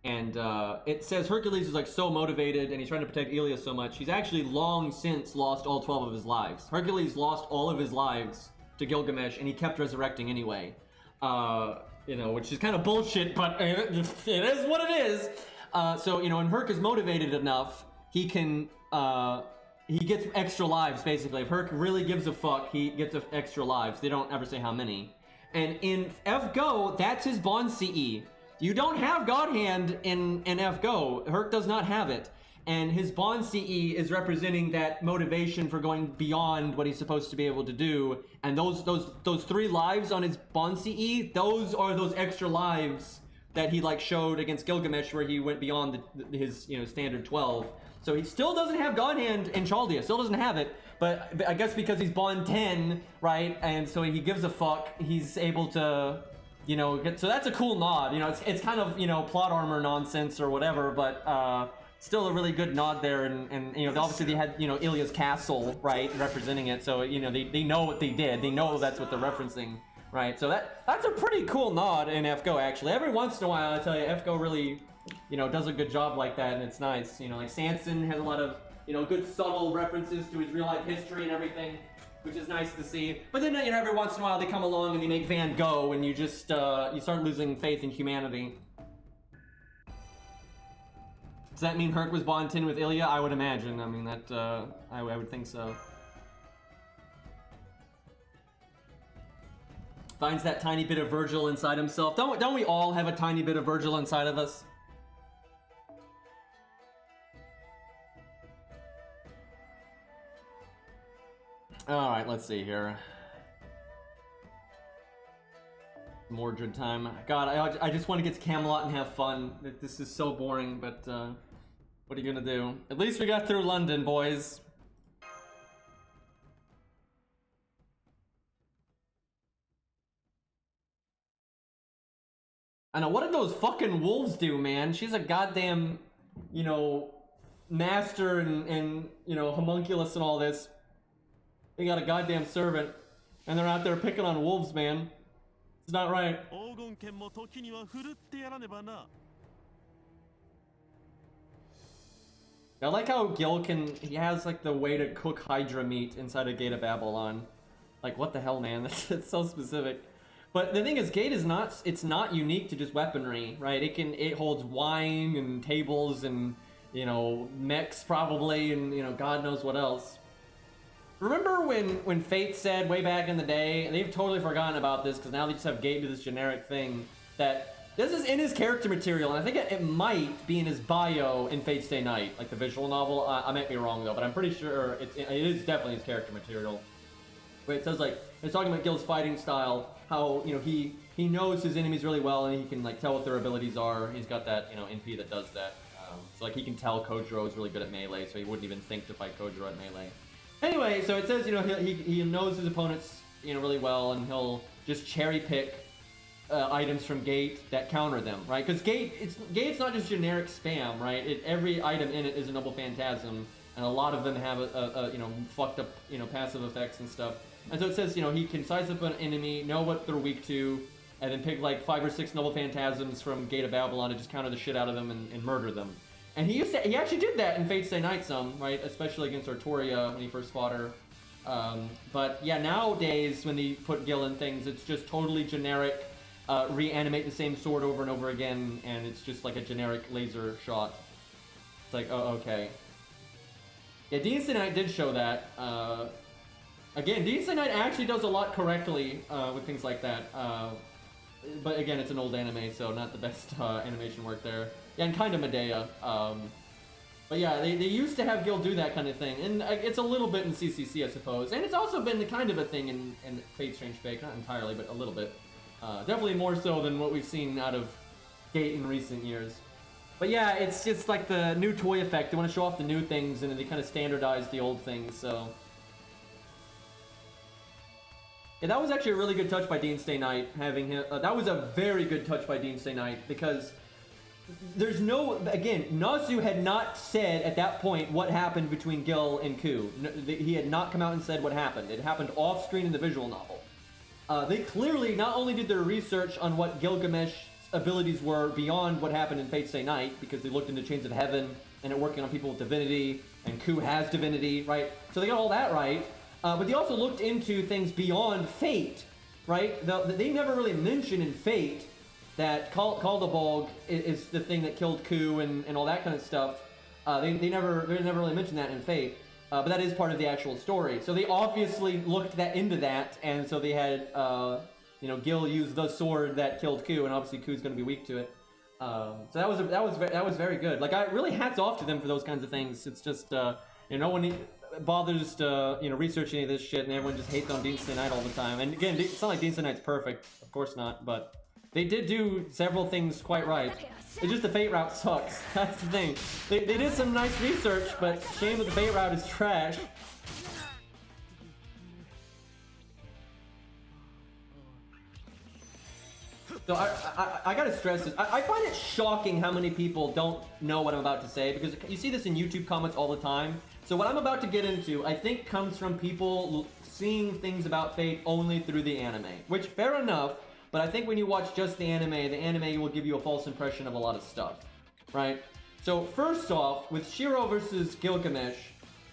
and it says Hercules is like so motivated and he's trying to protect Ilias so much, he's actually long since lost all 12 of his lives. Hercules lost all of his lives to Gilgamesh and he kept resurrecting anyway. You know, which is kind of bullshit, but it is what it is. So, you know, when Herc is motivated enough, he can, he gets extra lives, basically. If Herc really gives a fuck, he gets extra lives. They don't ever say how many. And in FGO, that's his Bond CE. You don't have God Hand in FGO. Herc does not have it. And his Bond CE is representing that motivation for going beyond what he's supposed to be able to do. And those 3 lives on his Bond CE, those are those extra lives that he like showed against Gilgamesh where he went beyond his, you know, standard 12. So he still doesn't have God Hand in Chaldea, still doesn't have it. But I guess because he's Bond 10, right? And so he gives a fuck, he's able to, you know, so that's a cool nod. You know, it's kind of, you know, plot armor nonsense or whatever, but still a really good nod there. And you know, obviously they had, you know, Ilia's castle, right, representing it. So, you know, they know what they did. They know that's what they're referencing, right? So that's a pretty cool nod in FGO, actually. Every once in a while, I tell you, FGO really, you know, does a good job like that, and it's nice. You know, like Sanson has a lot of, you know, good subtle references to his real life history and everything, which is nice to see. But then, you know, every once in a while they come along and they make Van Gogh, and you just, you start losing faith in humanity. Does that mean Herc was Bond 10 with Ilia? I would imagine. I mean, that, I would think so. Finds that tiny bit of Virgil inside himself. Don't we all have a tiny bit of Virgil inside of us? Alright, let's see here. Mordred time. God, I just want to get to Camelot and have fun. This is so boring, but what are you gonna do? At least we got through London, boys. I know, what did those fucking wolves do, man? She's a goddamn, you know, master and you know, homunculus and all this. They got a goddamn servant, and they're out there picking on wolves, man. It's not right. I like how Gil he has like the way to cook Hydra meat inside a Gate of Babylon. Like, what the hell, man? That's so specific. But the thing is, Gate is it's not unique to just weaponry, right? It holds wine and tables and, you know, mechs probably, and, you know, God knows what else. Remember when Fate said way back in the day, and they've totally forgotten about this because now they just have Gate do this generic thing, that this is in his character material, and I think it might be in his bio in Fate Stay Night, like the visual novel. I might be wrong though, but I'm pretty sure it is definitely his character material. Where it says, like, it's talking about Gil's fighting style, how, you know, he knows his enemies really well and he can, like, tell what their abilities are. He's got that, you know, NP that does that. So, like, he can tell Kojiro is really good at melee, so he wouldn't even think to fight Kojiro at melee. Anyway, so it says, you know, he knows his opponents, you know, really well, and he'll just cherry pick items from Gate that counter them, right? Because Gate's not just generic spam, right? Every item in it is a Noble Phantasm, and a lot of them have a you know, fucked up, you know, passive effects and stuff. And so it says, you know, he can size up an enemy, know what they're weak to, and then pick like 5 or 6 Noble Phantasms from Gate of Babylon to just counter the shit out of them and murder them. And he actually did that in Fate Stay Night some, right? Especially against Artoria when he first fought her. But yeah, nowadays when they put Gil in things, it's just totally generic. Reanimate the same sword over and over again, and it's just like a generic laser shot. It's like, oh, okay. Yeah, Demon Slayer Knight did show that. Again, Demon Slayer Knight actually does a lot correctly with things like that. But again, it's an old anime, so not the best animation work there. Yeah, and kind of Medea. But yeah, they used to have Gil do that kind of thing, and it's a little bit in CCC, I suppose. And it's also been the kind of a thing in Fate Strange Fake, not entirely, but a little bit. Definitely more so than what we've seen out of Gate in recent years. But yeah, it's just like the new toy effect. They want to show off the new things, and they kind of standardize the old things, so... Yeah, that was actually a really good touch by Dean Stay Knight, having him... that was a very good touch by Dean Stay Knight, because... There's no... Again, Nasu had not said at that point what happened between Gil and Ku. He had not come out and said what happened. It happened off-screen in the visual novel. They clearly not only did their research on what Gilgamesh's abilities were beyond what happened in Fate Stay Night, because they looked into Chains of Heaven, and it working on people with divinity, and Ku has divinity, right? So they got all that right. But they also looked into things beyond Fate, right? They never really mentioned in Fate that Kaldabog is the thing that killed Ku and all that kind of stuff. They never really mentioned that in Fate. But that is part of the actual story. So they obviously looked into that, and so they had, you know, Gil use the sword that killed Ku, and obviously Ku's going to be weak to it. So that was very good. Like, I really hats off to them for those kinds of things. It's just, you know, no one bothers to, you know, research any of this shit, and everyone just hates on Dean Stay Night all the time. And again, it's not like Dean Stay Night's perfect, of course not, but they did do several things quite right. It's just the Fate route sucks. That's the thing. They did some nice research, but shame that the Fate route is trash. So I gotta stress this. I find it shocking how many people don't know what I'm about to say, because you see this in YouTube comments all the time. So what I'm about to get into, I think, comes from people seeing things about Fate only through the anime, which, fair enough. But I think when you watch just the anime will give you a false impression of a lot of stuff, right? So first off, with Shiro versus Gilgamesh,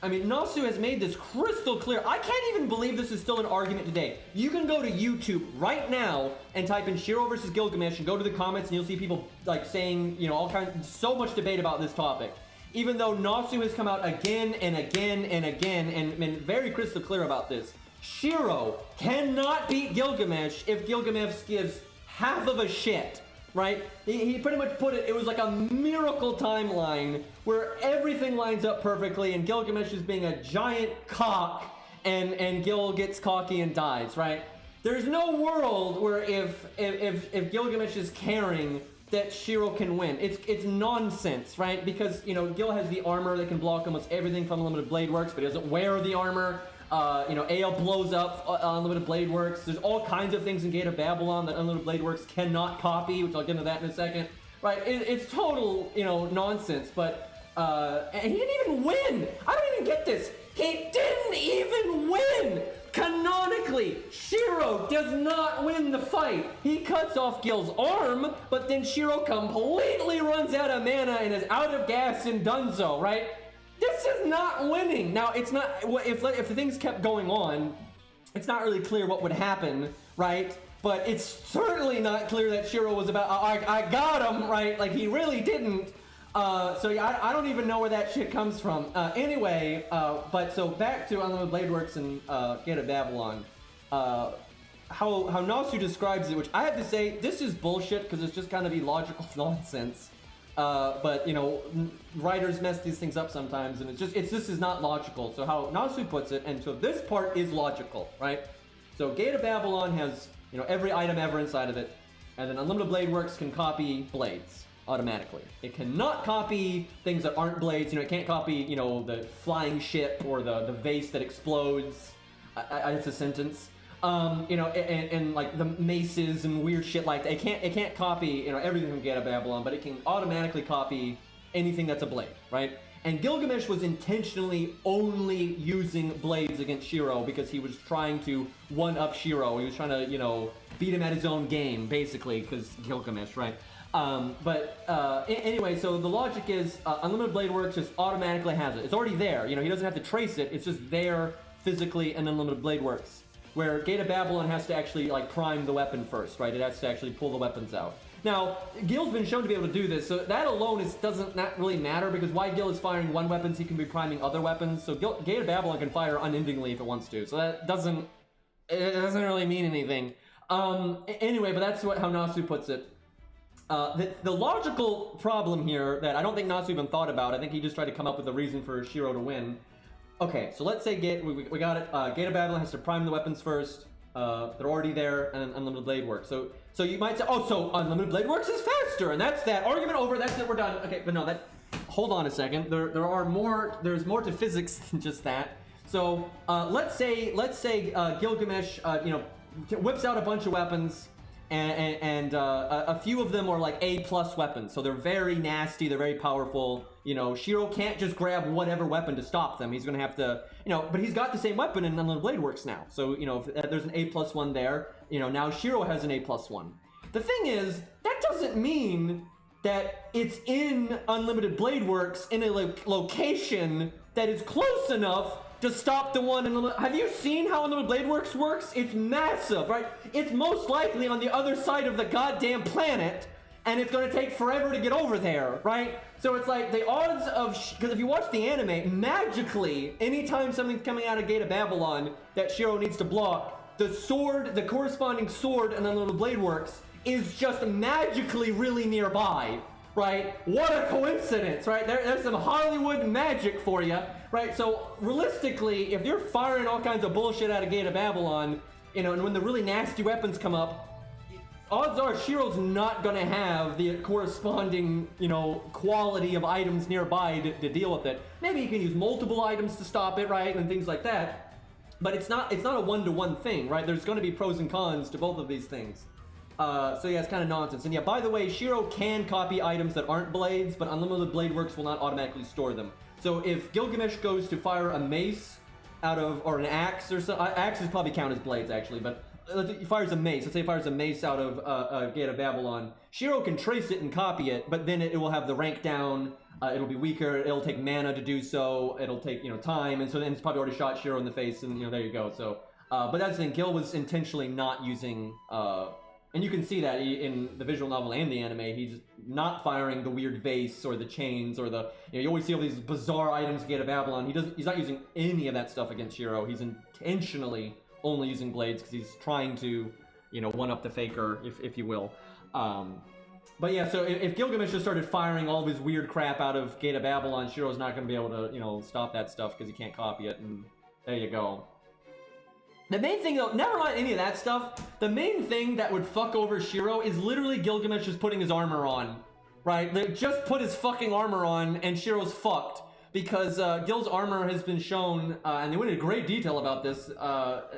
I mean, Nasu has made this crystal clear. I can't even believe this is still an argument today. You can go to YouTube right now and type in Shiro versus Gilgamesh and go to the comments, and you'll see people like saying, you know, all kinds, so much debate about this topic. Even though Nasu has come out again and again and again and been very crystal clear about this. Shiro cannot beat Gilgamesh if Gilgamesh gives half of a shit, right? He pretty much put it, it was like a miracle timeline where everything lines up perfectly and Gilgamesh is being a giant cock and Gil gets cocky and dies, right? There's no world where if Gilgamesh is caring that Shiro can win. It's nonsense, right? Because, you know, Gil has the armor that can block almost everything from Unlimited Blade Works, but he doesn't wear the armor. You know, AL blows up Unlimited Blade Works. There's all kinds of things in Gate of Babylon that Unlimited Blade Works cannot copy, which I'll get into that in a second. Right? It's total, you know, nonsense. But and he didn't even win. I don't even get this. He didn't even win. Canonically, Shiro does not win the fight. He cuts off Gil's arm, but then Shiro completely runs out of mana and is out of gas and donezo, right? This is not winning. Now, it's not, if the things kept going on, it's not really clear what would happen, right? But it's certainly not clear that Shiro was about, I got him, right? Like, he really didn't. So yeah, I don't even know where that shit comes from. Anyway, but so back to Unlimited Blade Works and Gate of Babylon. How Nasu describes it, which I have to say, this is bullshit because it's just kind of illogical nonsense. But you know, writers mess these things up sometimes, and this is not logical. So how Nasu puts it, and so this part is logical, right? So Gate of Babylon has, you know, every item ever inside of it, and then Unlimited Blade Works can copy blades automatically. It cannot copy things that aren't blades. You know, it can't copy, you know, the flying ship or the vase that explodes. It's a sentence. You know, and like the maces and weird shit like that. It can't copy, you know, everything from Gate of Babylon, but it can automatically copy anything that's a blade, right? And Gilgamesh was intentionally only using blades against Shiro because he was trying to one-up Shiro. He was trying to, you know, beat him at his own game, basically, because Gilgamesh, right? Anyway, so the logic is Unlimited Blade Works just automatically has it. It's already there. You know, he doesn't have to trace it. It's just there physically in Unlimited Blade Works. Where Gate of Babylon has to actually, like, prime the weapon first, right? It has to actually pull the weapons out. Now, Gil's been shown to be able to do this, so that alone doesn't not really matter, because while Gil is firing one weapon, he can be priming other weapons. So Gate of Babylon can fire unendingly if it wants to. So that doesn't really mean anything. Anyway, but that's how Nasu puts it. The logical problem here that I don't think Nasu even thought about, I think he just tried to come up with a reason for Shiro to win. Okay, so let's say we got it. Gate of Babylon has to prime the weapons first. They're already there, and then Unlimited Blade Works. So you might say, oh, so Unlimited Blade Works is faster, and that's that. Argument over. That's it. We're done. Okay, but no, hold on a second. There's more to physics than just that. So let's say Gilgamesh, you know, whips out a bunch of weapons. And a few of them are like A+ weapons, so they're very nasty, they're very powerful. You know, Shiro can't just grab whatever weapon to stop them. He's gonna have to, you know, but he's got the same weapon in Unlimited Blade Works now. So, you know, if there's an A+ one there, you know, now Shiro has an A+ one. The thing is, that doesn't mean that it's in Unlimited Blade Works in a location that is close enough to stop the one in have you seen how Unlimited Blade Works works? It's massive, right? It's most likely on the other side of the goddamn planet, and it's going to take forever to get over there, right? So it's like the odds of, because if you watch the anime, magically, anytime something's coming out of Gate of Babylon that Shiro needs to block, the corresponding sword in Unlimited Blade Works is just magically really nearby, right? What a coincidence, right? There's some Hollywood magic for you, right? So realistically, if you're firing all kinds of bullshit out of Gate of Babylon, you know, and when the really nasty weapons come up, odds are Shiro's not gonna have the corresponding, you know, quality of items nearby to deal with it. Maybe he can use multiple items to stop it, right, and things like that. But it's not a one-to-one thing, right? There's gonna be pros and cons to both of these things. So yeah, it's kind of nonsense. And yeah, by the way, Shiro can copy items that aren't blades, but Unlimited Blade Works will not automatically store them. So if Gilgamesh goes to fire a mace out of, or an axe or so, axes probably count as blades actually, but he fires a mace. Let's say he fires a mace out of Gate of Babylon. Shiro can trace it and copy it, but then it will have the rank down. It'll be weaker. It'll take mana to do so. It'll take, you know, time, and so then it's probably already shot Shiro in the face, and you know, there you go. So, but that's the thing. Gil was intentionally not using. And you can see that in the visual novel and the anime, he's not firing the weird vase or the chains or the, you know, you always see all these bizarre items in Gate of Babylon. He's not using any of that stuff against Shiro. He's intentionally only using blades because he's trying to, you know, one-up the faker, if you will. But yeah, so if Gilgamesh just started firing all of his weird crap out of Gate of Babylon, Shiro's not going to be able to, you know, stop that stuff because he can't copy it, and there you go. The main thing though, never mind any of that stuff, the main thing that would fuck over Shiro is literally Gilgamesh just putting his armor on, right? They just put his fucking armor on and Shiro's fucked. because Gil's armor has been shown, and they went into great detail about this.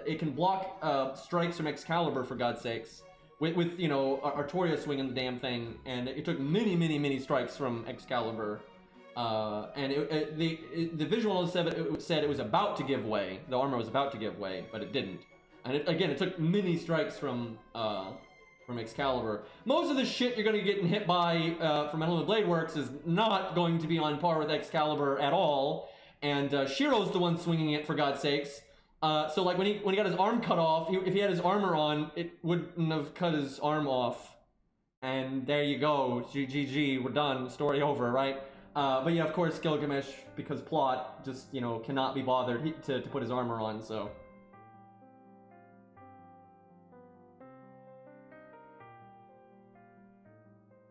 It can block strikes from Excalibur, for God's sakes, with you know Artoria swinging the damn thing, and it took many strikes from Excalibur. And the visual novel said it was about to give way. The armor was about to give way, but it didn't. And again, it took many strikes from Excalibur. Most of the shit you're going to get hit by from Unlimited Blade Works is not going to be on par with Excalibur at all. And Shiro's the one swinging it, for God's sakes. So like when he got his arm cut off, if he had his armor on, it wouldn't have cut his arm off. And there you go, GG, we're done, story over, right? But yeah, of course, Gilgamesh, because plot, just, you know, cannot be bothered to put his armor on, so.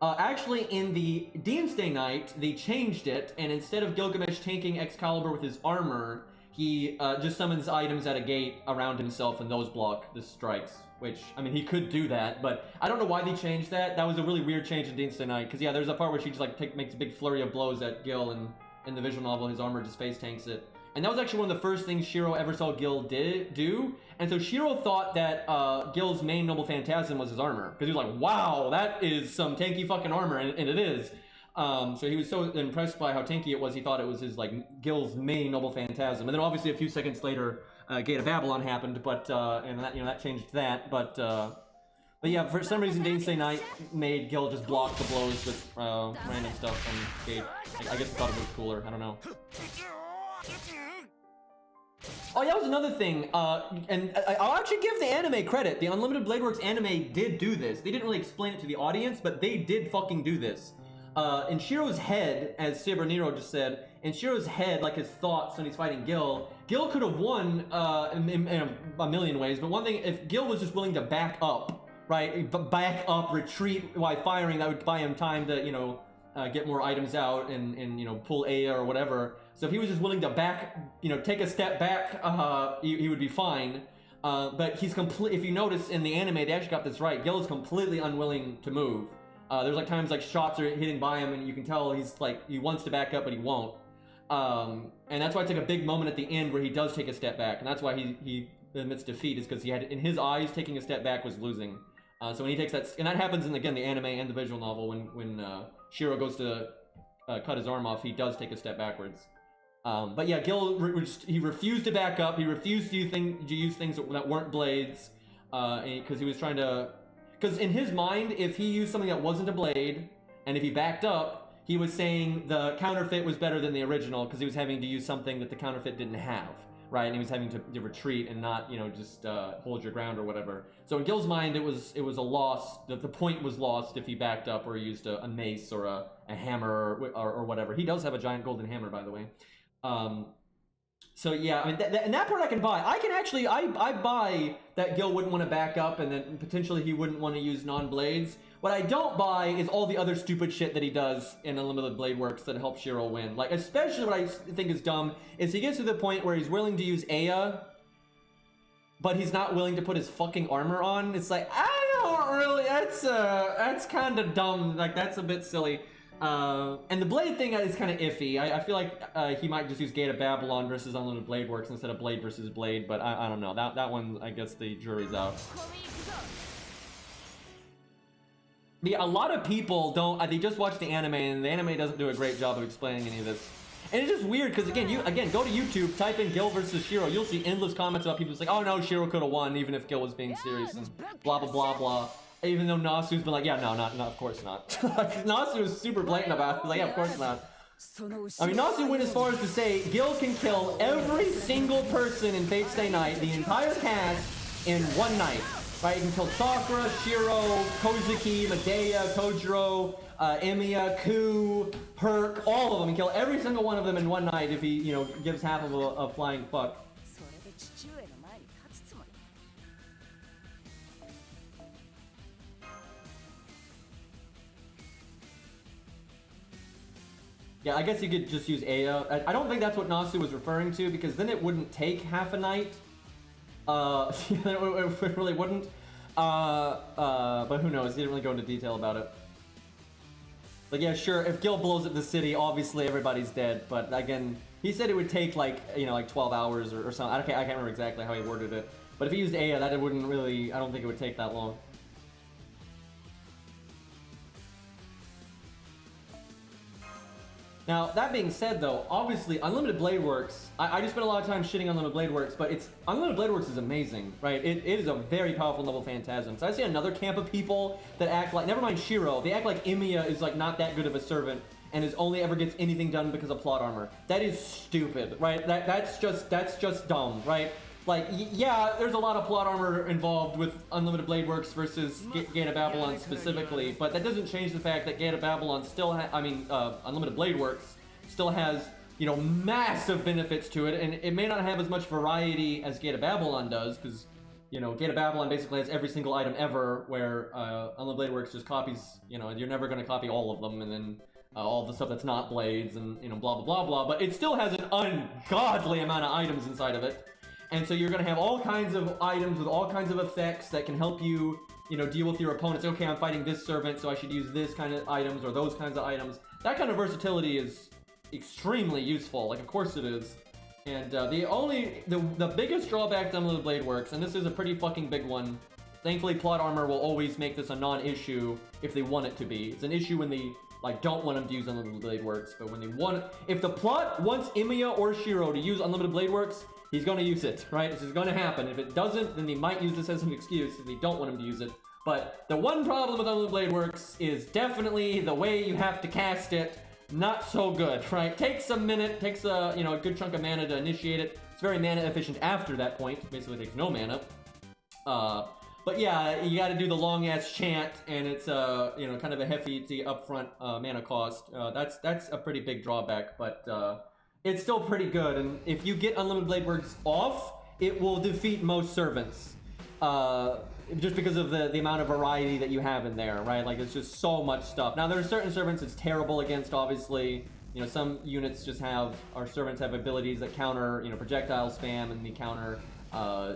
Actually, in the Doomsday Night, they changed it, and instead of Gilgamesh tanking Excalibur with his armor, he just summons items at a gate around himself, and those block the strikes. Which, I mean, he could do that, but I don't know why they changed that. That was a really weird change in Doomsday Night, because yeah, there's a part where she just like makes a big flurry of blows at Gil, and in the visual novel, his armor just face tanks it. And that was actually one of the first things Shiro ever saw Gil do. And so Shiro thought that Gil's main noble phantasm was his armor. Because he was like, wow, that is some tanky fucking armor, and it is. So he was so impressed by how tanky it was, he thought it was his, like, Gil's main noble phantasm. And then obviously a few seconds later, Gate of Babylon happened, but, and that, you know, that changed that. But yeah, for some reason, Doomsday Night made Gil just block the blows with random stuff from Gate. I guess he thought it was cooler, I don't know. Oh, yeah, that was another thing, and I'll actually give the anime credit. The Unlimited Blade Works anime did do this. They didn't really explain it to the audience, but they did fucking do this. In Shiro's head, as Saber Nero just said, in Shiro's head, like his thoughts when he's fighting Gil could have won in a million ways, but one thing, if Gil was just willing to back up, right, back up, retreat while firing, that would buy him time to, you know, get more items out and you know, pull Aya or whatever. So if he was just willing to back, you know, take a step back, he would be fine. But he's if you notice in the anime, they actually got this right. Gil is completely unwilling to move. There's like times like shots are hitting by him and you can tell he's like, he wants to back up, but he won't. And that's why it's like a big moment at the end where he does take a step back. And that's why he admits defeat, is because he had, in his eyes, taking a step back was losing. So when he takes that, and that happens in, again, the anime and the visual novel, when Shiro goes to cut his arm off, he does take a step backwards. But yeah, Gil, he refused to back up. He refused to use things that weren't blades, because he was trying to... Because in his mind, if he used something that wasn't a blade, and if he backed up, he was saying the counterfeit was better than the original, because he was having to use something that the counterfeit didn't have, right? And he was having to retreat and not, you know, just hold your ground or whatever. So in Gil's mind, it was a loss. The point was lost if he backed up or used a mace or a hammer or whatever. He does have a giant golden hammer, by the way. So yeah, I mean, and that part I can buy. I can actually, I buy that Gil wouldn't want to back up and then potentially he wouldn't want to use non-blades. What I don't buy is all the other stupid shit that he does in Unlimited Blade Works that helps Shiro win. Like, especially what I think is dumb is he gets to the point where he's willing to use Aya, but he's not willing to put his fucking armor on. It's like, I don't really, that's kind of dumb. Like, that's a bit silly. And the blade thing is kind of iffy. I feel like he might just use Gate of Babylon versus Unlimited Blade Works instead of Blade versus Blade, but I don't know. That one, I guess the jury's out. Yeah, a lot of people don't, they just watch the anime, and the anime doesn't do a great job of explaining any of this. And it's just weird, because again, go to YouTube, type in Gil versus Shiro, you'll see endless comments about people like, oh no, Shiro could have won, even if Gil was being serious, and blah, blah, blah, blah. Even though Nasu's been like, yeah, no, of course not. Nasu was super blatant about it. He's like, yeah, of course not. I mean, Nasu went as far as to say, Gil can kill every single person in Fate Stay Night, the entire cast, in one night. Right, he can kill Sakura, Shiro, Kozuki, Medea, Kojiro, Emiya, Ku, Perk, all of them. He can kill every single one of them in one night if he, you know, gives half of a flying fuck. Yeah, I guess you could just use Aya. I don't think that's what Nasu was referring to, because then it wouldn't take half a night. It really wouldn't. But who knows? He didn't really go into detail about it. Like, yeah, sure, if Gil blows up the city, obviously everybody's dead, but again, he said it would take, like, you know, like 12 hours or something. I can't remember exactly how he worded it. But if he used Aya, that it wouldn't really, I don't think it would take that long. Now, that being said, though, obviously, Unlimited Blade Works, I just spent a lot of time shitting on Unlimited Blade Works, but Unlimited Blade Works is amazing, right? It is a very powerful level Phantasm. So I see another camp of people that act like, never mind Shiro, they act like Emiya is, like, not that good of a servant and is only ever gets anything done because of plot armor. That is stupid, right? That's just dumb, right? Like, yeah, there's a lot of plot armor involved with Unlimited Blade Works versus Gate of Babylon specifically, but that doesn't change the fact that Gate of Babylon still Unlimited Blade Works still has, you know, massive benefits to it, and it may not have as much variety as Gate of Babylon does, because, you know, Gate of Babylon basically has every single item ever, where Unlimited Blade Works just copies, you know, you're never going to copy all of them, and then all the stuff that's not blades, and, you know, blah, blah, blah, blah, but it still has an ungodly amount of items inside of it. And so you're going to have all kinds of items with all kinds of effects that can help you, you know, deal with your opponents. Okay, I'm fighting this servant, so I should use this kind of items or those kinds of items. That kind of versatility is extremely useful. Like, of course it is. And the biggest drawback to Unlimited Blade Works, and this is a pretty fucking big one, thankfully plot armor will always make this a non-issue if they want it to be. It's an issue when they, like, don't want them to use Unlimited Blade Works, but when they want, if the plot wants Emiya or Shiro to use Unlimited Blade Works, he's going to use it, right? This is going to happen. If it doesn't, then they might use this as an excuse if they don't want him to use it. But the one problem with Unlimited Blade Works is definitely the way you have to cast it. Not so good, right? Takes a minute, takes a, you know, a good chunk of mana to initiate it. It's very mana efficient after that point. Basically takes no mana. But yeah, you got to do the long ass chant, and it's you know, kind of a hefty upfront mana cost. That's a pretty big drawback, but it's still pretty good. And if you get Unlimited Blade Works off, it will defeat most servants. Just because of the amount of variety that you have in there, right? Like, it's just so much stuff. Now, there are certain servants it's terrible against, obviously. You know, some units just have, or servants have abilities that counter, you know, projectile spam, and they counter,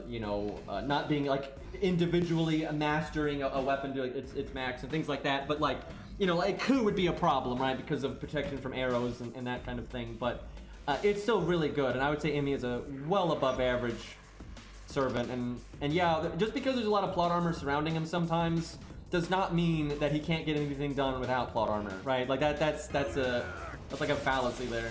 you know, not being, like, individually mastering a weapon to its max and things like that. But, like, you know, like, coup would be a problem, right? Because of protection from arrows and that kind of thing. But it's still really good, and I would say Emi is a well above average servant, and yeah, just because there's a lot of plot armor surrounding him sometimes does not mean that he can't get anything done without plot armor, right? Like that's like a fallacy there.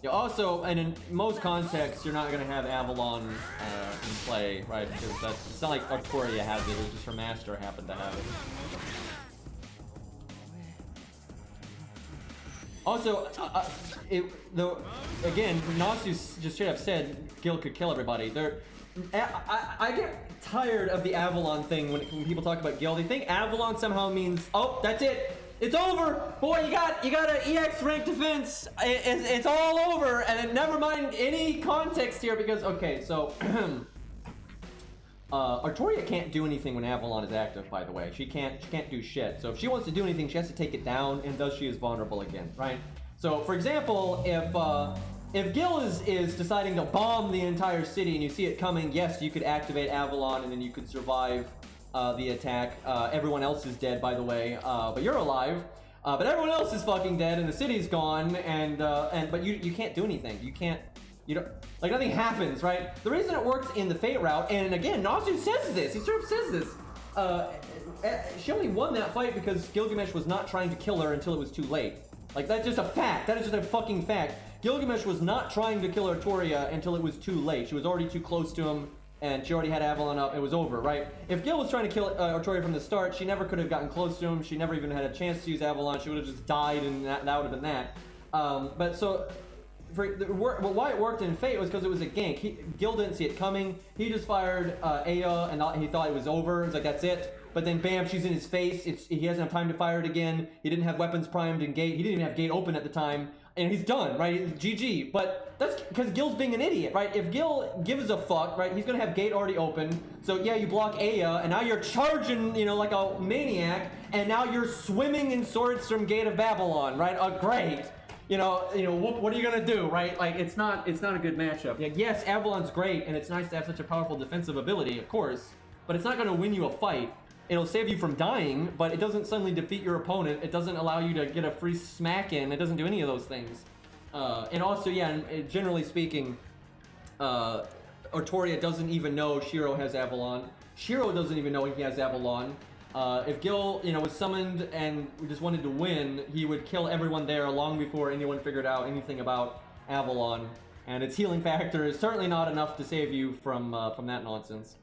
Yeah, also, and in most contexts, you're not gonna have Avalon in play, right? Because it's not like Artoria has it; it was just her master happened to have it. Also, again, Nasu just straight up said Gil could kill everybody. I get tired of the Avalon thing when people talk about Gil. They think Avalon somehow means, oh, that's it. It's over, boy. You got an EX rank defense. It's all over, and then never mind any context here because okay, so Artoria can't do anything when Avalon is active. By the way, she can't do shit. So if she wants to do anything, she has to take it down, and thus she is vulnerable again, right? So for example, if Gil is deciding to bomb the entire city and you see it coming, yes, you could activate Avalon and then you could survive the attack. Everyone else is dead, by the way, but you're alive. But everyone else is fucking dead and the city's gone, but you can't do anything. You don't, like, nothing happens, right? The reason it works in the Fate route, and again, Nasu says this, he sort of says this, she only won that fight because Gilgamesh was not trying to kill her until it was too late. Like, that's just a fact. That is just a fucking fact. Gilgamesh was not trying to kill Artoria until it was too late. She was already too close to him, and she already had Avalon up. It was over, right? If Gil was trying to kill Artoria from the start, she never could have gotten close to him. She never even had a chance to use Avalon. She would have just died, and that would have been that. But so, why it worked in Fate was because it was a gank. Gil didn't see it coming. He just fired Aya, and he thought it was over. It's like, that's it. But then, bam, she's in his face. He doesn't have time to fire it again. He didn't have weapons primed and gate. He didn't even have gate open at the time. And he's done, right? GG. But that's because Gil's being an idiot, right? If Gil gives a fuck, right, he's going to have gate already open. So, yeah, you block Aya, and now you're charging, you know, like a maniac. And now you're swimming in swords from Gate of Babylon, right? Great. what are you gonna do, right? Like, it's not a good matchup. Like, yes, Avalon's great, and it's nice to have such a powerful defensive ability, of course, but it's not gonna win you a fight. It'll save you from dying, but it doesn't suddenly defeat your opponent. It doesn't allow you to get a free smack in. It doesn't do any of those things. And also, yeah, generally speaking, Artoria doesn't even know Shiro has Avalon. Shiro doesn't even know he has Avalon. If Gil, was summoned and just wanted to win, he would kill everyone there long before anyone figured out anything about Avalon. And its healing factor is certainly not enough to save you from that nonsense.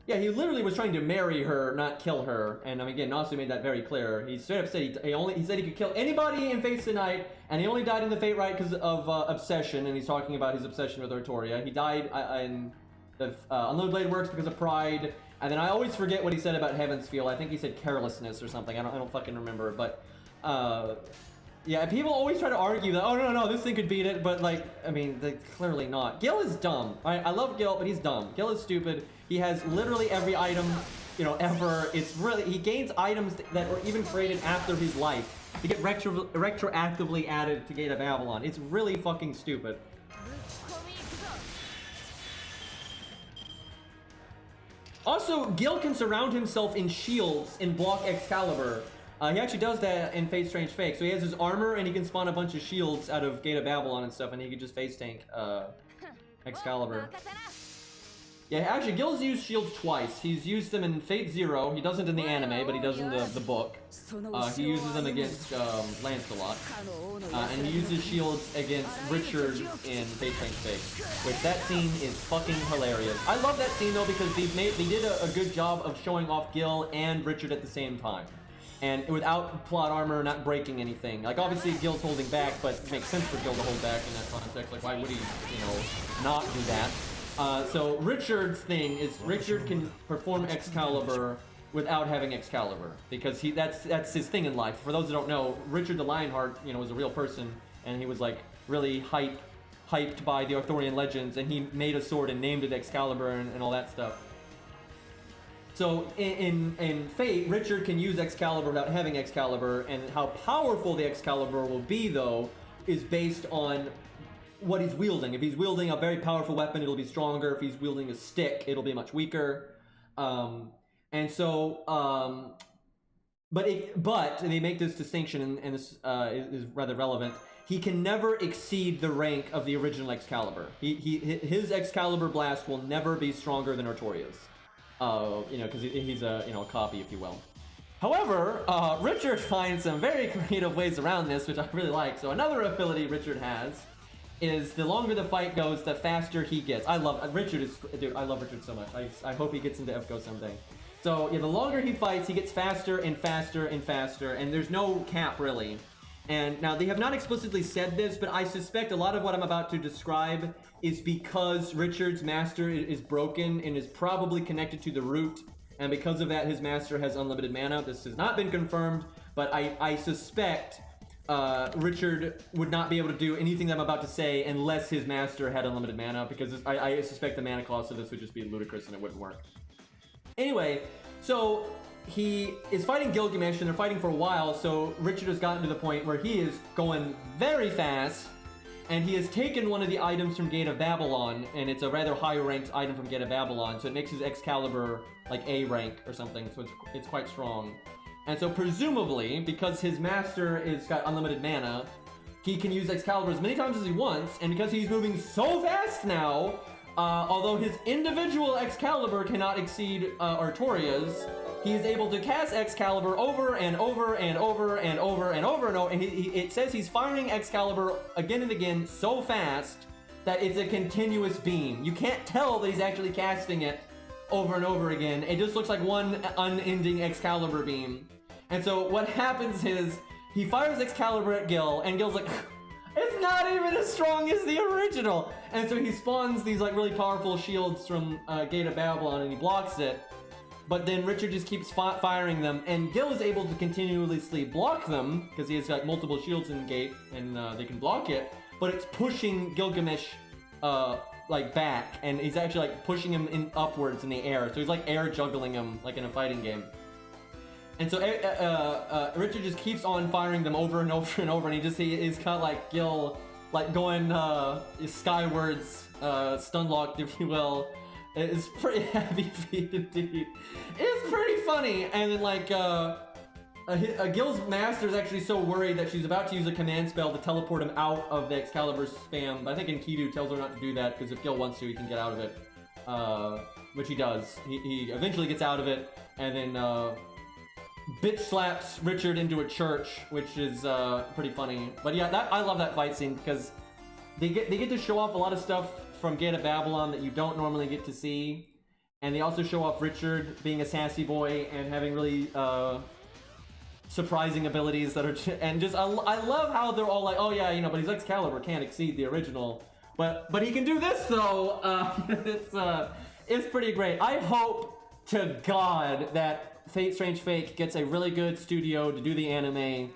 Yeah, he literally was trying to marry her, not kill her. And again, Nasu made that very clear. He straight up said he said he could kill anybody in Fates Tonight, and he only died in the Fate Rite because of obsession. And he's talking about his obsession with Artoria. He died in the Unload Blade Works because of pride. And then I always forget what he said about Heaven's Feel. I think he said carelessness or something. I don't fucking remember. But yeah, people always try to argue that, oh no, this thing could beat it, but clearly not. Gil is dumb. I love Gil, but he's dumb. Gil is stupid. He has literally every item, ever. It's really, he gains items that were even created after his life to get retroactively added to Gate of Avalon. It's really fucking stupid. Also, Gil can surround himself in shields and block Excalibur. He actually does that in Fate Strange Fake. So he has his armor and he can spawn a bunch of shields out of Gate of Babylon and stuff, and he can just face tank Excalibur. Yeah, actually, Gil's used shields twice. He's used them in Fate Zero. He doesn't in the anime, but he does in the book. He uses them against Lancelot. And he uses shields against Richard in Fate Strange Fake. Which, that scene is fucking hilarious. I love that scene, though, because they did a good job of showing off Gil and Richard at the same time. And without plot armor, not breaking anything. Like, obviously, Gil's holding back, but it makes sense for Gil to hold back in that context. Like, why would he, not do that? So Richard's thing is Richard can perform Excalibur without having Excalibur, because that's his thing in life. For those who don't know, Richard the Lionheart, was a real person, and he was like really hyped by the Arthurian legends, and he made a sword and named it Excalibur and all that stuff. So in Fate, Richard can use Excalibur without having Excalibur, and how powerful the Excalibur will be, though, is based on what he's wielding. If he's wielding a very powerful weapon, it'll be stronger. If he's wielding a stick, it'll be much weaker. But they make this distinction, and this is rather relevant. He can never exceed the rank of the original Excalibur. His Excalibur blast will never be stronger than Artoria's. Because he's a copy, if you will. However, Richard finds some very creative ways around this, which I really like. So another ability Richard has is the longer the fight goes, the faster he gets. I love Richard so much. I hope he gets into FGO someday. So yeah, the longer he fights, he gets faster and faster and faster, and there's no cap really. And now they have not explicitly said this, but I suspect a lot of what I'm about to describe is because Richard's master is broken and is probably connected to the root, and because of that his master has unlimited mana. This has not been confirmed, but I suspect Richard would not be able to do anything that I'm about to say unless his master had unlimited mana, because I suspect the mana cost of this would just be ludicrous and it wouldn't work. Anyway, so he is fighting Gilgamesh, and they're fighting for a while, so Richard has gotten to the point where he is going very fast, and he has taken one of the items from Gate of Babylon, and it's a rather high-ranked item from Gate of Babylon, so it makes his Excalibur like A rank or something, so it's quite strong. And so presumably, because his master is got unlimited mana, he can use Excalibur as many times as he wants, and because he's moving so fast now, although his individual Excalibur cannot exceed Artoria's, he is able to cast Excalibur over and over and over and over and over and over, and it says he's firing Excalibur again and again so fast that it's a continuous beam. You can't tell that he's actually casting it over and over again. It just looks like one unending Excalibur beam. And so what happens is he fires Excalibur at Gil, and Gil's like, it's not even as strong as the original. And so he spawns these like really powerful shields from Gate of Babylon, and he blocks it. But then Richard just keeps firing them, and Gil is able to continuously block them because he has got multiple shields in Gate, and they can block it. But it's pushing Gilgamesh like back, and he's actually like pushing him upwards in the air. So he's like air juggling him like in a fighting game. And so Richard just keeps on firing them over and over and over, and he is kind of like Gil, like going skywards, stun locked, if you will. It's pretty heavy feat indeed. It's pretty funny, and then like Gil's master is actually so worried that she's about to use a command spell to teleport him out of the Excalibur spam. But I think Enkidu tells her not to do that because if Gil wants to, he can get out of it, which he does. He eventually gets out of it, and then bitch slaps Richard into a church, which is pretty funny. But yeah, I love that fight scene because they get to show off a lot of stuff from Gate of Babylon that you don't normally get to see, and they also show off Richard being a sassy boy and having really surprising abilities that are and just I love how they're all like, oh yeah, you know, but his Excalibur can't exceed the original, but he can do this though. It's pretty great. I hope to God that Fate Strange Fake gets a really good studio to do the anime.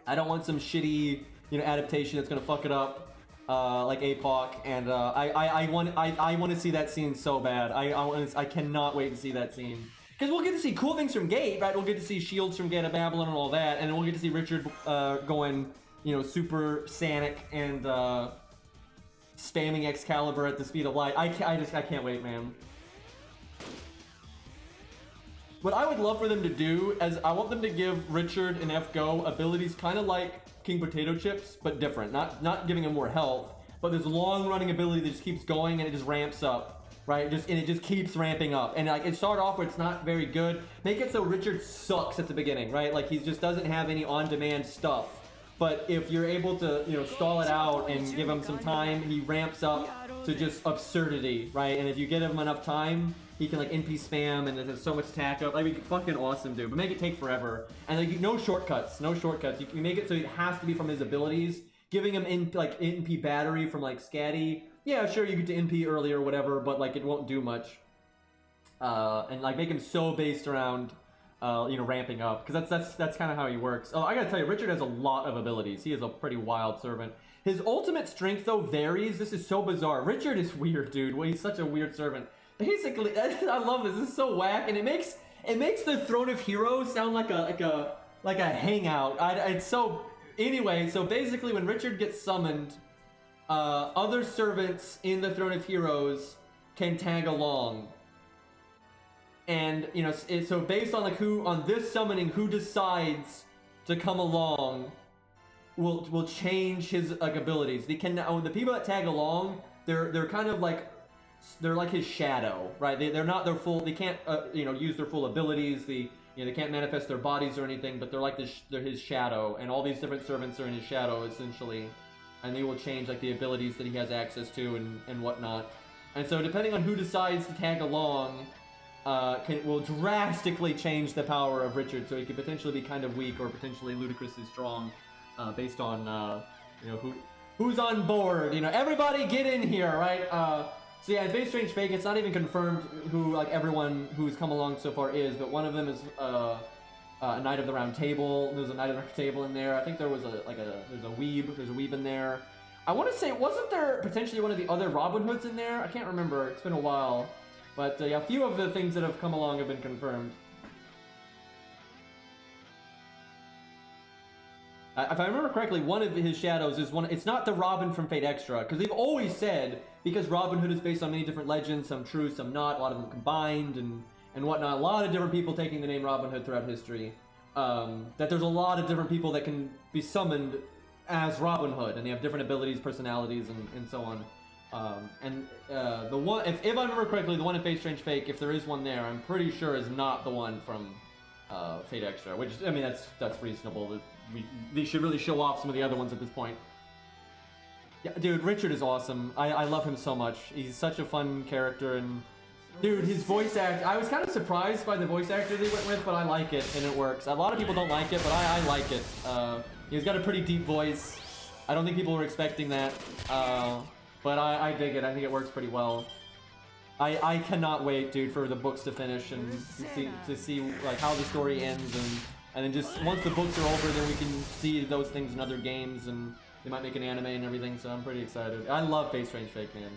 I don't want some shitty, you know, adaptation that's gonna fuck it up. Like APOC, and I want to see that scene so bad. I cannot wait to see that scene because we'll get to see cool things from Gate, right? We'll get to see shields from Gate of Babylon and all that, and then we'll get to see Richard going, you know, super Sanic and spamming Excalibur at the speed of light. I can't wait, man. What I would love for them to do is I want them to give Richard and FGO abilities kind of like King Potato Chips, but different. Not giving him more health, but this long-running ability that just keeps going and it just ramps up, right? It just keeps ramping up. And like it started off where it's not very good. Make it so Richard sucks at the beginning, right? Like he just doesn't have any on-demand stuff. But if you're able to, you know, stall it out and give him some time, he ramps up to just absurdity, right? And if you give him enough time, he can like NP spam and there's so much attack up. I mean, fucking awesome, dude. But make it take forever. And like no shortcuts. You can make it so it has to be from his abilities. Giving him like NP battery from like Scatty. Yeah, sure, you get to NP early or whatever, but like it won't do much. And like make him so based around you know, ramping up, because that's kind of how he works. Oh, I gotta tell you, Richard has a lot of abilities. He is a pretty wild servant. His ultimate strength though varies. This is so bizarre. Richard is weird, dude. Well, he's such a weird servant. Basically, I love this. This is so whack, and it makes the Throne of Heroes sound like a hangout. It's so anyway. So basically, when Richard gets summoned, other servants in the Throne of Heroes can tag along. And you know, so based on like on this summoning, who decides to come along will change his like abilities. They can now, the people that tag along, they're kind of like they're like his shadow, right? They're not their full. They can't you know, use their full abilities. You know, they can't manifest their bodies or anything, but they're like they're his shadow, and all these different servants are in his shadow essentially, and they will change like the abilities that he has access to and whatnot. And so depending on who decides to tag along, will drastically change the power of Richard, so he could potentially be kind of weak or potentially ludicrously strong, based on you know, who's on board. You know, everybody get in here, right? So yeah, in Fate Strange Fake, it's not even confirmed who like everyone who's come along so far is, but one of them is a Knight of the Round Table. There's a Knight of the Round Table in there. I think there was there's a weeb. There's a weeb in there. I want to say, wasn't there potentially one of the other Robin Hoods in there? I can't remember. It's been a while. But yeah, a few of the things that have come along have been confirmed. If I remember correctly, one of his shadows is one. It's not the Robin from Fate Extra, because they've always said, because Robin Hood is based on many different legends, some true, some not, a lot of them combined and whatnot. A lot of different people taking the name Robin Hood throughout history. That there's a lot of different people that can be summoned as Robin Hood, and they have different abilities, personalities, and so on. The one, if I remember correctly, the one in Fate Strange Fake, if there is one there, I'm pretty sure is not the one from Fate Extra, which, I mean, that's reasonable. They should really show off some of the other ones at this point. Yeah, dude, Richard is awesome. I love him so much. He's such a fun character, and dude, his voice act, I was kind of surprised by the voice actor they went with, but I like it, and it works. A lot of people don't like it, but I like it. He's got a pretty deep voice. I don't think people were expecting that. But I dig it. I think it works pretty well. I cannot wait, dude, for the books to finish and to see like how the story ends, and then just once the books are over, then we can see those things in other games, and they might make an anime and everything. So I'm pretty excited. I love Fate Strange Fake, man.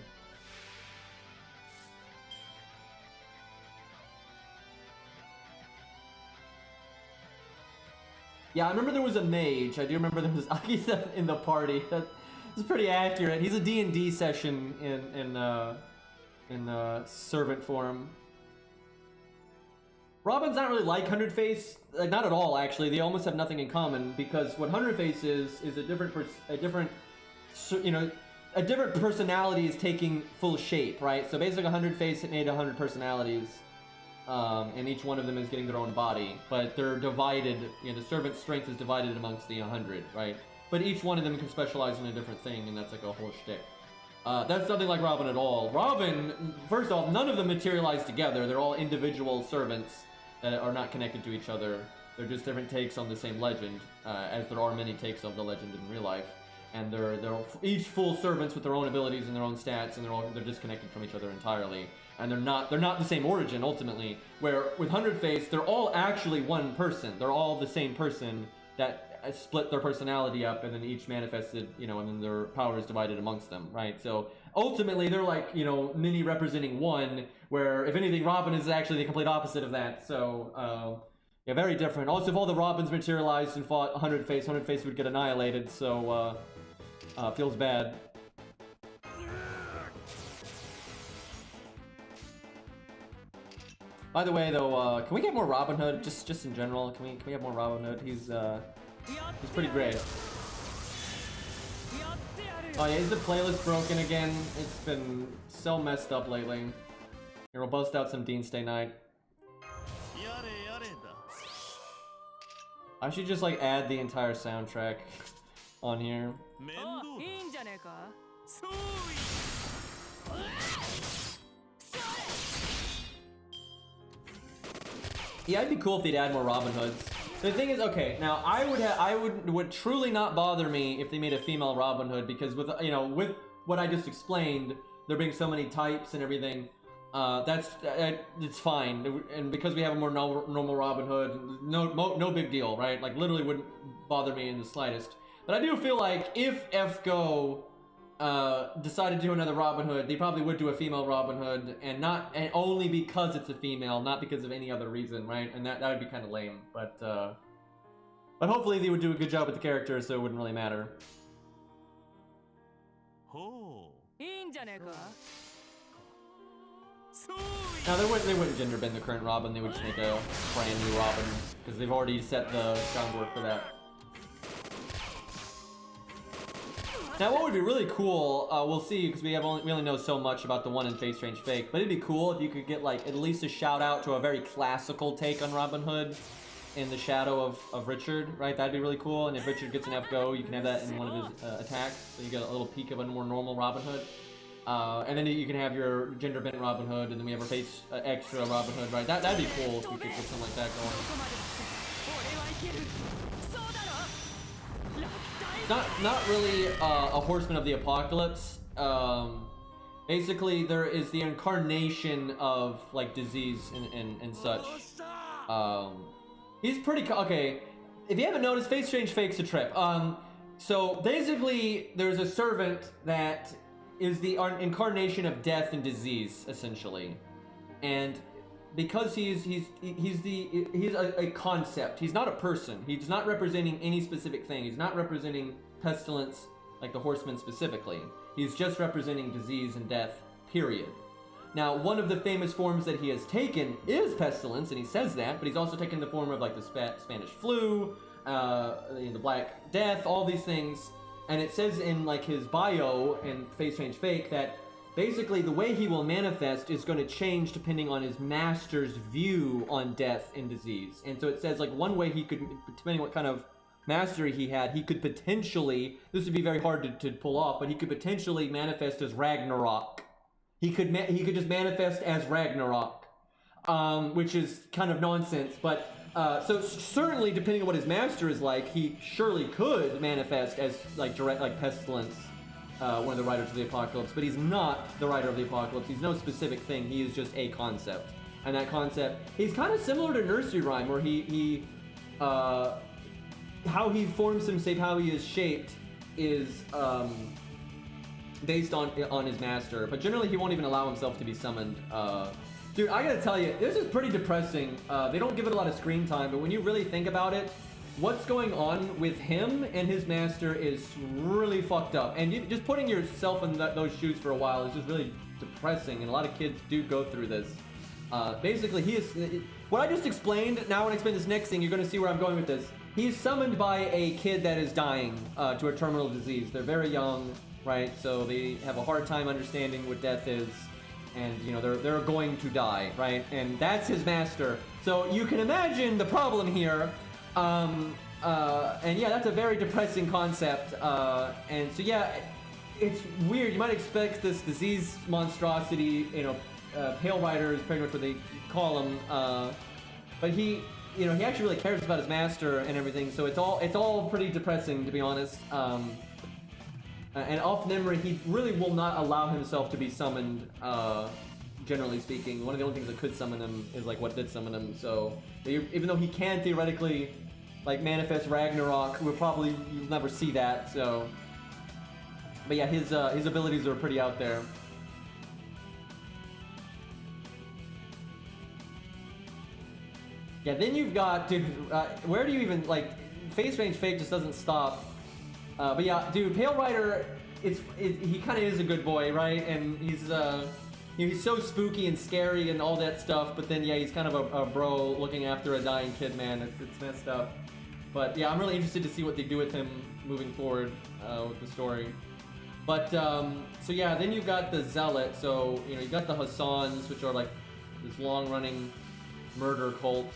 Yeah, I remember there was a mage. I do remember there was Akita in the party. That's pretty accurate. He's a D&D session in servant form. Robin's not really like 100 Face, like not at all actually. They almost have nothing in common because what 100 Face is a different personality is taking full shape, right? So basically 100 Face made 100 personalities, and each one of them is getting their own body, but they're divided. You know, the servant's strength is divided amongst the 100, right? But each one of them can specialize in a different thing, and that's like a whole shtick. That's nothing like Robin at all. Robin, first off, none of them materialize together. They're all individual servants that are not connected to each other. They're just different takes on the same legend, as there are many takes of the legend in real life. And they're each full servants with their own abilities and their own stats, and they're disconnected from each other entirely. And they're not the same origin ultimately. Where with 100 Face, they're all actually one person. They're all the same person that split their personality up, and then each manifested, you know, and then their power is divided amongst them, right? So ultimately, they're like, you know, mini representing one. Where if anything, Robin is actually the complete opposite of that. So yeah, very different. Also, if all the Robins materialized and fought 100 Face, 100 Face would get annihilated. So feels bad. By the way, though, can we get more Robin Hood? Just in general, can we get more Robin Hood? He's pretty great. Oh yeah, is the playlist broken again? It's been so messed up lately. Here, we'll bust out some Dean Stay Night. I should just like add the entire soundtrack on here. Yeah, it'd be cool if they'd add more Robin Hoods. The thing is, okay, now would truly not bother me if they made a female Robin Hood, because with, you know, with what I just explained, there being so many types and everything, it's fine. And because we have a more normal Robin Hood, no big deal, right? Like literally wouldn't bother me in the slightest. But I do feel like if FGO decided to do another Robin Hood, they probably would do a female Robin Hood, and only because it's a female, not because of any other reason, right? And that would be kind of lame. But hopefully they would do a good job with the character, so it wouldn't really matter. Now they wouldn't gender bend the current Robin. They would just make a brand new Robin because they've already set the groundwork for that. Now, what would be really cool, we'll see, because we only know so much about the one in Face Strange Fake, but it'd be cool if you could get, like, at least a shout-out to a very classical take on Robin Hood in the shadow of Richard, right? That'd be really cool, and if Richard gets an FGO, you can have that in one of his attacks, so you get a little peek of a more normal Robin Hood. And then you can have your gender bent Robin Hood, and then we have our Face extra Robin Hood, right? That'd be cool if we could get something like that going. Not really a Horseman of the Apocalypse. Basically, there is the incarnation of like disease and such. He's pretty okay. If you haven't noticed, Face Strange Fake's a trip. So basically, there's a servant that is the incarnation of death and disease, essentially, and because he's a concept. He's not a person. He's not representing any specific thing. He's not representing pestilence like the Horseman specifically. He's just representing disease and death, period. Now, one of the famous forms that he has taken is pestilence, and he says that, but he's also taken the form of like the Spanish flu, the Black Death, all these things. And it says in like his bio in Face Strange Fake that basically the way he will manifest is going to change depending on his master's view on death and disease. And so it says like one way he could, depending what kind of mastery he had, he could potentially, this would be very hard to pull off, but he could potentially manifest as Ragnarok. He could just manifest as Ragnarok, which is kind of nonsense, but so certainly depending on what his master is like, he surely could manifest as like direct, like Pestilence, one of the Riders of the Apocalypse, but he's not the Rider of the Apocalypse. He's no specific thing. He is just a concept, and that concept, he's kind of similar to Nursery Rhyme, where how he forms himself, how he is shaped, is based on his master. But generally, he won't even allow himself to be summoned. Dude, I gotta tell you, this is pretty depressing. They don't give it a lot of screen time, but when you really think about it, what's going on with him and his master is really fucked up. And just putting yourself in those shoes for a while is just really depressing, and a lot of kids do go through this. Basically, he is... What I just explained, now when I explain this next thing, you're going to see where I'm going with this. He's summoned by a kid that is dying to a terminal disease. They're very young, right? So they have a hard time understanding what death is. And, you know, they're going to die, right? And that's his master. So you can imagine the problem here. And yeah, that's a very depressing concept. And so yeah, it's weird. You might expect this disease monstrosity, you know, Pale Rider is pretty much what they call him. But he, you know, he actually really cares about his master and everything. So it's all pretty depressing, to be honest. And off memory, he really will not allow himself to be summoned, generally speaking. One of the only things that could summon him is, like, what did summon him. So, even though he can theoretically, like, manifest Ragnarok, you'll never see that, so... But yeah, his abilities are pretty out there. Yeah, then you've got, dude, where do you even, like, Face Range Fake just doesn't stop. But yeah, dude, Pale Rider, he kind of is a good boy, right? And he's, you know, he's so spooky and scary and all that stuff, but then, yeah, he's kind of a bro looking after a dying kid, man. It's messed up. But yeah, I'm really interested to see what they do with him moving forward with the story. But, so yeah, then you've got the Zealot. So, you know, you've got the Hassans, which are like this long-running murder cult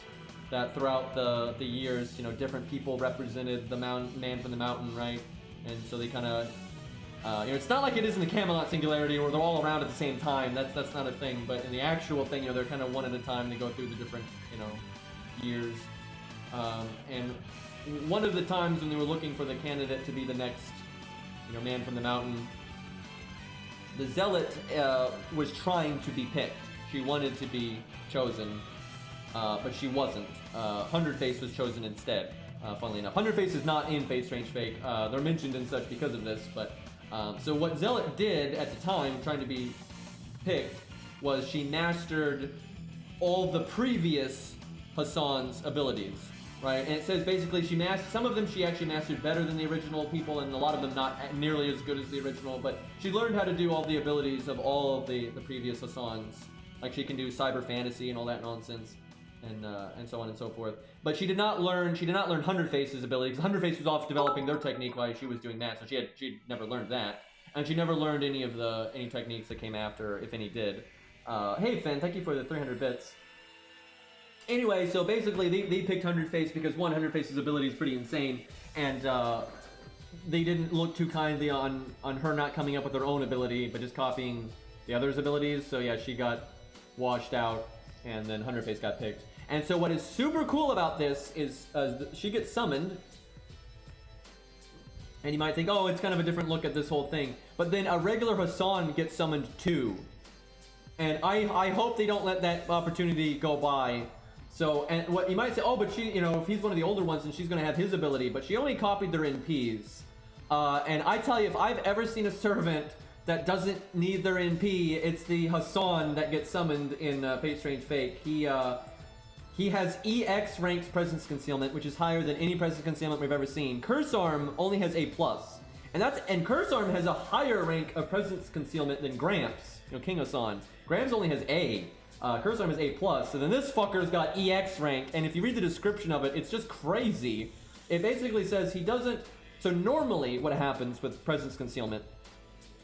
that throughout the years, you know, different people represented the man from the mountain, right? And so they kind of, you know, it's not like it is in the Camelot Singularity where they're all around at the same time. That's not a thing. But in the actual thing, you know, they're kind of one at a time. They go through the different, you know, years. And one of the times when they were looking for the candidate to be the next, you know, man from the mountain, the Zealot was trying to be picked. She wanted to be chosen, but she wasn't. Hundred Face was chosen instead, funnily enough. Hundred Face is not in Face Range Fake. They're mentioned and such because of this, but so what Zealot did at the time, trying to be picked, was she mastered all the previous Hassan's abilities, right? And it says basically she mastered, some of them she actually mastered better than the original people, and a lot of them not nearly as good as the original, but she learned how to do all the abilities of all of the previous Hassans. Like she can do cyber fantasy and all that nonsense. And so on and so forth. But she did not learn Hundred Face's ability, because Hundred Face was off developing their technique while she was doing that, so she'd never learned that. And she never learned any techniques that came after, if any did. Hey Fen, thank you for the 300 bits. Anyway, so basically they picked Hundred Face because one, Hundred Face's ability is pretty insane, and they didn't look too kindly on her not coming up with her own ability, but just copying the others' abilities. So yeah, she got washed out, and then Hundred Face got picked. And so what is super cool about this is she gets summoned, and you might think, oh, it's kind of a different look at this whole thing. But then a regular Hassan gets summoned too. And I hope they don't let that opportunity go by. So, and what you might say, oh, but she, you know, if he's one of the older ones, then she's going to have his ability. But she only copied their NPs. And I tell you, if I've ever seen a servant that doesn't need their NP, it's the Hassan that gets summoned in Face Range Fake. He has EX ranked presence concealment, which is higher than any presence concealment we've ever seen. Curse Arm only has A+. And Curse Arm has a higher rank of presence concealment than Gramps, you know, King Hassan. Gramps only has A. Curse Arm has A+. So then this fucker's got EX rank, and if you read the description of it, it's just crazy. It basically says he doesn't... So normally what happens with presence concealment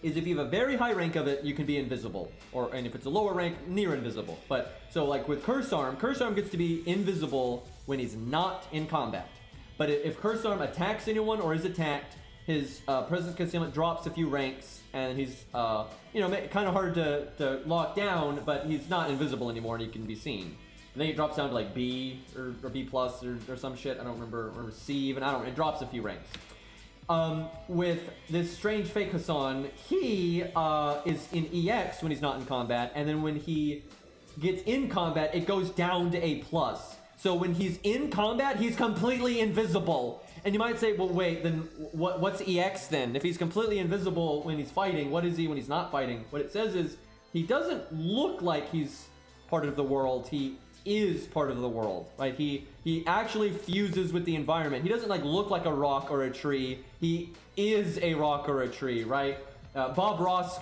is if you have a very high rank of it, you can be invisible. And if it's a lower rank, near invisible. But, so like with Curse Arm gets to be invisible when he's not in combat. But if Curse Arm attacks anyone or is attacked, his presence concealment drops a few ranks, and he's, you know, kind of hard to lock down, but he's not invisible anymore and he can be seen. And then it drops down to like B or B+ or some shit, I don't remember, or C even, I don't know, it drops a few ranks. With this strange fake Hassan, he is in EX when he's not in combat, and then when he gets in combat, it goes down to A+. So when he's in combat, he's completely invisible. And you might say, well, wait, then what's EX then? If he's completely invisible when he's fighting, what is he when he's not fighting? What it says is, he doesn't look like he's part of the world. is part of the world, right? He actually fuses with the environment. He doesn't like look like a rock or a tree. He is a rock or a tree, right? Bob Ross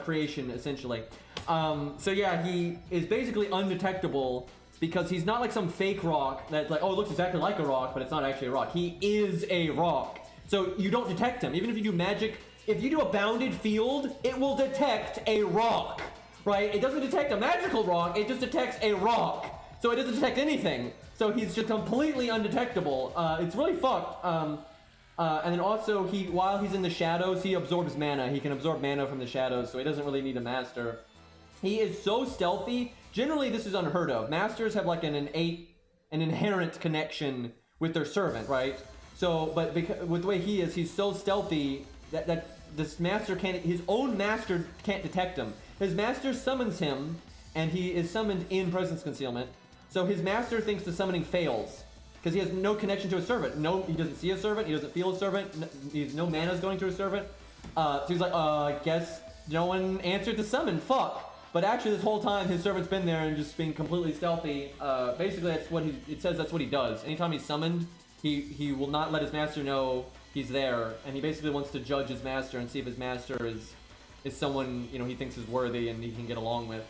creation, essentially. So yeah, he is basically undetectable because he's not like some fake rock that's like, oh, it looks exactly like a rock, but it's not actually a rock. He is a rock. So you don't detect him. Even if you do magic, if you do a bounded field, it will detect a rock, right? It doesn't detect a magical rock, it just detects a rock. So it doesn't detect anything. So he's just completely undetectable. It's really fucked. And then also, while he's in the shadows, he absorbs mana. He can absorb mana from the shadows, so he doesn't really need a master. He is so stealthy. Generally, this is unheard of. Masters have like an inherent connection with their servant, right? So, but with the way he is, he's so stealthy that this master his own master can't detect him. His master summons him, and he is summoned in presence concealment. So his master thinks the summoning fails because he has no connection to a servant. No, he doesn't see a servant. He doesn't feel a servant. No mana's going to a servant. So he's like, I guess no one answered the summon. Fuck. But actually, this whole time, his servant's been there and just being completely stealthy. Basically, that's what it says. That's what he does. Anytime he's summoned, he will not let his master know he's there, and he basically wants to judge his master and see if his master is someone he thinks is worthy and he can get along with,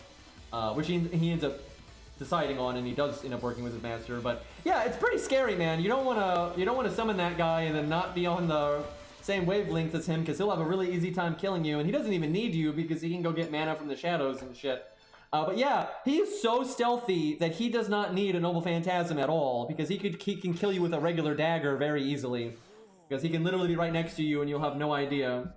which he ends up deciding on, and he does end up working with his master. But yeah, it's pretty scary, man. You don't want to summon that guy and then not be on the same wavelength as him, because he'll have a really easy time killing you, and he doesn't even need you because he can go get mana from the shadows and shit. But yeah, he is so stealthy that he does not need a Noble Phantasm at all, because he can kill you with a regular dagger very easily, because he can literally be right next to you and you'll have no idea.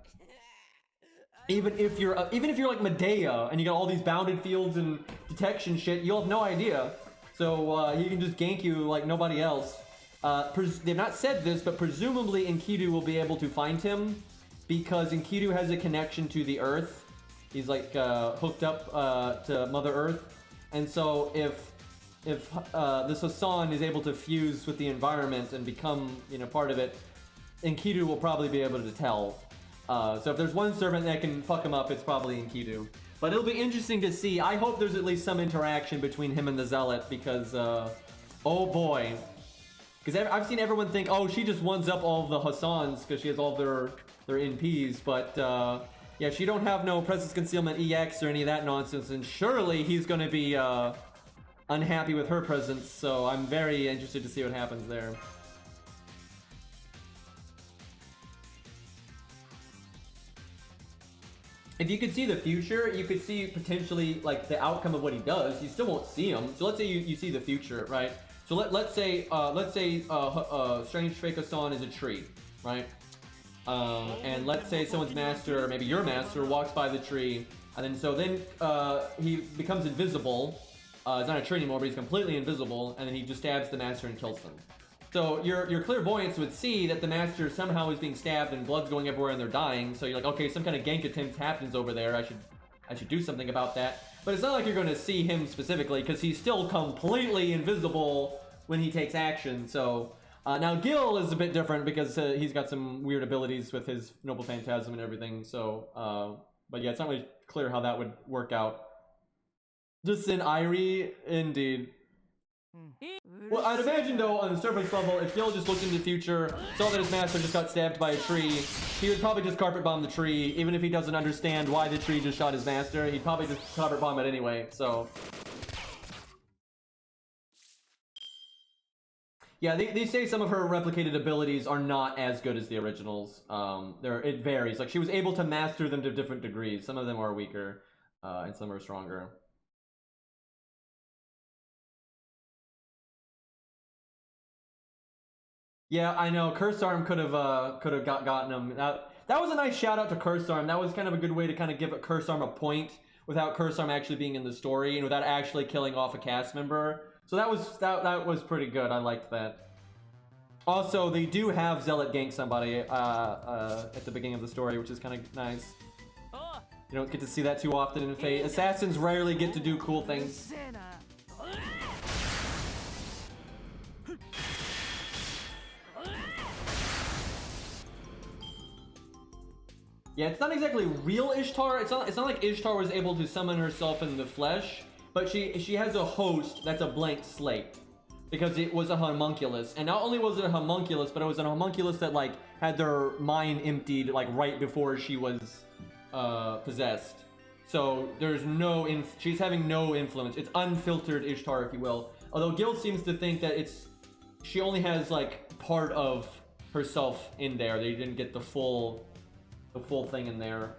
Even if you're like Medea and you got all these bounded fields and detection shit, you'll have no idea. So he can just gank you like nobody else. They've not said this, but presumably Enkidu will be able to find him, because Enkidu has a connection to the Earth. He's like hooked up to Mother Earth, and so if this Hassan is able to fuse with the environment and become part of it, Enkidu will probably be able to tell. So if there's one servant that can fuck him up, it's probably Enkidu. But it'll be interesting to see. I hope there's at least some interaction between him and the Zealot, because oh boy. Because I've seen everyone think, oh, she just ones up all of the Hassans because she has all their NPs, but yeah, she don't have no presence concealment EX or any of that nonsense, and surely he's going to be unhappy with her presence, so I'm very interested to see what happens there. If you could see the future, you could see potentially like the outcome of what he does. You still won't see him. So let's say you see the future, right? So let's say Strange Fake Hassan is a tree, right? And let's say someone's master, maybe your master, walks by the tree, and then he becomes invisible. He's not a tree anymore, but he's completely invisible, and then he just stabs the master and kills them. So your clairvoyance would see that the master somehow is being stabbed and blood's going everywhere and they're dying. So you're like, okay, some kind of gank attempt happens over there. I should do something about that. But it's not like you're going to see him specifically, because he's still completely invisible when he takes action. So now Gil is a bit different, because he's got some weird abilities with his Noble Phantasm and everything. So, but yeah, it's not really clear how that would work out. Just in Irie, indeed. Well, I'd imagine though, on the surface level, if Gil just looked into the future, saw that his master just got stabbed by a tree, he would probably just carpet bomb the tree, even if he doesn't understand why the tree just shot his master. He'd probably just carpet bomb it anyway. So yeah, they say some of her replicated abilities are not as good as the originals. It varies. Like, she was able to master them to different degrees. Some of them are weaker, and some are stronger. Yeah, I know. Curse Arm could have gotten him. That was a nice shout out to Curse Arm. That was kind of a good way to kind of give Curse Arm a point without Curse Arm actually being in the story and without actually killing off a cast member. So that was pretty good. I liked that. Also, they do have Zealot gank somebody at the beginning of the story, which is kind of nice. You don't get to see that too often in Fate. Assassins rarely get to do cool things. Yeah, it's not exactly real Ishtar. It's not like Ishtar was able to summon herself in the flesh, but she has a host that's a blank slate. Because it was a homunculus, and not only was it a homunculus, but it was a homunculus that like had their mind emptied like right before she was possessed. So there's no she's having no influence. It's unfiltered Ishtar, if you will. Although Gil seems to think that she only has like part of herself in there. They didn't get the full thing in there.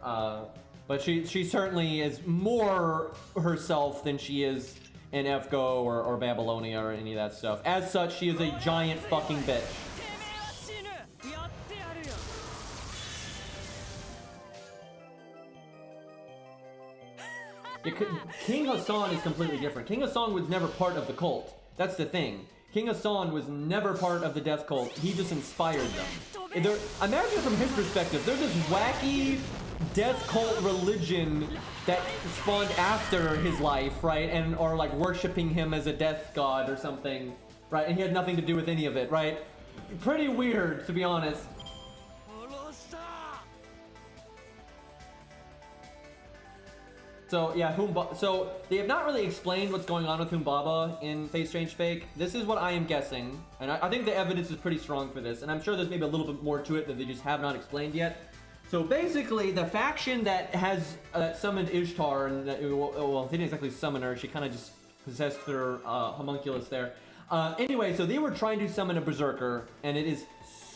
But she certainly is more herself than she is in FGO or Babylonia or any of that stuff. As such, she is a giant fucking bitch. King Hassan is completely different. King Hassan was never part of the cult. That's the thing. King Hassan was never part of the death cult. He just inspired them. Imagine from his perspective, there's this wacky death cult religion that spawned after his life, right? And or like worshiping him as a death god or something, right? And he had nothing to do with any of it, right? Pretty weird, to be honest. So yeah, so they have not really explained what's going on with Humbaba in Fate Strange Fake. This is what I am guessing, and I think the evidence is pretty strong for this, and I'm sure there's maybe a little bit more to it that they just have not explained yet. So basically, the faction that has summoned Ishtar, and well, they didn't exactly summon her, she kind of just possessed her homunculus there. Anyway, so they were trying to summon a berserker, and it is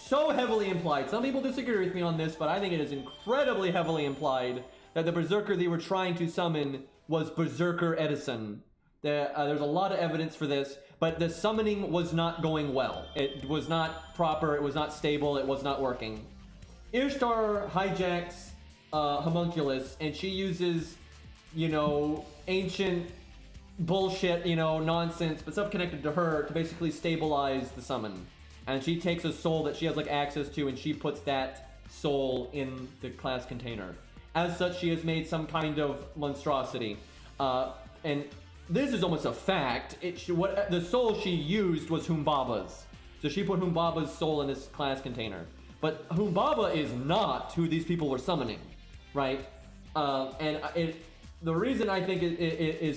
so heavily implied. Some people disagree with me on this, but I think it is incredibly heavily implied that the berserker they were trying to summon was Berserker Edison. There's a lot of evidence for this, but the summoning was not going well. It was not proper, it was not stable, it was not working. Ishtar hijacks homunculus, and she uses, you know, ancient bullshit, you know, nonsense, but stuff connected to her to basically stabilize the summon. And she takes a soul that she has like access to, and she puts that soul in the class container. As such, she has made some kind of monstrosity, and this is almost a fact. What the soul she used was Humbaba's, so she put Humbaba's soul in this class container. But Humbaba is not who these people were summoning, right? The reason I think it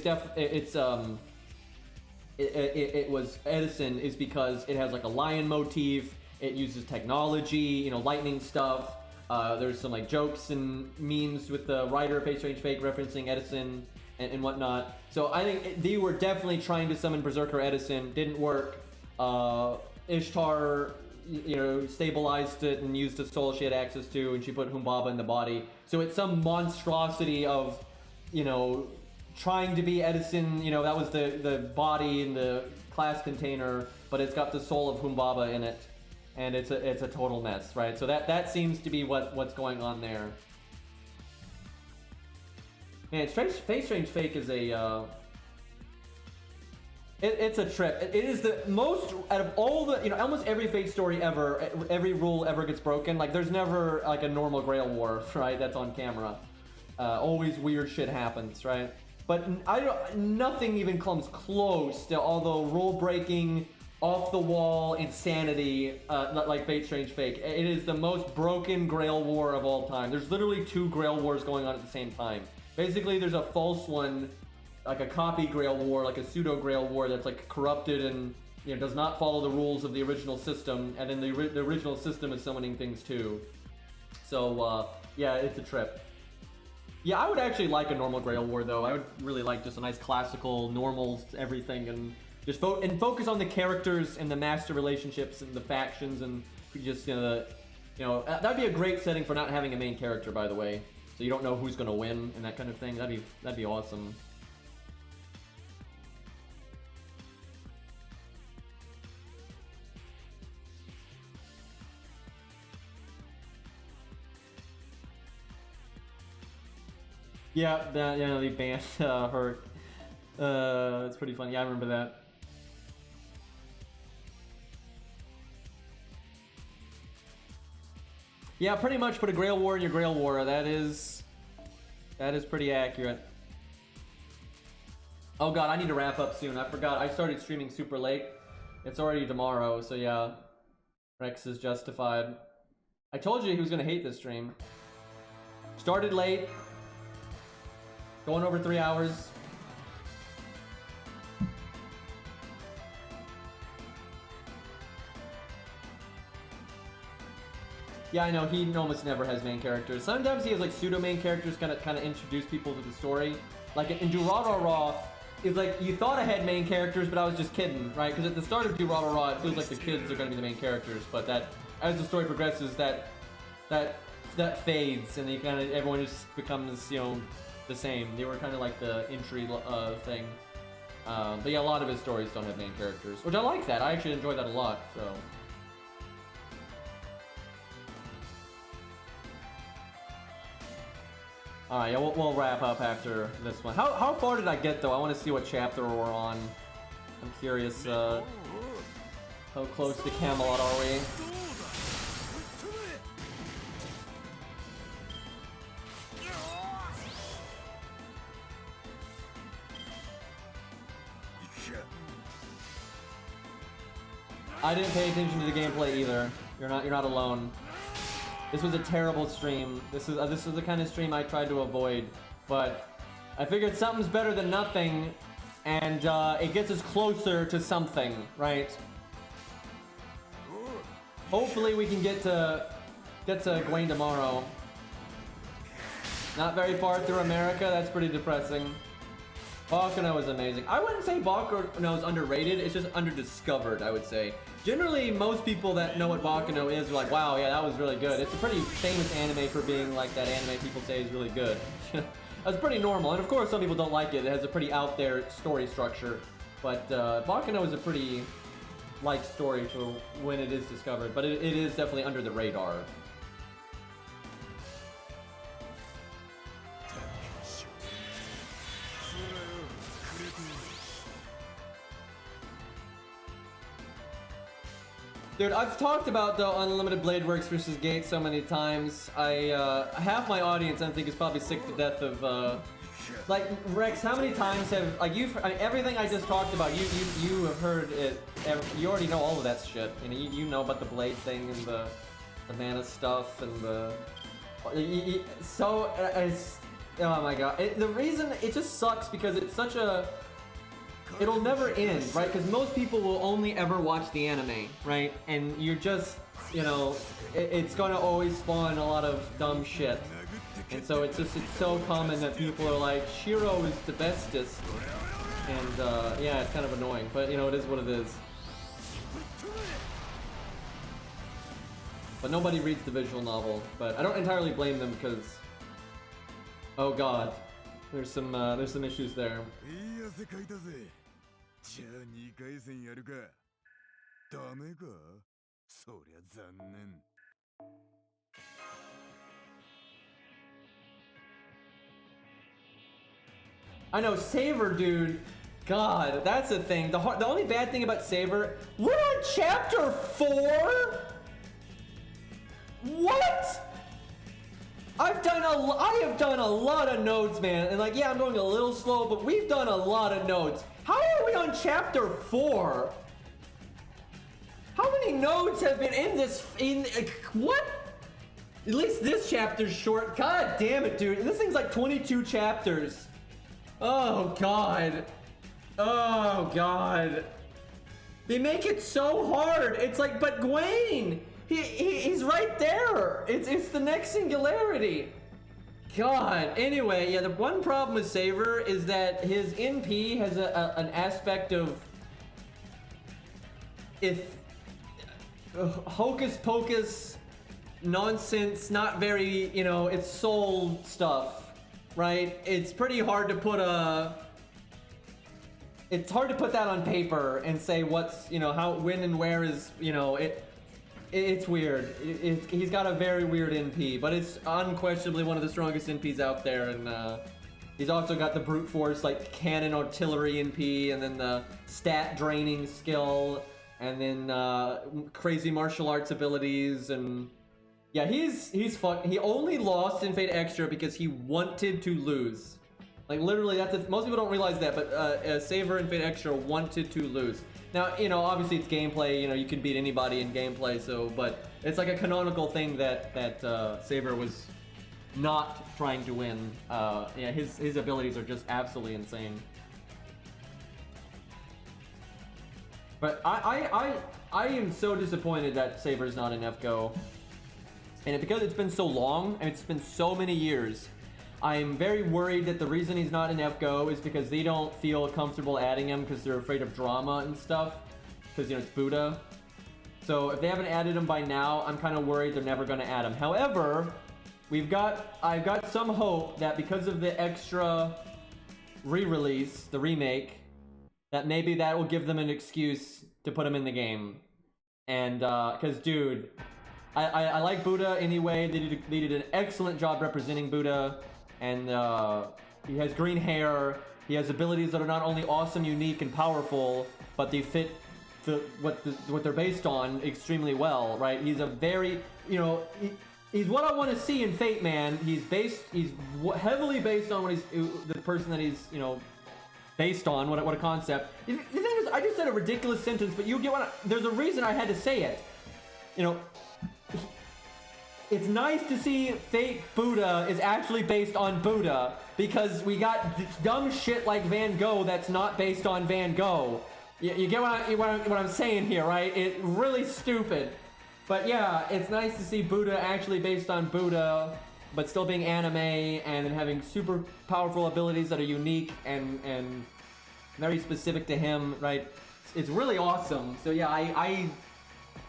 was Edison is because it has like a lion motif. It uses technology, you know, lightning stuff. There's some like jokes and memes with the writer of Fate Strange Fake referencing Edison and whatnot. So I think they were definitely trying to summon Berserker Edison. Didn't work. Ishtar, you know, stabilized it and used the soul she had access to, and she put Humbaba in the body. So it's some monstrosity of, you know, trying to be Edison. You know, that was the body in the class container, but it's got the soul of Humbaba in it. And it's a total mess, right? So that seems to be what's going on there. Man, Fate Strange Fake is a it's a trip. It is the most out of all the, you know, almost every Fate story ever, every rule ever gets broken. Like there's never like a normal Grail War, right? That's on camera. Always weird shit happens, right? But nothing even comes close to all the rule breaking, off the wall insanity like Fate Strange Fake. It is the most broken Grail War of all time. There's literally 2 Grail Wars going on at the same time. Basically, there's a false one, like a copy Grail War, like a pseudo Grail War that's like corrupted and, you know, does not follow the rules of the original system, and then the original system is summoning things too. So yeah, it's a trip. Yeah, I would actually like a normal Grail War though. I would really like just a nice classical, normal everything, and just focus on the characters and the master relationships and the factions, and just you know that'd be a great setting for not having a main character, by the way. So you don't know who's gonna win and that kind of thing. That'd be awesome. Yeah, they banned her. It's pretty funny. Yeah, I remember that. Yeah, pretty much put a Grail War in your Grail War. That is pretty accurate. Oh god, I need to wrap up soon. I forgot. I started streaming super late. It's already tomorrow, so yeah. Rex is justified. I told you he was gonna hate this stream. Started late. Going over 3 hours. Yeah, I know, he almost never has main characters. Sometimes he has like pseudo main characters kind of introduce people to the story. Like in Durarara, it's like you thought I had main characters, but I was just kidding, right? Because at the start of Durarara, it feels like the kids are going to be the main characters, but that as the story progresses, that fades, and they everyone just becomes, you know, the same. They were kind of like the entry thing. But yeah, a lot of his stories don't have main characters, which I like that. I actually enjoy that a lot. So. Alright, yeah, we'll wrap up after this one. How far did I get, though? I want to see what chapter we're on. I'm curious, how close to Camelot are we? I didn't pay attention to the gameplay either. You're not alone. This was a terrible stream. This is the kind of stream I tried to avoid, but I figured something's better than nothing, and it gets us closer to something, right? Hopefully we can get to Gawain tomorrow. Not very far through America. That's pretty depressing. Baccano is amazing. I wouldn't say Baccano is underrated. It's just underdiscovered, I would say. Generally, most people that know what Baccano is are like, wow, yeah, that was really good. It's a pretty famous anime for being like that anime people say is really good. That's pretty normal. And of course, some people don't like it. It has a pretty out there story structure. But Baccano is a pretty liked story for when it is discovered. But it is definitely under the radar. Dude, I've talked about the Unlimited Blade Works versus Gate so many times. Half my audience, I think, is probably sick to death of, like, Rex, how many times have, like, everything I just talked about, you have heard it, you already know all of that shit. You know, you know about the blade thing and the mana stuff and the, oh my god. The reason, it just sucks because it's such a, it'll never end, right? Because most people will only ever watch the anime, right? And you're just, you know, it's gonna always spawn a lot of dumb shit. And so it's so common that people are like, Shiro is the bestest. And yeah, it's kind of annoying, but you know, it is what it is. But nobody reads the visual novel, but I don't entirely blame them because, oh god, there's some issues there. I know, Saber, dude. God, that's the thing. The only bad thing about Saber, we're on chapter 4? What? I have done a lot of nodes, man. And like, yeah, I'm going a little slow, but we've done a lot of nodes. How are we on chapter 4? How many nodes have been in this, what? At least this chapter's short. God damn it, dude. This thing's like 22 chapters. Oh, God. Oh, God. They make it so hard. It's like, but Gawain, he's right there. It's the next singularity. God. Anyway, yeah, the one problem with Saber is that his NP has an aspect of, if hocus pocus nonsense, not very, you know, it's soul stuff. Right? It's pretty hard to put it's hard to put that on paper and say what's, you know, how, when and where is, you know, it's weird. He's got a very weird NP, but it's unquestionably one of the strongest NPs out there, and he's also got the brute force, like, cannon artillery NP, and then the stat draining skill, and then crazy martial arts abilities, and yeah, he's fucked. He only lost in Fate Extra because he wanted to lose. Like, literally, most people don't realize that, but Saber in Fate Extra wanted to lose. Now, you know, obviously it's gameplay, you know, you can beat anybody in gameplay, so, but it's like a canonical thing that Saber was not trying to win. Yeah, his abilities are just absolutely insane. But I am so disappointed that Saber's not in FGO. And because it's been so long, and it's been so many years, I'm very worried that the reason he's not in FGO is because they don't feel comfortable adding him because they're afraid of drama and stuff. Because, you know, it's Buddha. So if they haven't added him by now, I'm kind of worried they're never going to add him. However, I've got some hope that because of the extra re-release, the remake, that maybe that will give them an excuse to put him in the game. And, because, dude, I like Buddha anyway. They did an excellent job representing Buddha. And, he has green hair. He has abilities that are not only awesome, unique, and powerful, but they fit what they're based on extremely well, right? He's a very, you know, he's what I want to see in Fate, man. He's heavily based on the person that he's, you know, based on. What a concept. The thing is, I just said a ridiculous sentence, but you get there's a reason I had to say it. You know, it's nice to see Fate Buddha is actually based on Buddha, because we got dumb shit like Van Gogh that's not based on Van Gogh. You get what I'm saying here, right? It's really stupid. But yeah, it's nice to see Buddha actually based on Buddha, but still being anime and having super powerful abilities that are unique and very specific to him, right? It's really awesome. So yeah,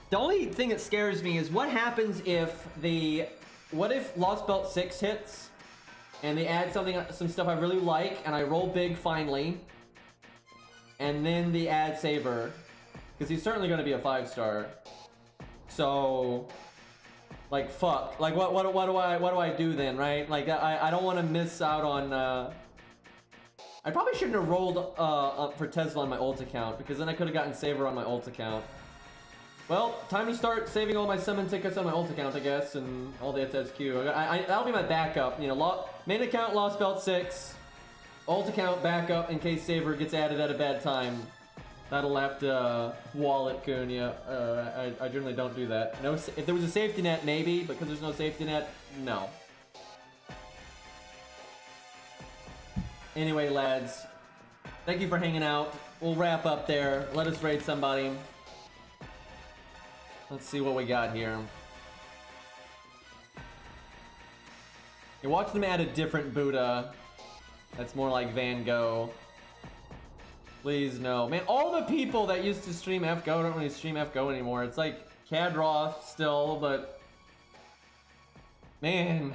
the only thing that scares me is what happens if Lost Belt 6 hits and they add some stuff I really like and I roll big finally, and then they add Saber, because he's certainly going to be a 5-star. So, like, fuck. Like, what do I do then, right? Like, I don't want to miss out on. I probably shouldn't have rolled for Tesla on my ult account, because then I could have gotten Saber on my ult account. Well, time to start saving all my summon tickets on my ult account, I guess, and all the SSQ. That'll be my backup. You know, main account Lost Belt 6. Ult account backup in case Saber gets added at a bad time. That'll have to wallet Kun, yeah. I generally don't do that. No, if there was a safety net, maybe, but because there's no safety net, no. Anyway, lads, thank you for hanging out. We'll wrap up there. Let us raid somebody. Let's see what we got here. You watch them add a different Buddha. That's more like Van Gogh. Please no. Man, all the people that used to stream FGO don't really stream FGO anymore. It's like Kadroth still, but man,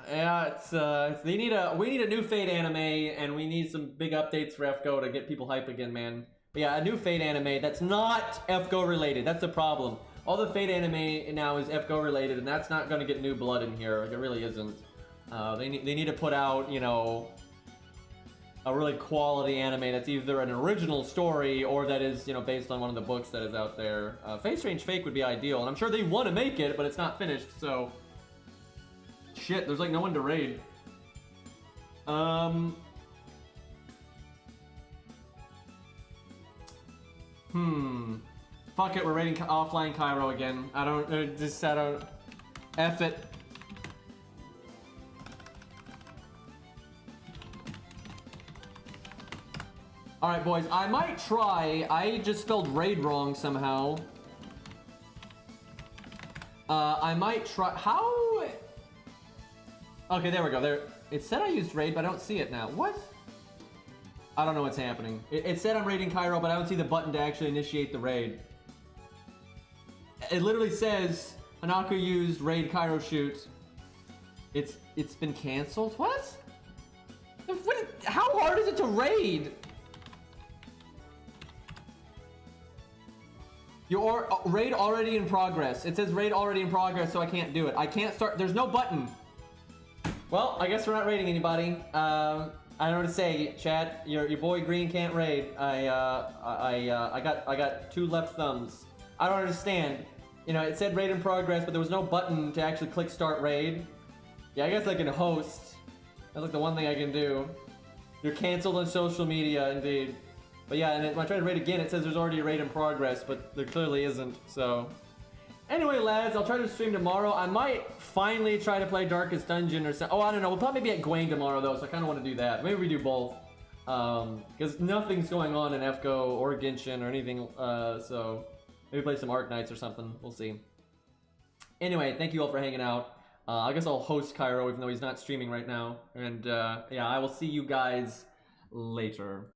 yeah, we need a new Fate anime, and we need some big updates for FGO to get people hype again, man. But yeah, a new Fate anime that's not FGO related. That's the problem. All the Fate anime now is FGO related, and that's not going to get new blood in here. Like, it really isn't. They need to put out, you know, a really quality anime that's either an original story or that is, you know, based on one of the books that is out there. Face Range Fake would be ideal, and I'm sure they want to make it, but it's not finished, so... Shit, there's like no one to raid. Fuck it, we're raiding offline Cairo again. I don't... F it. Alright, boys, I might try. I just spelled raid wrong somehow. I might try. How? Okay, there we go. There. It said I used raid, but I don't see it now. What? I don't know what's happening. It said I'm raiding Cairo, but I don't see the button to actually initiate the raid. It literally says Hanako used raid Cairo shoot. It's been canceled. What? How hard is it to raid? Your raid already in progress. It says raid already in progress, so I can't do it. I can't start. There's no button. Well, I guess we're not raiding anybody. I don't know what to say, chat. Your boy Green can't raid. I got 2 left thumbs. I don't understand. You know, it said raid in progress, but there was no button to actually click start raid. Yeah, I guess I can host. That's like the one thing I can do. You're canceled on social media, indeed. But yeah, and when I try to raid again, it says there's already a raid in progress, but there clearly isn't, so... Anyway, lads, I'll try to stream tomorrow. I might finally try to play Darkest Dungeon or something. Oh, I don't know. We'll probably be at Gawain tomorrow, though, so I kind of want to do that. Maybe we do both. Because nothing's going on in FGO or Genshin or anything, so... Maybe play some Arc Knights or something. We'll see. Anyway, thank you all for hanging out. I guess I'll host Cairo even though he's not streaming right now. And yeah, I will see you guys later.